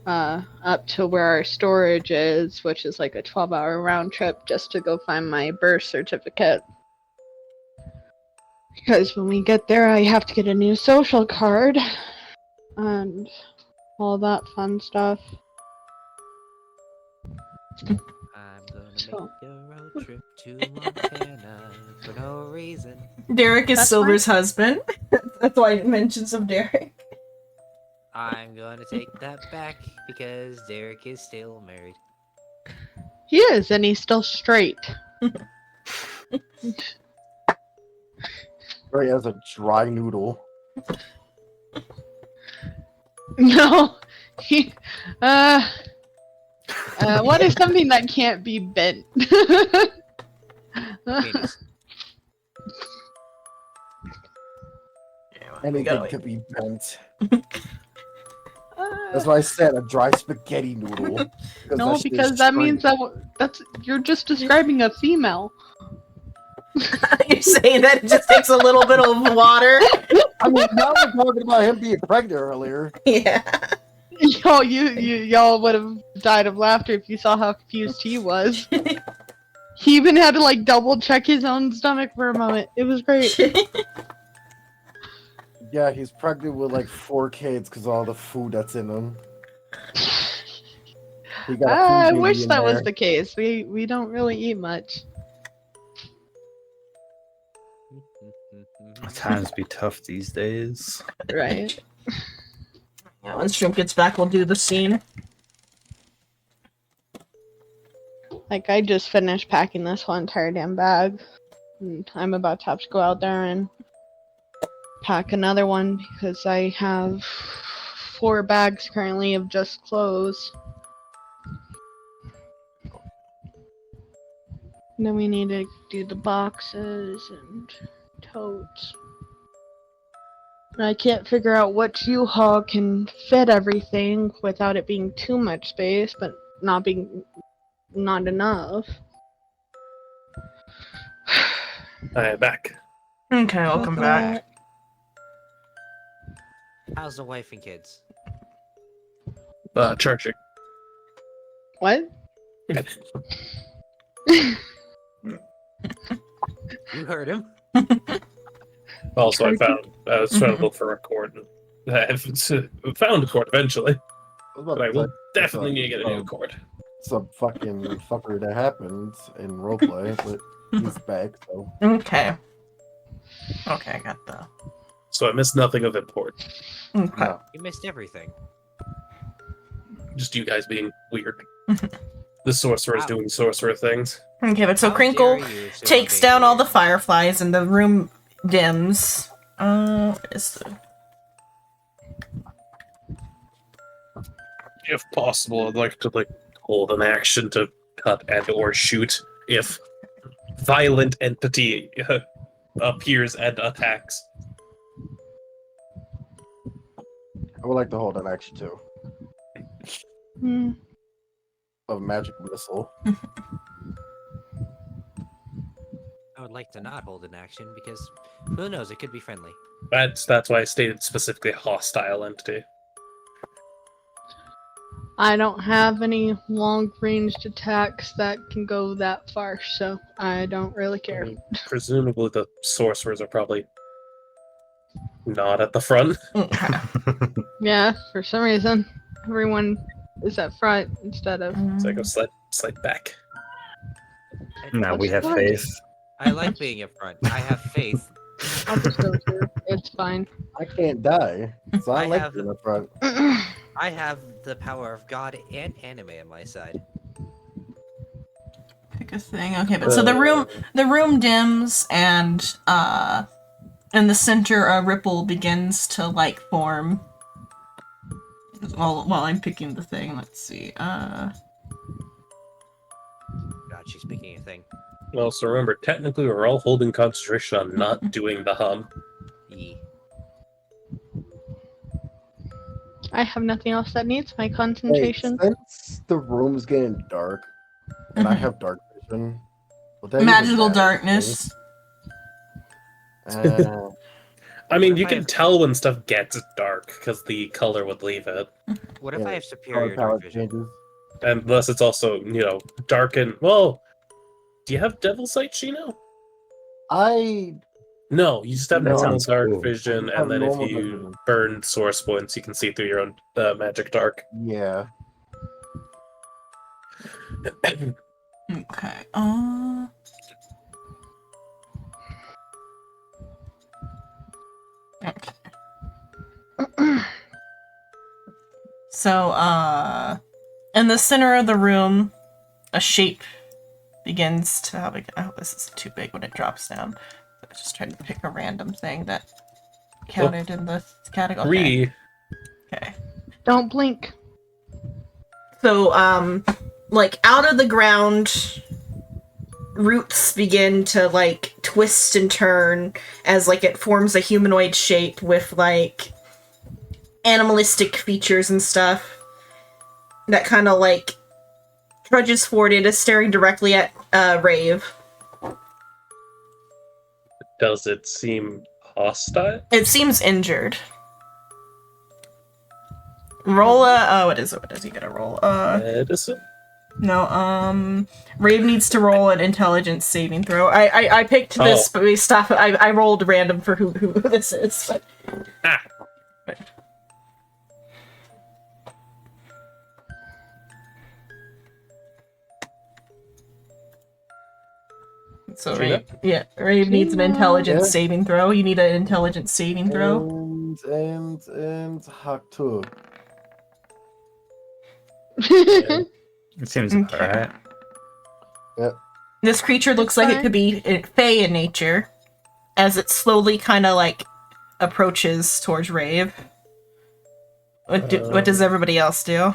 up to where our storage is, which is like a 12-hour round trip just to go find my birth certificate. Because when we get there, I have to get a new social card and all that fun stuff. I'm gonna So- make a road trip to Montana for no reason. Derek is That's Silver's husband. That's why it mentions of Derek. I'm gonna take that back because Derek is still married. He is, and he's still straight. Right as a dry noodle. No, he, what is something that can't be bent? Penis. Anything could be bent. That's why I said a dry spaghetti noodle. No, that shit because is that straight. means that's you're just describing a female. You're saying that it just takes a little bit of water? I mean, now we're talking about him being pregnant earlier. Yeah. Y'all would have died of laughter if you saw how confused he was. He even had to like double check his own stomach for a moment. It was great. Yeah, he's pregnant with like 4 kids because all the food that's in them. He got a I food wish baby in that was there. the case. We don't really eat much. Times be tough these days. Right. Yeah, when Shrimp gets back, we'll do the scene. Like I just finished packing this whole entire damn bag. And I'm about to have to go out there and pack another one because I have 4 bags currently of just clothes. And then we need to do the boxes and totes. And I can't figure out which U-Haul can fit everything without it being too much space, but not enough. I am back. Okay, welcome back. How's the wife and kids? Churching. What? You heard him. Also, I was trying to look for a cord. And I haven't found a cord eventually, but I will definitely need to get a new cord. Some fucking fucker that happens in roleplay, but he's back, so. Okay. Okay, I got the. So I missed nothing of import. Okay. No. You missed everything. Just you guys being weird. The sorcerer's Wow. doing sorcerer things. Okay, but so How Crinkle dare you assume takes I'm being down all the weird. fireflies and the room dims. What is the... If possible, I'd like to hold an action to cut and or shoot if violent entity appears and attacks. I would like to hold an action too. Hmm. Of magic missile. I would like to not hold an action because who knows? It could be friendly. That's why I stated specifically hostile entity. I don't have any long-ranged attacks that can go that far, so I don't really I care. mean, presumably the sorcerers are probably not at the front. Okay. Yeah, for some reason, everyone is at front instead of. So I go slide back. No, we have That's faith. I like being up front. I have faith. I'll just go through. It's fine. I can't die. So I I like have- being up front. I have the power of God and anime on my side. Pick a thing. Okay, but so the room dims, and in the center a ripple begins to like form. While I'm picking the thing, let's see. God, she's picking a thing. Well, so remember, technically we're all holding concentration on not doing the hum. Yee. I have nothing else that needs my Hey, concentration. since the room's getting dark, and I have dark vision, would that even Magical matter? darkness. I mean, What you if I can have- tell when stuff gets dark because the color would leave it, What if Yeah, I have color superior dark palette vision? changes. and thus it's also darken. Well, do you have devil sight, Shino? I No, you just have That normal sounds dark cool. vision, I have and then if normal dark you vision. burn source points, you can see through your own magic dark. yeah. Okay. Okay. So, in the center of the room, a shape begins to. Oh, this is too big when it drops down. I was just trying to pick a random thing that counted in the category. Okay. Don't blink. So, like out of the ground, roots begin to like twist and turn as like it forms a humanoid shape with like animalistic features and stuff that kind of like trudges forward. It is staring directly at Rave. Does it seem hostile? It seems injured. Roll a what is it? What is he gonna roll? Medicine? No, Rave needs to roll an intelligence saving throw. I picked this based off. I rolled random for who this is. But... Ah. So Gina? Rave needs an intelligence Yeah. saving throw. You need an intelligence saving throw. And Haktu. It seems Okay. alright. This creature looks like it could be fey in nature, as it slowly kind of like approaches towards Rave. What does everybody else do?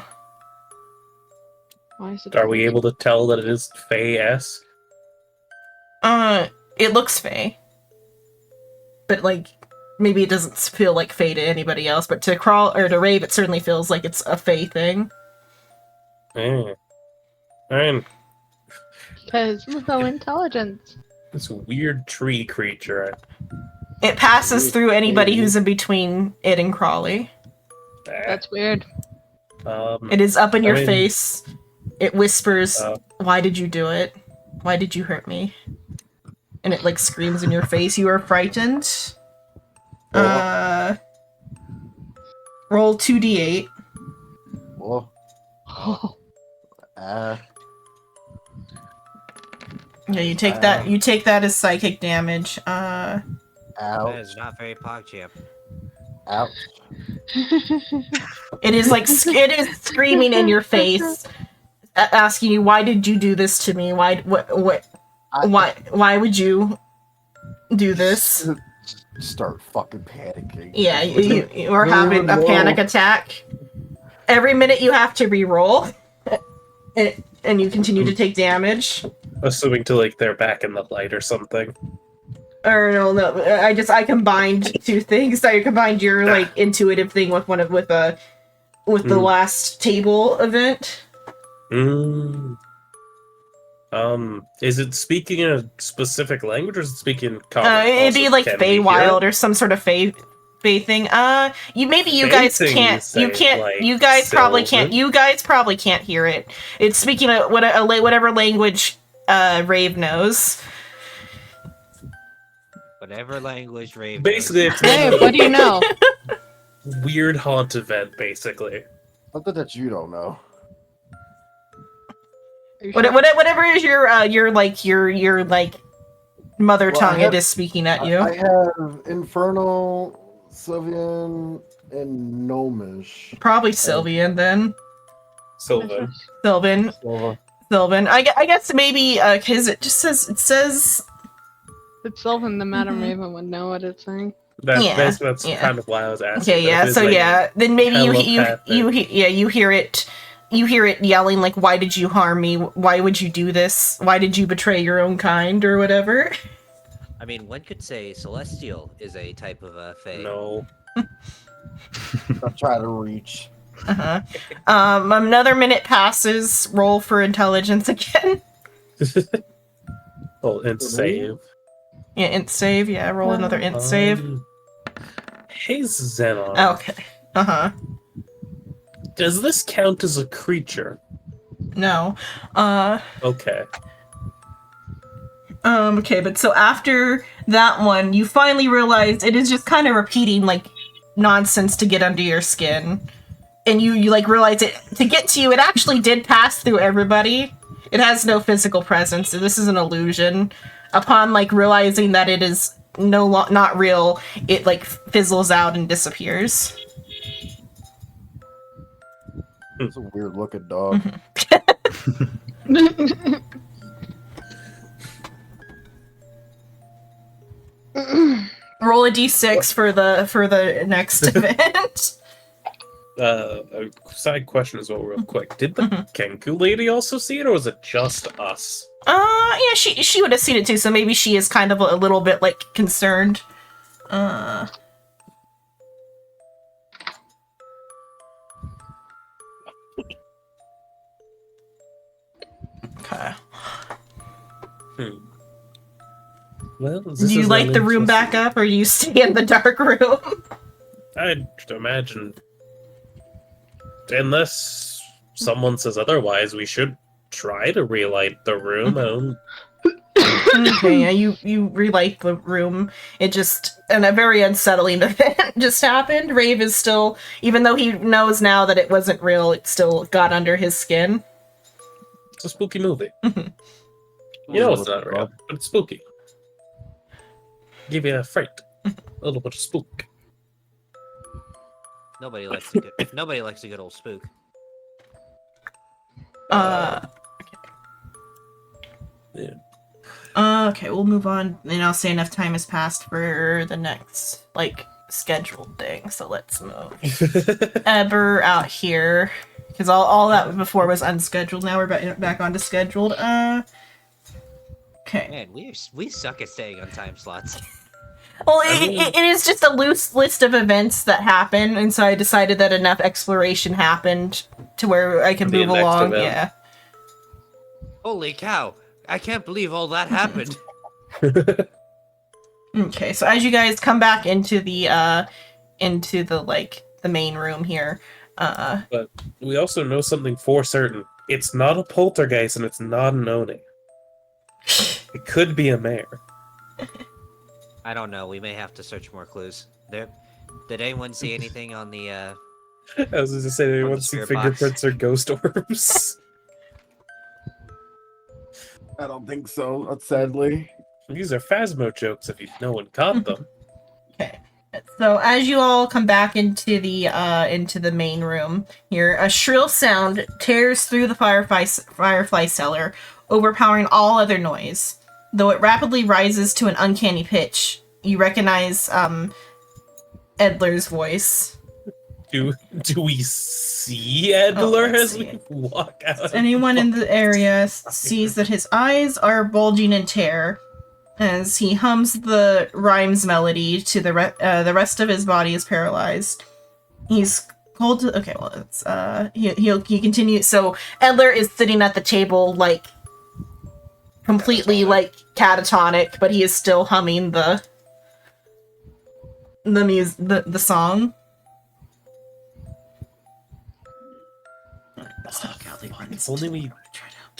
Why is it Are we able to tell that it is Fey-esque? It looks fey, but like maybe it doesn't feel like fey to anybody else. But to Rave, it certainly feels like it's a fey thing. I mean, Because low intelligence. this weird tree creature. It passes through anybody who's in between it and Crawley. That's weird. It is up in your I mean, face. It whispers, uh, "Why did you do it? Why did you hurt me?" And it like screams in your face. You are frightened. Roll 2d8. Oh. Oh, Yeah, you take that. You take that as psychic damage. That Ouch. is not very PogChamp. Ouch. It is like it is screaming in your face, asking you, "Why did you do this to me? Why why would you do this?" Start fucking panicking. Yeah, you are Don't having even a know. panic attack. every minute you have to re-roll, and you continue to take damage. Assuming to like they're back in the light or something. Or no, I combined two things. I combined your like intuitive thing with the last table event. Is it speaking in a specific language, or is it speaking common? It'd be Also, like can we hear Feywild it? or some sort of Fey thing. You Fey guys thing, can't. you say, You can't. like, You guys probably can't. Sylvan? You guys probably can't hear it. It's speaking whatever language Rave knows. Whatever language Rave Basically, knows. it's Hey, what do you know? weird haunt event, basically. Something that you don't know. Are you sure? Whatever is your mother Well, tongue, I have- it is speaking at you. I have Infernal, Sylvian, and Gnomish. Probably Sylvian then. Sylvan. Sylvan. Silva. Sylvan. I guess maybe because it says It's Sylvan, the Madam Mhm. Raven would know what it's saying. That's Yeah. kind of why I was asking. okay, but yeah. if it's, So like, yeah, then maybe telepathic. you hear it yelling like, "Why did you harm me? Why would you do this? Why did you betray your own kind or whatever?" I mean, one could say Celestial is a type of Fae. No. I'll try to reach. Uh-huh. Another minute passes. Roll for intelligence again. Oh, and save. Yeah, int save. Yeah, roll another int save. Hey, Xenon. Okay. Uh-huh. Does this count as a creature? No. Okay. Okay, but so after that one, you finally realize it is just kind of repeating like nonsense to get under your skin. And you like realize it to get to you, it actually did pass through everybody. It has no physical presence, so this is an illusion. Upon like realizing that it is not real, it like fizzles out and disappears. It's a weird looking dog. Roll a d6 for the next event. A side question as well, real quick. Did the Mhm. Kenku lady also see it, or was it just us? Yeah, she would have seen it too, so maybe she is kind of a little bit like concerned. Okay. Well, this Do you is light the room back uninteresting. up, or do you stay in the dark room? I'd imagine, unless someone says otherwise, we should try to relight the room. I don't. Okay, yeah, you relight the room. It just, and a very unsettling event just happened. Rave is still, even though he knows now that it wasn't real, it still got under his skin. It's a spooky movie. Mhm. You know it's not real, but it's spooky. Give you a fright, a little bit of spook. Nobody likes a good old spook. Yeah. Okay, we'll move on, and I'll say enough time has passed for the next, like, scheduled thing, so let's move Eber out here, because all that before was unscheduled, now we're back onto scheduled, okay. Man, we suck at staying on time slots. Well, I mean- it is just a loose list of events that happen, and so I decided that enough exploration happened to where I can The move next along, event. yeah. Holy cow! I can't believe all that happened. Okay, so as you guys come back into the like the main room here, But we also know something for certain. It's not a poltergeist and it's not an Oni. It could be a mare. I don't know. We may have to search more clues. Did anyone see anything on the? I was going to say, anyone the see spirit fingerprints or ghost orbs? I don't think so, sadly. These are Phasmo jokes if no one caught them. okay. So as you all come back into the main room here, a shrill sound tears through the firefly cellar, overpowering all other noise. Though it rapidly rises to an uncanny pitch, you recognize Edler's voice. Do we see Edler let's as we walk out? Anyone in the area sees that his eyes are bulging in terror as he hums the rhymes melody to the rest of his body is paralyzed. He's cold to... Okay, well, it's... He continues... So, Edler is sitting at the table, like, completely, like, catatonic, but he is still humming the song. If only we...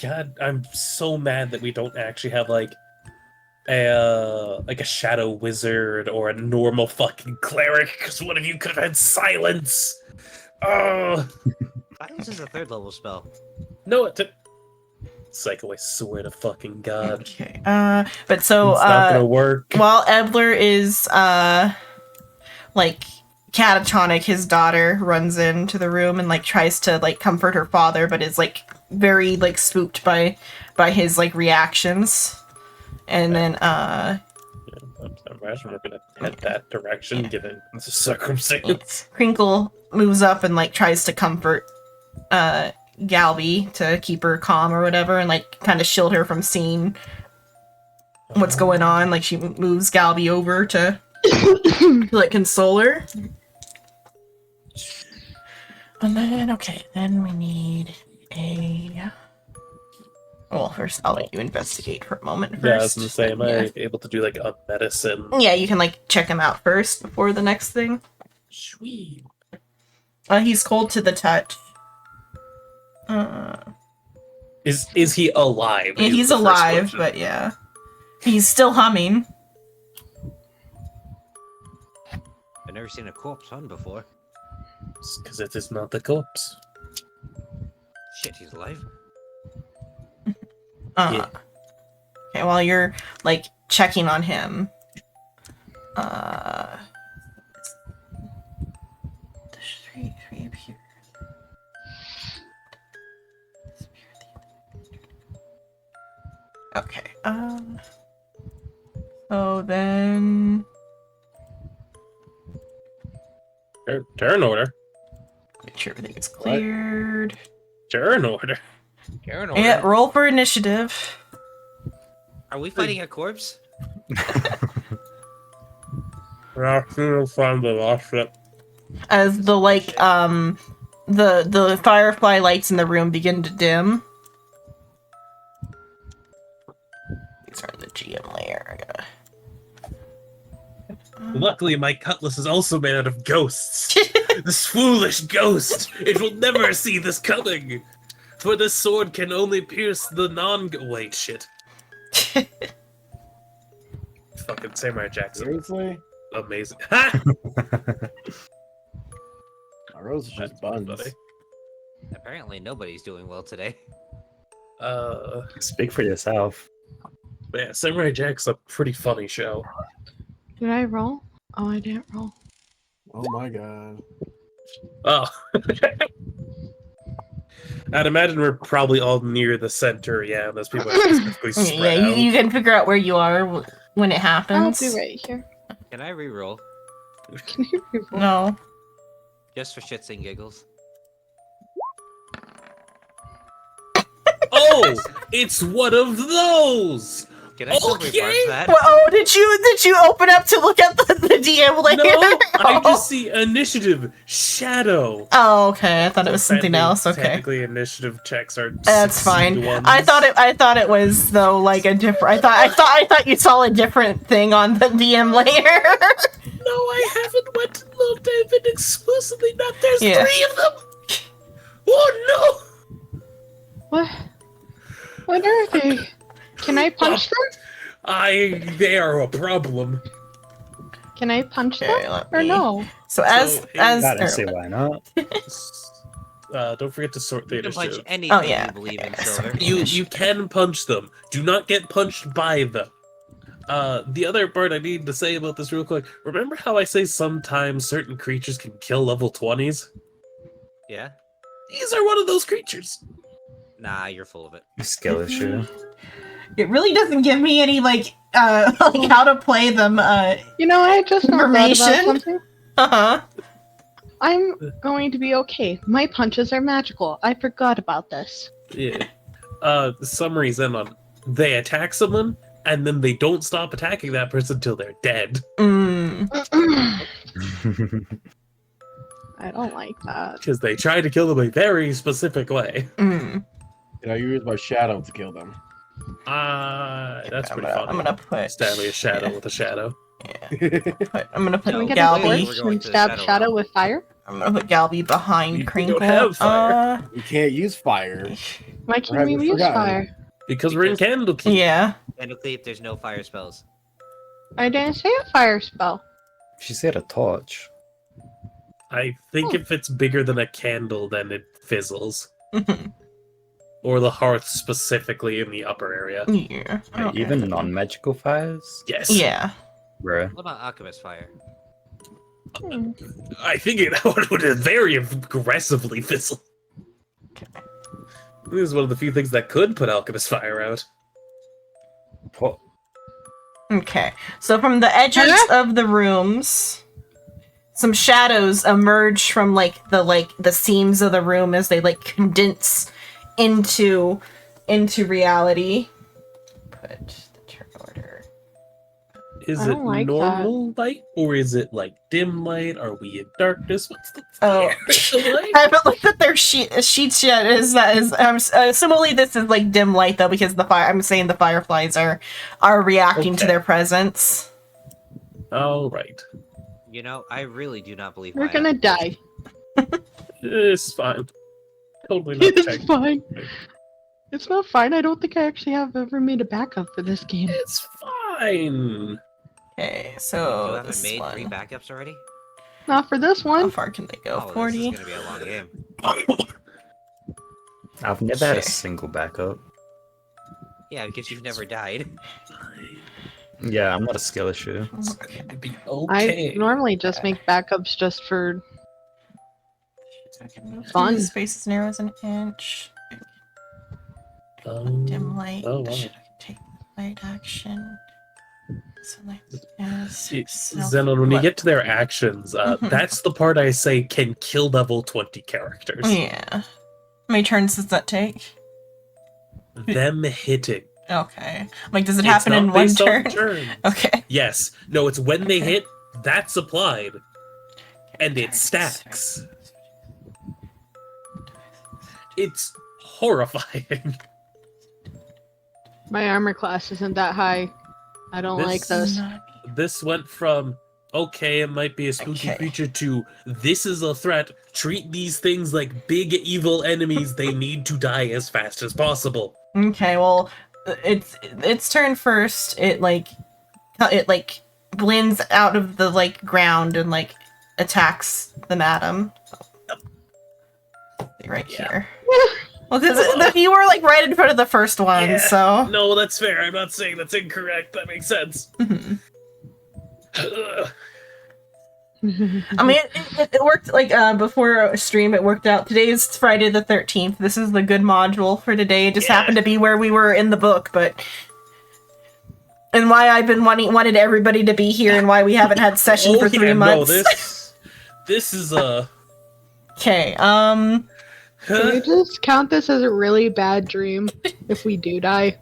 God, I'm so mad that we don't actually have, like a shadow wizard or a normal fucking cleric, because one of you could have had silence. Oh, Silence is a 3rd level spell. no, it took... Psycho, I swear to fucking God. Okay, but so, It's not gonna work. while Edler is, like, catatonic, his daughter runs into the room and, like, tries to, like, comfort her father, but is, like, very, like, spooked by his, like, reactions. And then, I imagine we're gonna head that direction, given the circumstance. Crinkle moves up and, like, tries to comfort, Galby to keep her calm or whatever, and, like, kind of shield her from seeing what's going on. Like, she moves Galby over to like, console her. And then, okay, then we need a... Well, first, I'll let you investigate for a moment first. Yeah, I was gonna say, am Yeah. I able to do, like, a medicine? Yeah, you can, like, check him out first before the next thing. Sweet. He's cold to the touch. Is he alive? Yeah, is he's the first alive, question. but yeah. He's still humming. I've never seen a corpse hum before. Because it is not the corpse. Shit, he's alive. Yeah. Okay, while you're, like, checking on him, three appear. Okay, so then... Turn order. Make sure everything is cleared. Turn order. Turn order. Yeah, roll for initiative. Are we fighting a corpse? We'll find the last ship. As the, like, the firefly lights in the room begin to dim. These are in the GM layer. I gotta... Luckily, my cutlass is also made out of ghosts. This foolish ghost! It will never see this coming! For this sword can only pierce the non- Wait, shit. Fucking Samurai Jackson. Seriously? Amazing. Ha! My rose is just buns. Buddy. Apparently nobody's doing well today. Speak for yourself. Yeah, Samurai Jack's a pretty funny show. Did I roll? Oh, I didn't roll. Oh my god. Oh. I'd imagine we're probably all near the center, yeah, those people are specifically spread Yeah, out. you can figure out where you are when it I'll happens. be right here. Can I re-roll? Can you re-roll? No. Just for shits and giggles. Oh! It's one of those! Can I still Okay. reverse that? Well, oh, did you open up to look at the DM layer? No! I just see initiative, shadow. Oh, okay. I thought it was So something sadly, else. Okay. Technically, initiative checks are. That's fine. 16 I thought it was though like a different. I thought you saw a different thing on the DM layer. No, I haven't went and looked. I've been exclusively not. There's Yeah. 3 of them. Oh no! What? What are they? Can I punch them? They are a problem. Can I punch Okay, them? let Or me- no? So as So, as I don't see why not. Don't forget to sort the You can punch initiative. anything Oh, yeah. you believe in, Okay, Silver. You can punch them. Do not get punched by them. The other part I need to say about this real quick. Remember how I say sometimes certain creatures can kill level 20s? Yeah? These are one of those creatures. Nah, you're full of it. Skill issue. it really doesn't give me any like how to play them. You know, I just found out about Information? something. Uh-huh. I'm going to be okay. My punches are magical. I forgot about this. Yeah. The summary's in on they attack someone, and then they don't stop attacking that person until they're dead. I don't like that. Because they try to kill them a very specific way. You use my shadow to kill them. That's pretty funny. I'm gonna put Stanley a shadow with a shadow. I'm gonna put Can we get Galby. a torch and stab Shadow with fire? I'm gonna put Galby behind We Crinkle. don't have fire. We can't use fire. Why can't we use forgotten. fire? Because we're in Candlekeep. Yeah. Candlekeep, there's no fire spells. I didn't say a fire spell. She said a torch. I think if it's bigger than a candle, then it fizzles. Or the hearth specifically in the upper area. Yeah. Okay. Even non-magical fires? Yes. Yeah. Bruh. What about alchemist fire? I think it would very aggressively fizzle. This is one of the few things that could put alchemist fire out. What? Okay. So from the edges of the rooms, some shadows emerge from the seams of the room as they condense into reality. Put the turn order. Is I it don't like normal light or is it dim light? Are we in darkness? What's the Oh, light? I haven't looked at their sheets yet. Assumably this is dim light though, because I'm saying the fireflies are reacting to their presence. All right. You know, I really do not believe We're my gonna die. It's fine. Totally not It's checked. fine. It's not fine. I don't think I actually have ever made a backup for this game. It's fine. Okay, You so haven't this made one. 3 backups already? Not for this How one. far can they go? Oh, 40. this is gonna be a long game. I've never had a Okay. single backup. Yeah, because you've never died. Yeah, I'm not a skill issue. It'd be okay. I normally just make backups just for fun. The space is narrow as an inch. Dim light. Oh, wow. Should I take light action? Sunlight See, is Zenon, when you get to their actions, Mhm. that's the part I say can kill level 20 characters. Yeah. How many turns does that take? Them hitting. Okay. Does it It's happen not in one based on turn? turn. Okay. Yes. No, it's when they Okay. hit, that's applied. And it stacks. It's horrifying. My armor class isn't that high. I don't like this. This went from, okay, it might be a spooky Okay. creature, to this is a threat. Treat these things like big evil enemies. They need to die as fast as possible. Okay, well, it's turn first. It blends out of the ground and attacks the madam. Right here. Well, because you were right in front of the first one, Yeah. so. No, that's fair. I'm not saying that's incorrect. That makes sense. Mhm. Ugh. I mean, it worked before stream. It worked out. Today is Friday the 13th. This is the good module for today. It just happened to be where we were in the book, and why I've been wanted everybody to be here, and why we haven't had session for 3 months. No, this is Okay. Can you just count this as a really bad dream if we do die?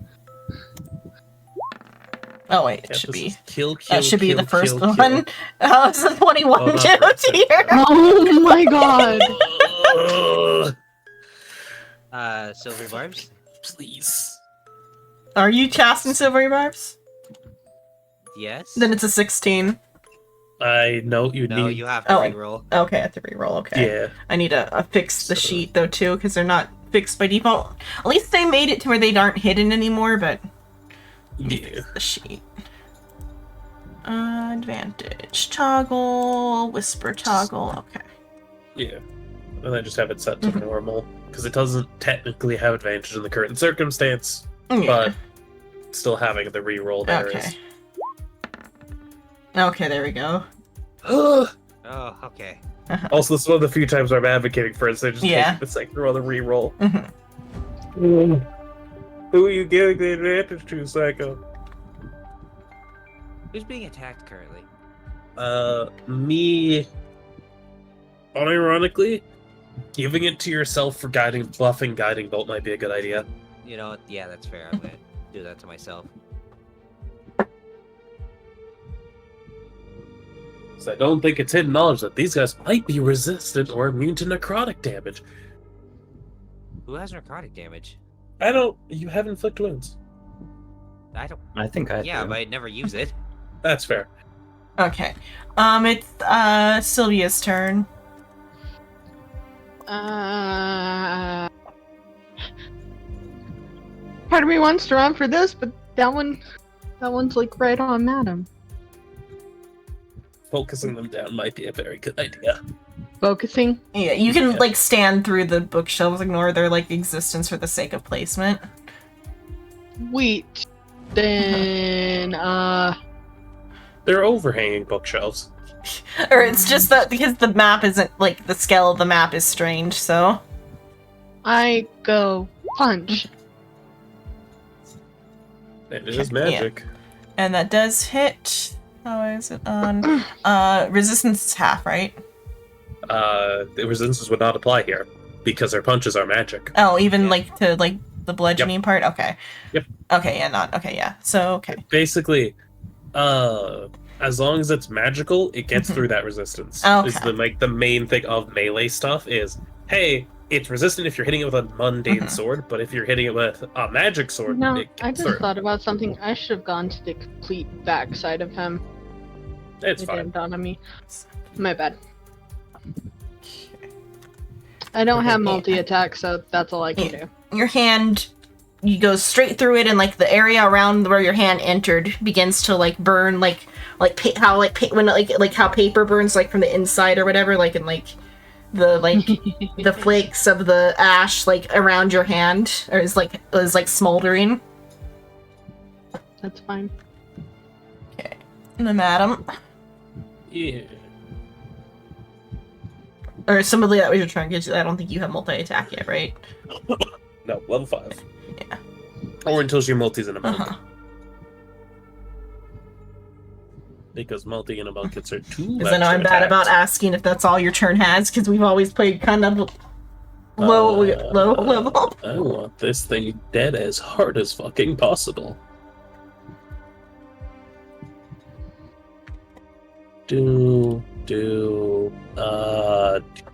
Oh wait, it Yeah, should this be. is kill, That should be kill, the first kill, one. kill. Oh, it's a 21 Oh, not note first. here. Oh my god! Ugh. Silver barbs? Please. Are you casting silvery barbs? Yes. Then it's a 16. I know you No, need. you have to Oh. reroll. Okay, I have to reroll. Okay. Yeah. I need to fix the So- sheet though too, because they're not fixed by default. At least they made it to where they aren't hidden anymore, but Yeah. the sheet. Advantage toggle, whisper toggle. Okay. Yeah. And I just have it set to normal because it doesn't technically have advantage in the current circumstance, Yeah. but still having the reroll there Okay. is. Okay, there we go. Oh, okay. Also, this is one of the few times where I'm advocating for it, so just Yeah. take the second roll the reroll. Mhm. Who are you giving the advantage to, Psycho? Who's being attacked currently? Me. unironically, giving it to yourself for buffing guiding bolt might be a good idea. You know what? Yeah, that's fair. I'm gonna do that to myself. So I don't think it's hidden knowledge that these guys might be resistant or immune to necrotic damage. Who has necrotic damage? You have inflict wounds. I don't. I think I Yeah, do. but I never use it. That's fair. Okay. It's Sylvia's turn. Part of me wants to run for this, but that one's like right on Madam. Focusing them down might be a very good idea. Focusing. Yeah, you can like stand through the bookshelves, ignore their like existence for the sake of placement. Wheat. Then They're overhanging bookshelves. Or it's just that because the map isn't like the scale of the map is strange, so I go punch. It is magic. and that does hit. How is it on? Resistance is half, right? The resistances would not apply here because their punches are magic. Oh, even like to like the bludgeoning part. Okay. Yep. Okay, yeah, not okay, yeah. So okay. Basically, as long as it's magical, it gets through that resistance. Okay. Is the main thing of melee stuff is, hey, it's resistant if you're hitting it with a mundane sword, but if you're hitting it with a magic sword, No, it I gets just through. thought about something. I should have gone to the complete backside of him. It's It fine. didn't dawn on me. My bad. I don't have multi-attack, so that's all I can do. Your hand, you go straight through it, and like the area around where your hand entered begins to like burn, when how paper burns like from the inside or whatever, like in like the the flakes of the ash like around your hand, or is like smoldering. That's fine. Okay, and the madam, Yeah. or somebody that was your trying to get to. I don't think you have multi-attack yet, right? No, level 5. Yeah. Or until she multis in a monk. Uh-huh. Because multi in a monk gets her 2 Because I know I'm bad about asking if that's all your turn has, because we've always played kind of low level. I want this thing dead as hard as fucking possible. Do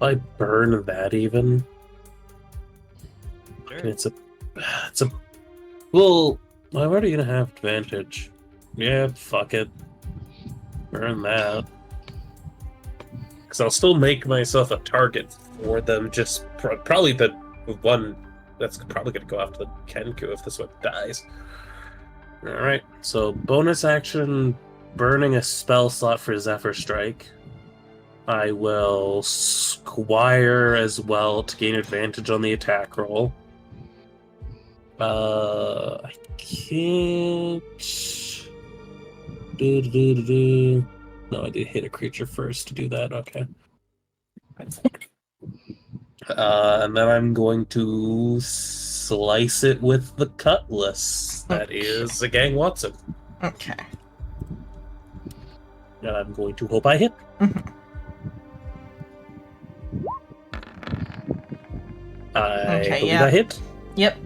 I burn that even? Sure. It's a well, I'm already gonna have advantage. Yeah, fuck it. Burn that. Because I'll still make myself a target for them, just probably the one that's probably gonna go after the Kenku if this one dies. Alright, so bonus action, burning a spell slot for Zephyr Strike. I will Squire as well to gain advantage on the attack roll. I can't. No, I did hit a creature first to do that. Okay. And then I'm going to slice it with the cutlass. That is a Gang Watson. Okay. And I'm going to hope I hit. I believe I hit. Yep.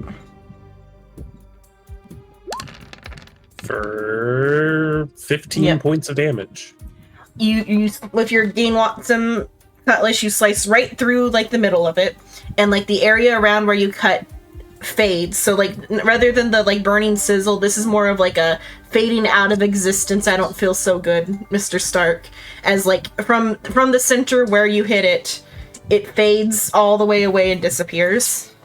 For 15 points of damage. You with your Gain Watson cutlass, you slice right through like the middle of it, and like the area around where you cut fades. So like rather than the like burning sizzle, this is more of like a fading out of existence. I don't feel so good, Mr. Stark. As like from the center where you hit it, it fades all the way away and disappears,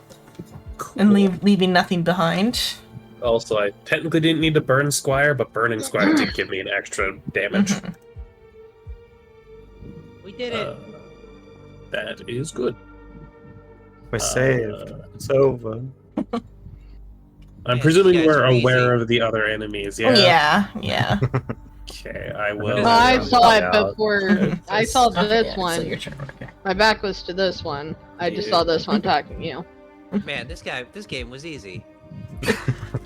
and leaving nothing behind. Also, I technically didn't need to burn Squire, but burning Squire did give me an extra damage. We did it. That is good. We're saved. It's over. I'm Yeah, presuming you guys we're are easy. aware of the other enemies, Oh, yeah? yeah. Okay, I will. Yeah, I yeah. saw Yeah. it before. I saw Okay, this yeah, so one. your turn. Okay. My back was to this one. I just saw this one attacking you. Man, this game was easy.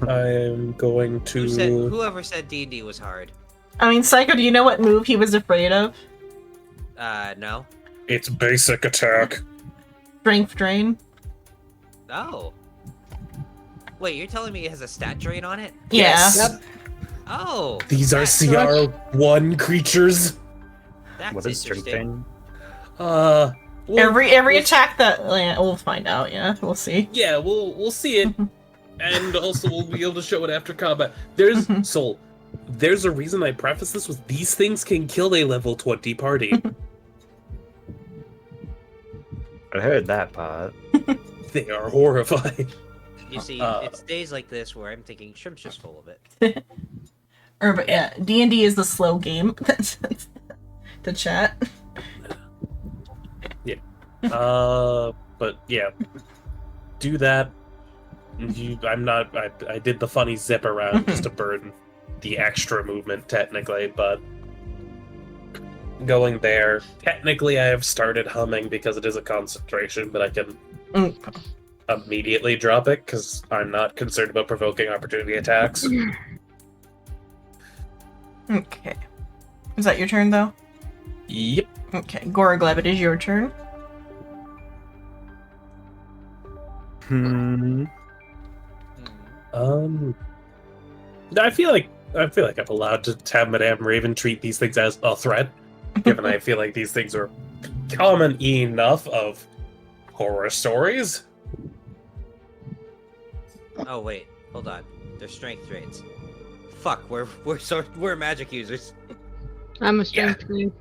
I am going to. Whoever said D&D was hard? I mean, Psycho, do you know what move he was afraid of? No. It's basic attack. Strength drain. Oh. Wait, you're telling me it has a stat drain on it? Yes. Yep. Oh. These are that's- CR1 creatures. That's What is strength interesting. thing? Well, Every we'll- attack that we'll find out. Yeah, we'll see. Yeah, we'll see it, and also we'll be able to show it after combat. There's Soul. There's a reason I preface this with these things can kill a level 20 party. I heard that part. They are horrifying. You see, it's days like this where I'm thinking Shrimp's just full of it. But yeah, D&D is the slow game. The chat. But yeah, do that. I did the funny zip around just to burn the extra movement technically, but going there, technically I have started humming because it is a concentration, but I can immediately drop it because I'm not concerned about provoking opportunity attacks. Okay. Is that your turn though? Yep. Okay, Goragleb, it is your turn. I feel like I'm allowed to have Madame Raven treat these things as a threat, given I feel like these things are common enough of horror stories. Oh wait, hold on. They're strength drains. Fuck, we're magic users. I'm a strength queen.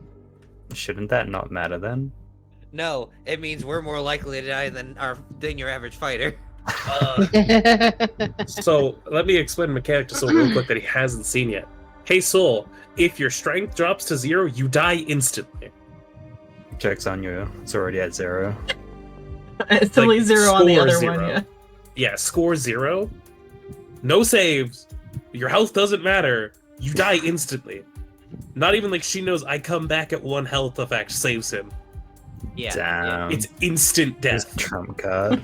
Shouldn't that not matter then? No, it means we're more likely to die than your average fighter. So let me explain the mechanic to Soul real quick that he hasn't seen yet. Hey Soul, if your strength drops to 0, you die instantly. Joke's on you. It's already at 0. It's only 0 on the score other 0. one, yeah. Yeah, score 0. No saves. Your health doesn't matter. You die instantly. Not even like she knows I come back at 1 health effect saves him. Yeah. Damn. It's instant This death. trump card.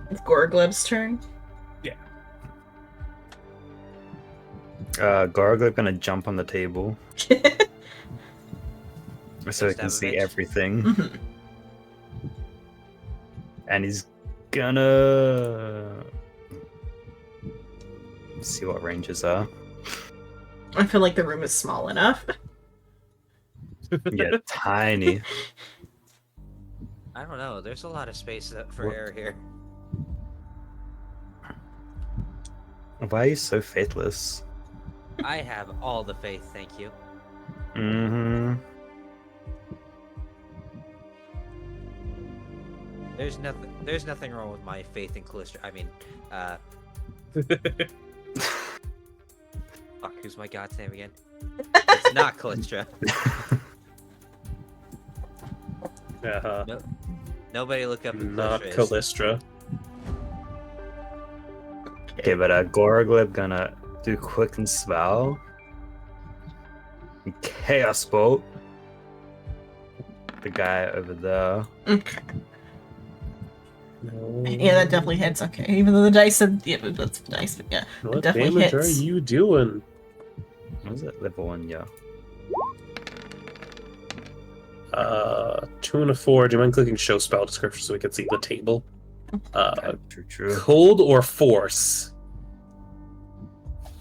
It's Goragleb's turn. Gargoyle gonna jump on the table so he Just can have a see bitch. everything. And he's gonna see what ranges are. I feel like the room is small enough. Yeah, tiny. I don't know. There's a lot of space for air here. Why are you so faithless? I have all the faith, thank you. Mm-hmm. There's nothing wrong with my faith in Callistra. I mean, fuck, who's my god's name again? It's not Callistra. Nobody look up who Not Callistra is. Callistra. Okay, but Goragleb gonna do quick and spell. Chaos bolt. The guy over there. Okay. Yeah, that definitely hits. Okay, even though the dice said yeah, but that's nice. But yeah, it What definitely damage hits. are you doing? What is it? Level 1, yeah. 2 and a 4. Do you mind clicking show spell description so we can see the table? True. Cold or force?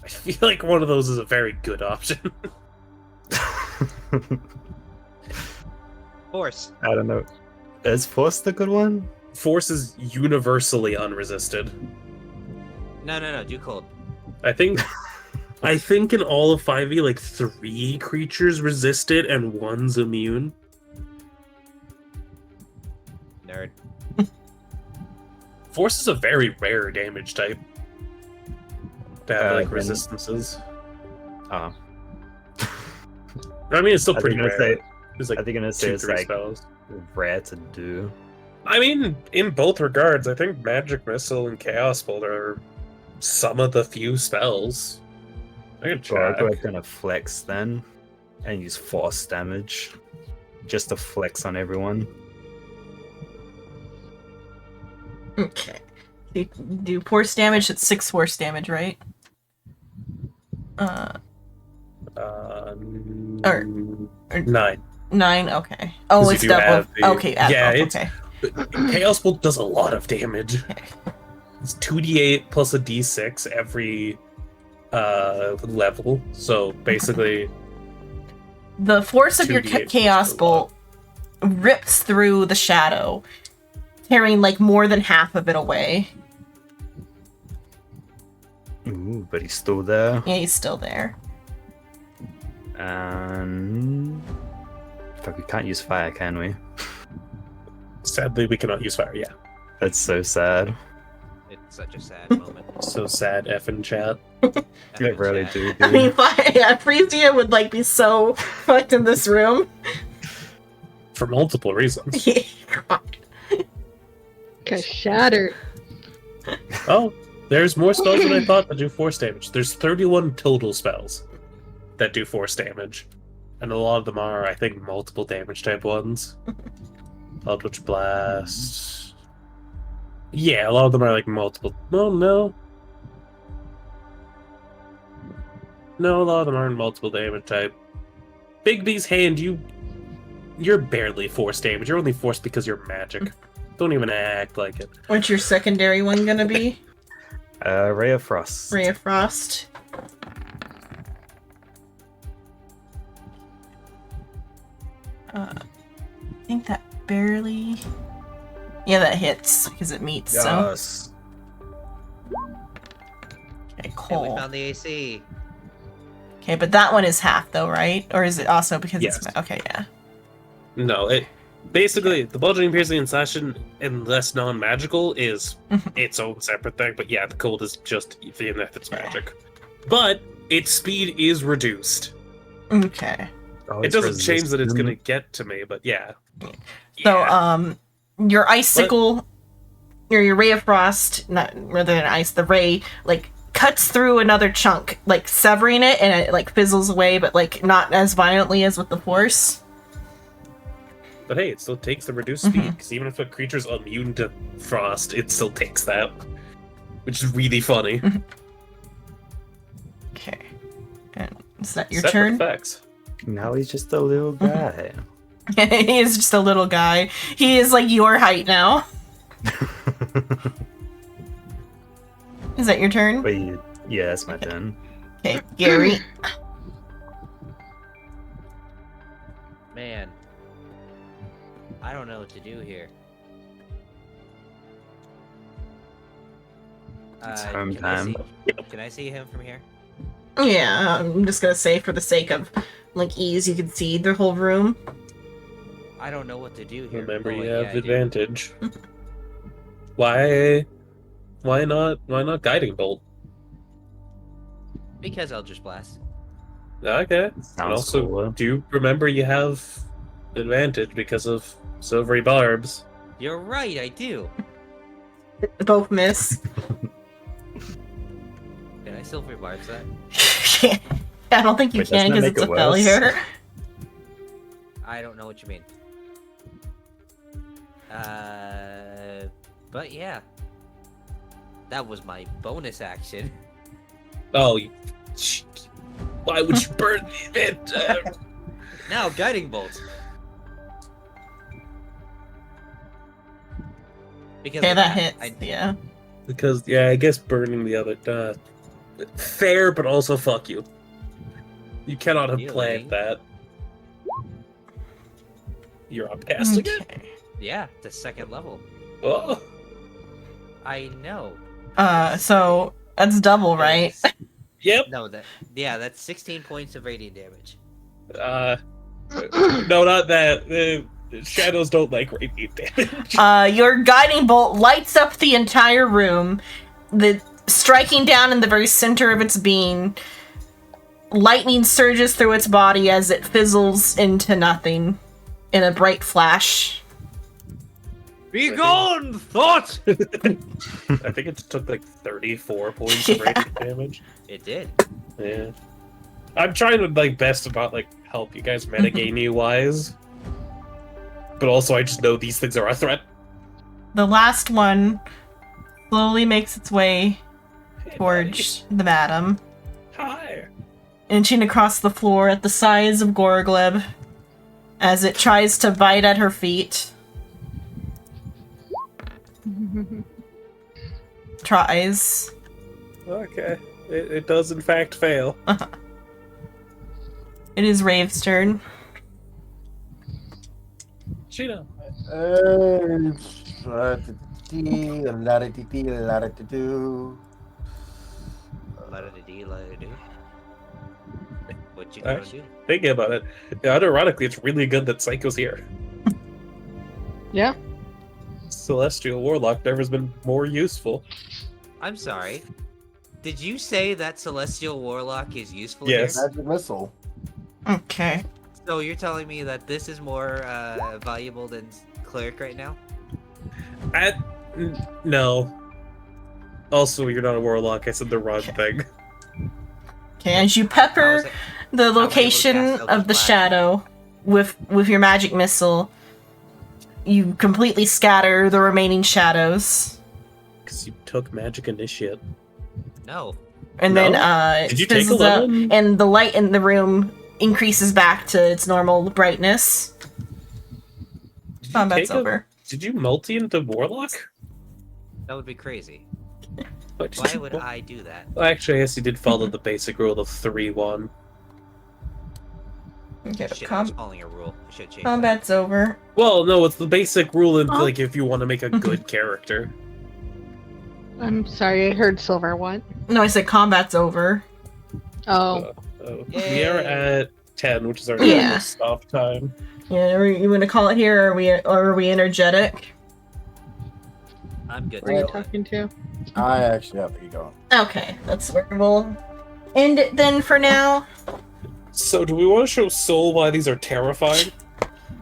I feel like one of those is a very good option. Force. I don't know. Is force the good one? Force is universally unresisted. No. Do cold. I think in all of 5e, like 3 creatures resist it and 1's immune. Nerd. Force is a very rare damage type to have like then- resistances. Oh. I mean, it's still I pretty think rare. I There's like think I'm gonna say 2, it's 3 like spells. rare to do. I mean, in both regards, I think Magic Missile and Chaos Bolt are some of the few spells. I can check. Goragleb's gonna flex then and use force damage. Just to flex on everyone. Okay. You do force damage. It's 6 force damage, right? Or 9. 9. Okay. Oh, 'Cause it's you do double. have the- Okay. Add yeah, both, it's- okay. Chaos Bolt does a lot of damage. Okay. It's 2d8 plus a d6 every level. So basically, The force of your 2d8 chaos plus a lot. bolt rips through the shadow, tearing like more than half of it away. Ooh, but he's still there. Yeah, he's still there. And fuck, we can't use fire, can we? Sadly, we cannot use fire. Yeah, That's so sad. It's such a sad moment. so sad. Effing chat. It really do. I mean, yeah, Frisia would like be so fucked in this room. For multiple reasons. Got shattered. Oh, there's more spells than I thought that do force damage. There's 31 total spells that do force damage. And a lot of them are, I think, multiple damage type ones. Eldritch Blast. Yeah, a lot of them are like multiple. Oh, no. No, a lot of them aren't multiple damage type. Bigby's hand, you're barely force damage. You're only forced because you're magic. Don't even act like it. What's your secondary one gonna be? Ray of Frost. Ray of Frost. I think that barely. Yeah, that hits because it meets. Yes. So okay, And we cool. found the AC. Okay, but that one is half though, right? Or is it also because Yes. it's okay? Yeah. No, it basically the bludgeoning, piercing, and slashing, unless non-magical, is its own separate thing. But yeah, the cold is just even if it's magic. But its speed is reduced. Okay. Oh, It it's doesn't change that it's resistant. gonna get to me, but yeah. So, your icicle, or your ray of frost, not rather than ice, the ray like cuts through another chunk, like severing it, and it like fizzles away, but like not as violently as with the force. But hey, it still takes the reduced speed, because even if a creature's immune to frost, it still takes that. Which is really funny. Okay. And is that your Separate turn? effects. Now he's just a little guy. He is just a little guy. He is like your height now. Is that your turn? Wait, yeah, it's my turn. Okay, Gary. Man. I don't know what to do here. It's Can home I time. Can I see him from here? Yeah, I'm just gonna say for the sake of like ease, you can see the whole room. I don't know what to do here. Remember, Oh, you yeah, have I do. advantage. Why not guiding bolt? Because Eldritch Blast. Okay. And Sounds also, cooler. do remember you have advantage because of silvery barbs. You're right, I do. Both miss. Can I silver barbs that? I don't think you Wait, can doesn't because that make it's a it worse? failure. I don't know what you mean. But yeah. That was my bonus action. Oh, why would you burn the event? Now, Guiding Bolt. Because Okay, of that hits. I, Yeah. Because, yeah, I guess burning the other... fair, but also fuck you. You cannot have planned that. You're upcasting it? Okay. yeah, the second level. Oh, I know. So that's double, right? It's- yep. No, that's 16 points of radiant damage. No, not that. Shadows don't like radiant damage. Your guiding bolt lights up the entire room, striking down in the very center of its being. Lightning surges through its body as it fizzles into nothing in a bright flash. Be gone, thought! I think it took like 34 points of Yeah. radiant damage. It did. Yeah. I'm trying to like best about like help you guys metagame wise. But also I just know these things are a threat. The last one slowly makes its way Hey, towards the madam. buddy. Hi. inching across the floor at the size of Gorgleb as it tries to bite at her feet. Tries. Okay. It does in fact fail. It is Rave's turn. Cheetah. La-da-dee-la-da-doo. What you gonna do? Thinking about it, unironically, it's really good that Psycho's here. Yeah. Celestial Warlock never's been more useful. I'm sorry. Did you say that Celestial Warlock is useful Yes. here? Magic missile. Okay. So you're telling me that this is more valuable than Cleric right now? No. Also, you're not a Warlock. I said the wrong thing. Okay, as you pepper the location of the shadow with your magic missile, you completely scatter the remaining shadows. Because you took Magic Initiate. No. And No? then Did you take a fizzles out, level? and the light in the room increases back to its normal brightness. Did you Combat's take a- over. Did you multi into Warlock? That would be crazy. What did Why you- would I do that? Well, actually, I guess you did follow the basic rule of 3-1. Okay, Shit, I was calling a rule. I should change that. combat's over. Well, no, it's the basic rule in, like, if you want to make a good character. I'm sorry, I heard silver. What? No, I said combat's over. Oh. We are at 10, which is our Yeah. stop time. Yeah, are you gonna call it here, or are we energetic? I'm good Who are you to go. talking to? I actually have to get going. Okay, that's where we'll end it then for now. So, do we want to show Soul why these are terrifying?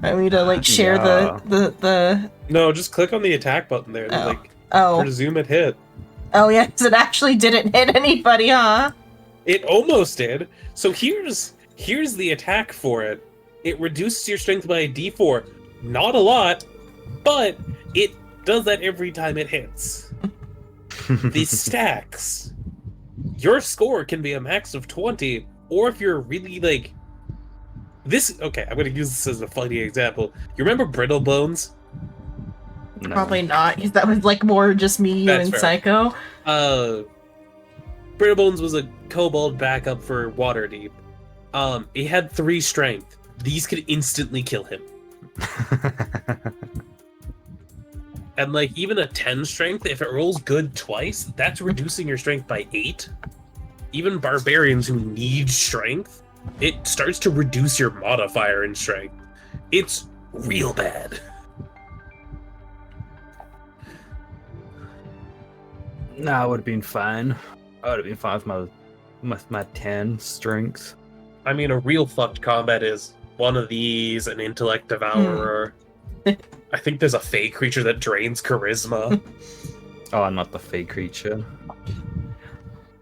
I need to like share Yeah. the No, just click on the attack button there. Oh. Like, oh presume it hit. yeah, 'cause it actually didn't hit anybody, huh? It almost did. So here's the attack for it. It reduces your strength by a d4. Not a lot, but it does that every time it hits. These stacks. Your score can be a max of 20, or if you're really like this. Okay, I'm gonna use this as a funny example. You remember Brittle Bones? No. Probably not, because that was like more just me, you, That's and fair. Psycho. Brittle Bones was a kobold backup for Waterdeep. He had 3 strength. These could instantly kill him. And like even a 10 strength, if it rolls good twice, that's reducing your strength by 8. Even barbarians who need strength, it starts to reduce your modifier in strength. It's real bad. Nah, I would have been fine. I would have been fine with my 10 strength. I mean, a real fucked combat is one of these, an intellect devourer. I think there's a fey creature that drains charisma. Oh, not the fey creature.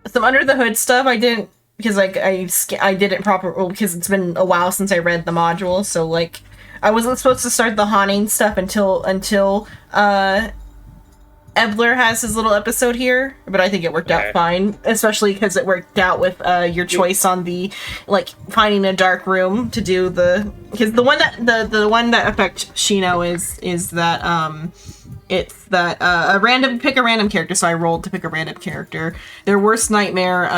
Some under the hood stuff I didn't, because like I didn't proper, because it's been a while since I read the module, so like I wasn't supposed to start the haunting stuff until Ebler has his little episode here, but I think it worked Okay. out fine, especially because it worked out with your choice on the like finding a dark room to do because the one that affects Shino is that it's that pick a random character. So I rolled to pick a random character. Their worst nightmare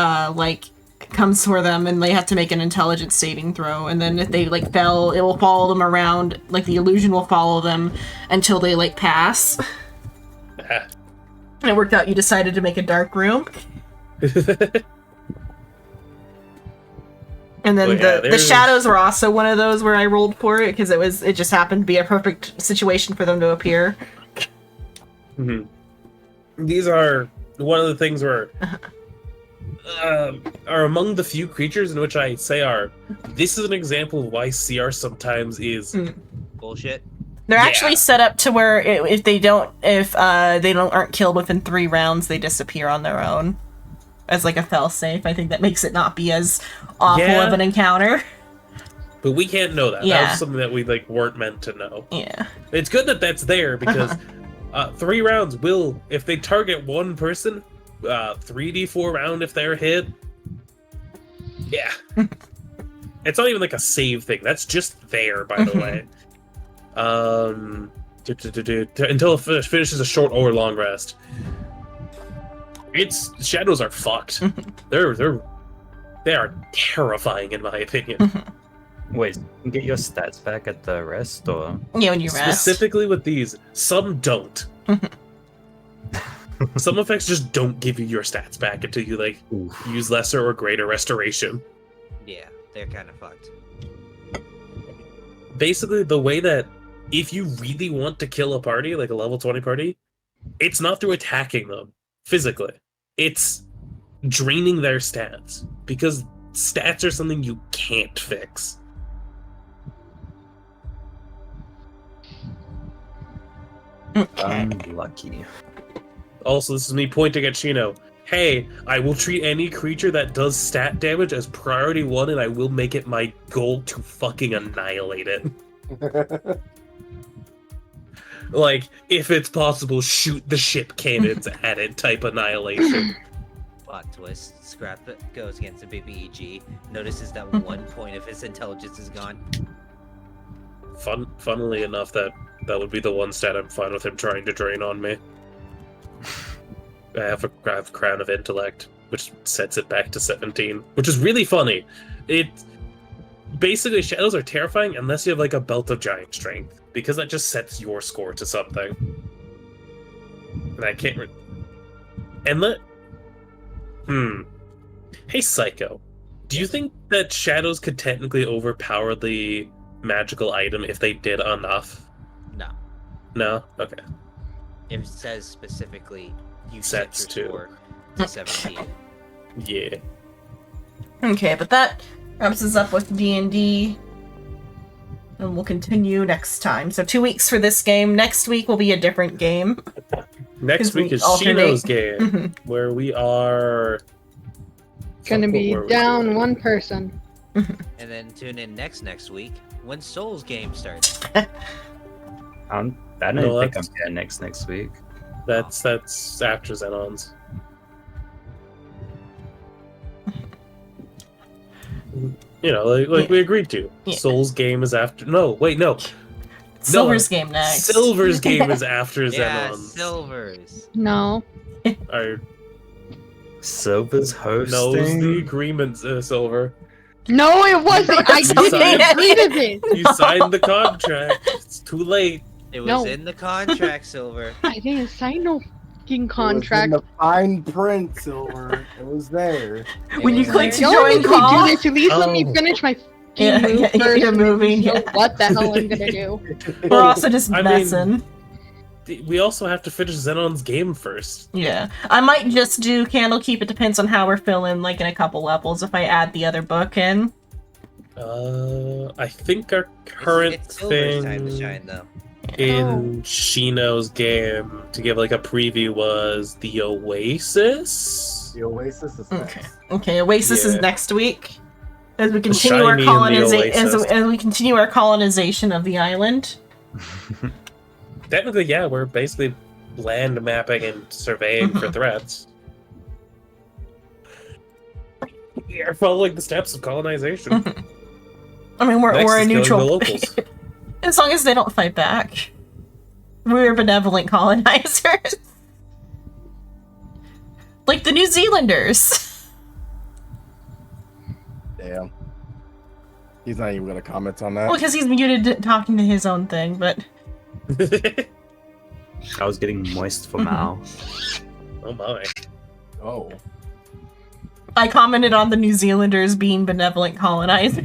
comes for them, and they have to make an intelligence saving throw, and then if they like fail, it will follow them around, like the illusion will follow them until they like pass. And it worked out, you decided to make a dark room. And then Well, yeah, the there's- shadows were also one of those where I rolled for it, because it just happened to be a perfect situation for them to appear. Mhm. These are one of the things where are among the few creatures in which I say this is an example of why CR sometimes is Bullshit. They're Yeah. actually set up to where if they aren't killed within 3 rounds, they disappear on their own as like a fail safe. I think that makes it not be as awful Yeah. of an encounter. but we can't know that. That Yeah. was something that we like weren't meant to know. Yeah. It's good that that's there because 3 rounds will, if they target one person, 3d4 round if they're hit. Yeah. It's not even like a save thing. That's just there, by the way. Until it finishes a short or long rest. Shadows are fucked. They are terrifying in my opinion. Wait, you can get your stats back at the rest, or Yeah, when you rest. Specifically with these, some don't. Some effects just don't give you your stats back until you like use lesser or greater restoration. Yeah, they're kind of fucked. Basically, the way that if you really want to kill a party, like a level 20 party, it's not through attacking them physically. It's draining their stats. Because stats are something you can't fix. unlucky. Also, this is me pointing at Shino. Hey, I will treat any creature that does stat damage as priority 1, and I will make it my goal to fucking annihilate it. Like, if it's possible, shoot the ship cannons at it type annihilation. Plot twist. Scrap it. Goes against the baby EG. Notices that 1 point of his intelligence is gone. Funnily enough, that would be the one stat I'm fine with him trying to drain on me. I have Crown of Intellect, which sets it back to 17, which is really funny. Basically, shadows are terrifying unless you have like a Belt of Giant Strength, because that just sets your score to something. And I can't. Hey, Psycho, do you think that shadows could technically overpower the magical item if they did enough? No. No? Okay. If it says specifically, you Sets set your score to 17. Yeah. Okay, but that wraps us up with D&D. And we'll continue next time. So 2 weeks for this game. Next week will be a different game. Next week is Shino's game, where we are Gonna be down one person. And then tune in next week when Soul's game starts. I don't think I'm here next week. That's after Xenon's. You know, like we agreed to. Yeah. Soul's game is after. No, wait, no. Silver's game next. Silver's game is after Yeah, Xenon's. Silver's. No. Silver's hosting. Knows the agreement, Silver. No, it wasn't. I didn't agree to this. You signed the contract. It's too late. It was No. in the contract, Silver. I didn't sign no fucking It contract. was in the fine print, Silver. It was there. When you It was click there. to Y'all join need to call. do this. At least let me finish my Yeah, move yeah, first. you're moving, So yeah. what the hell I'm gonna do? We're also just I mean- messing. We also have to finish Xenon's game first. Yeah. I might just do Candlekeep. It depends on how we're feeling, like in a couple levels, if I add the other book in. I think our current It's Silver's time to thing shine, though. in Shino's game to give like a preview was the Oasis. The Oasis is Okay. next. Okay, Oasis is Yeah. next week. As we continue our Shiny and the as Oasis. we continue our colonization of the island. Technically, yeah, we're basically land mapping and surveying for threats. We're following the steps of colonization. I mean, we're Next a is killing neutral. the locals. As long as they don't fight back. We're benevolent colonizers. Like the New Zealanders. Damn. He's not even gonna comment on that. Well, because he's muted talking to his own thing, but I was getting moist for Mal. Oh my. Oh. I commented on the New Zealanders being benevolent colonizers.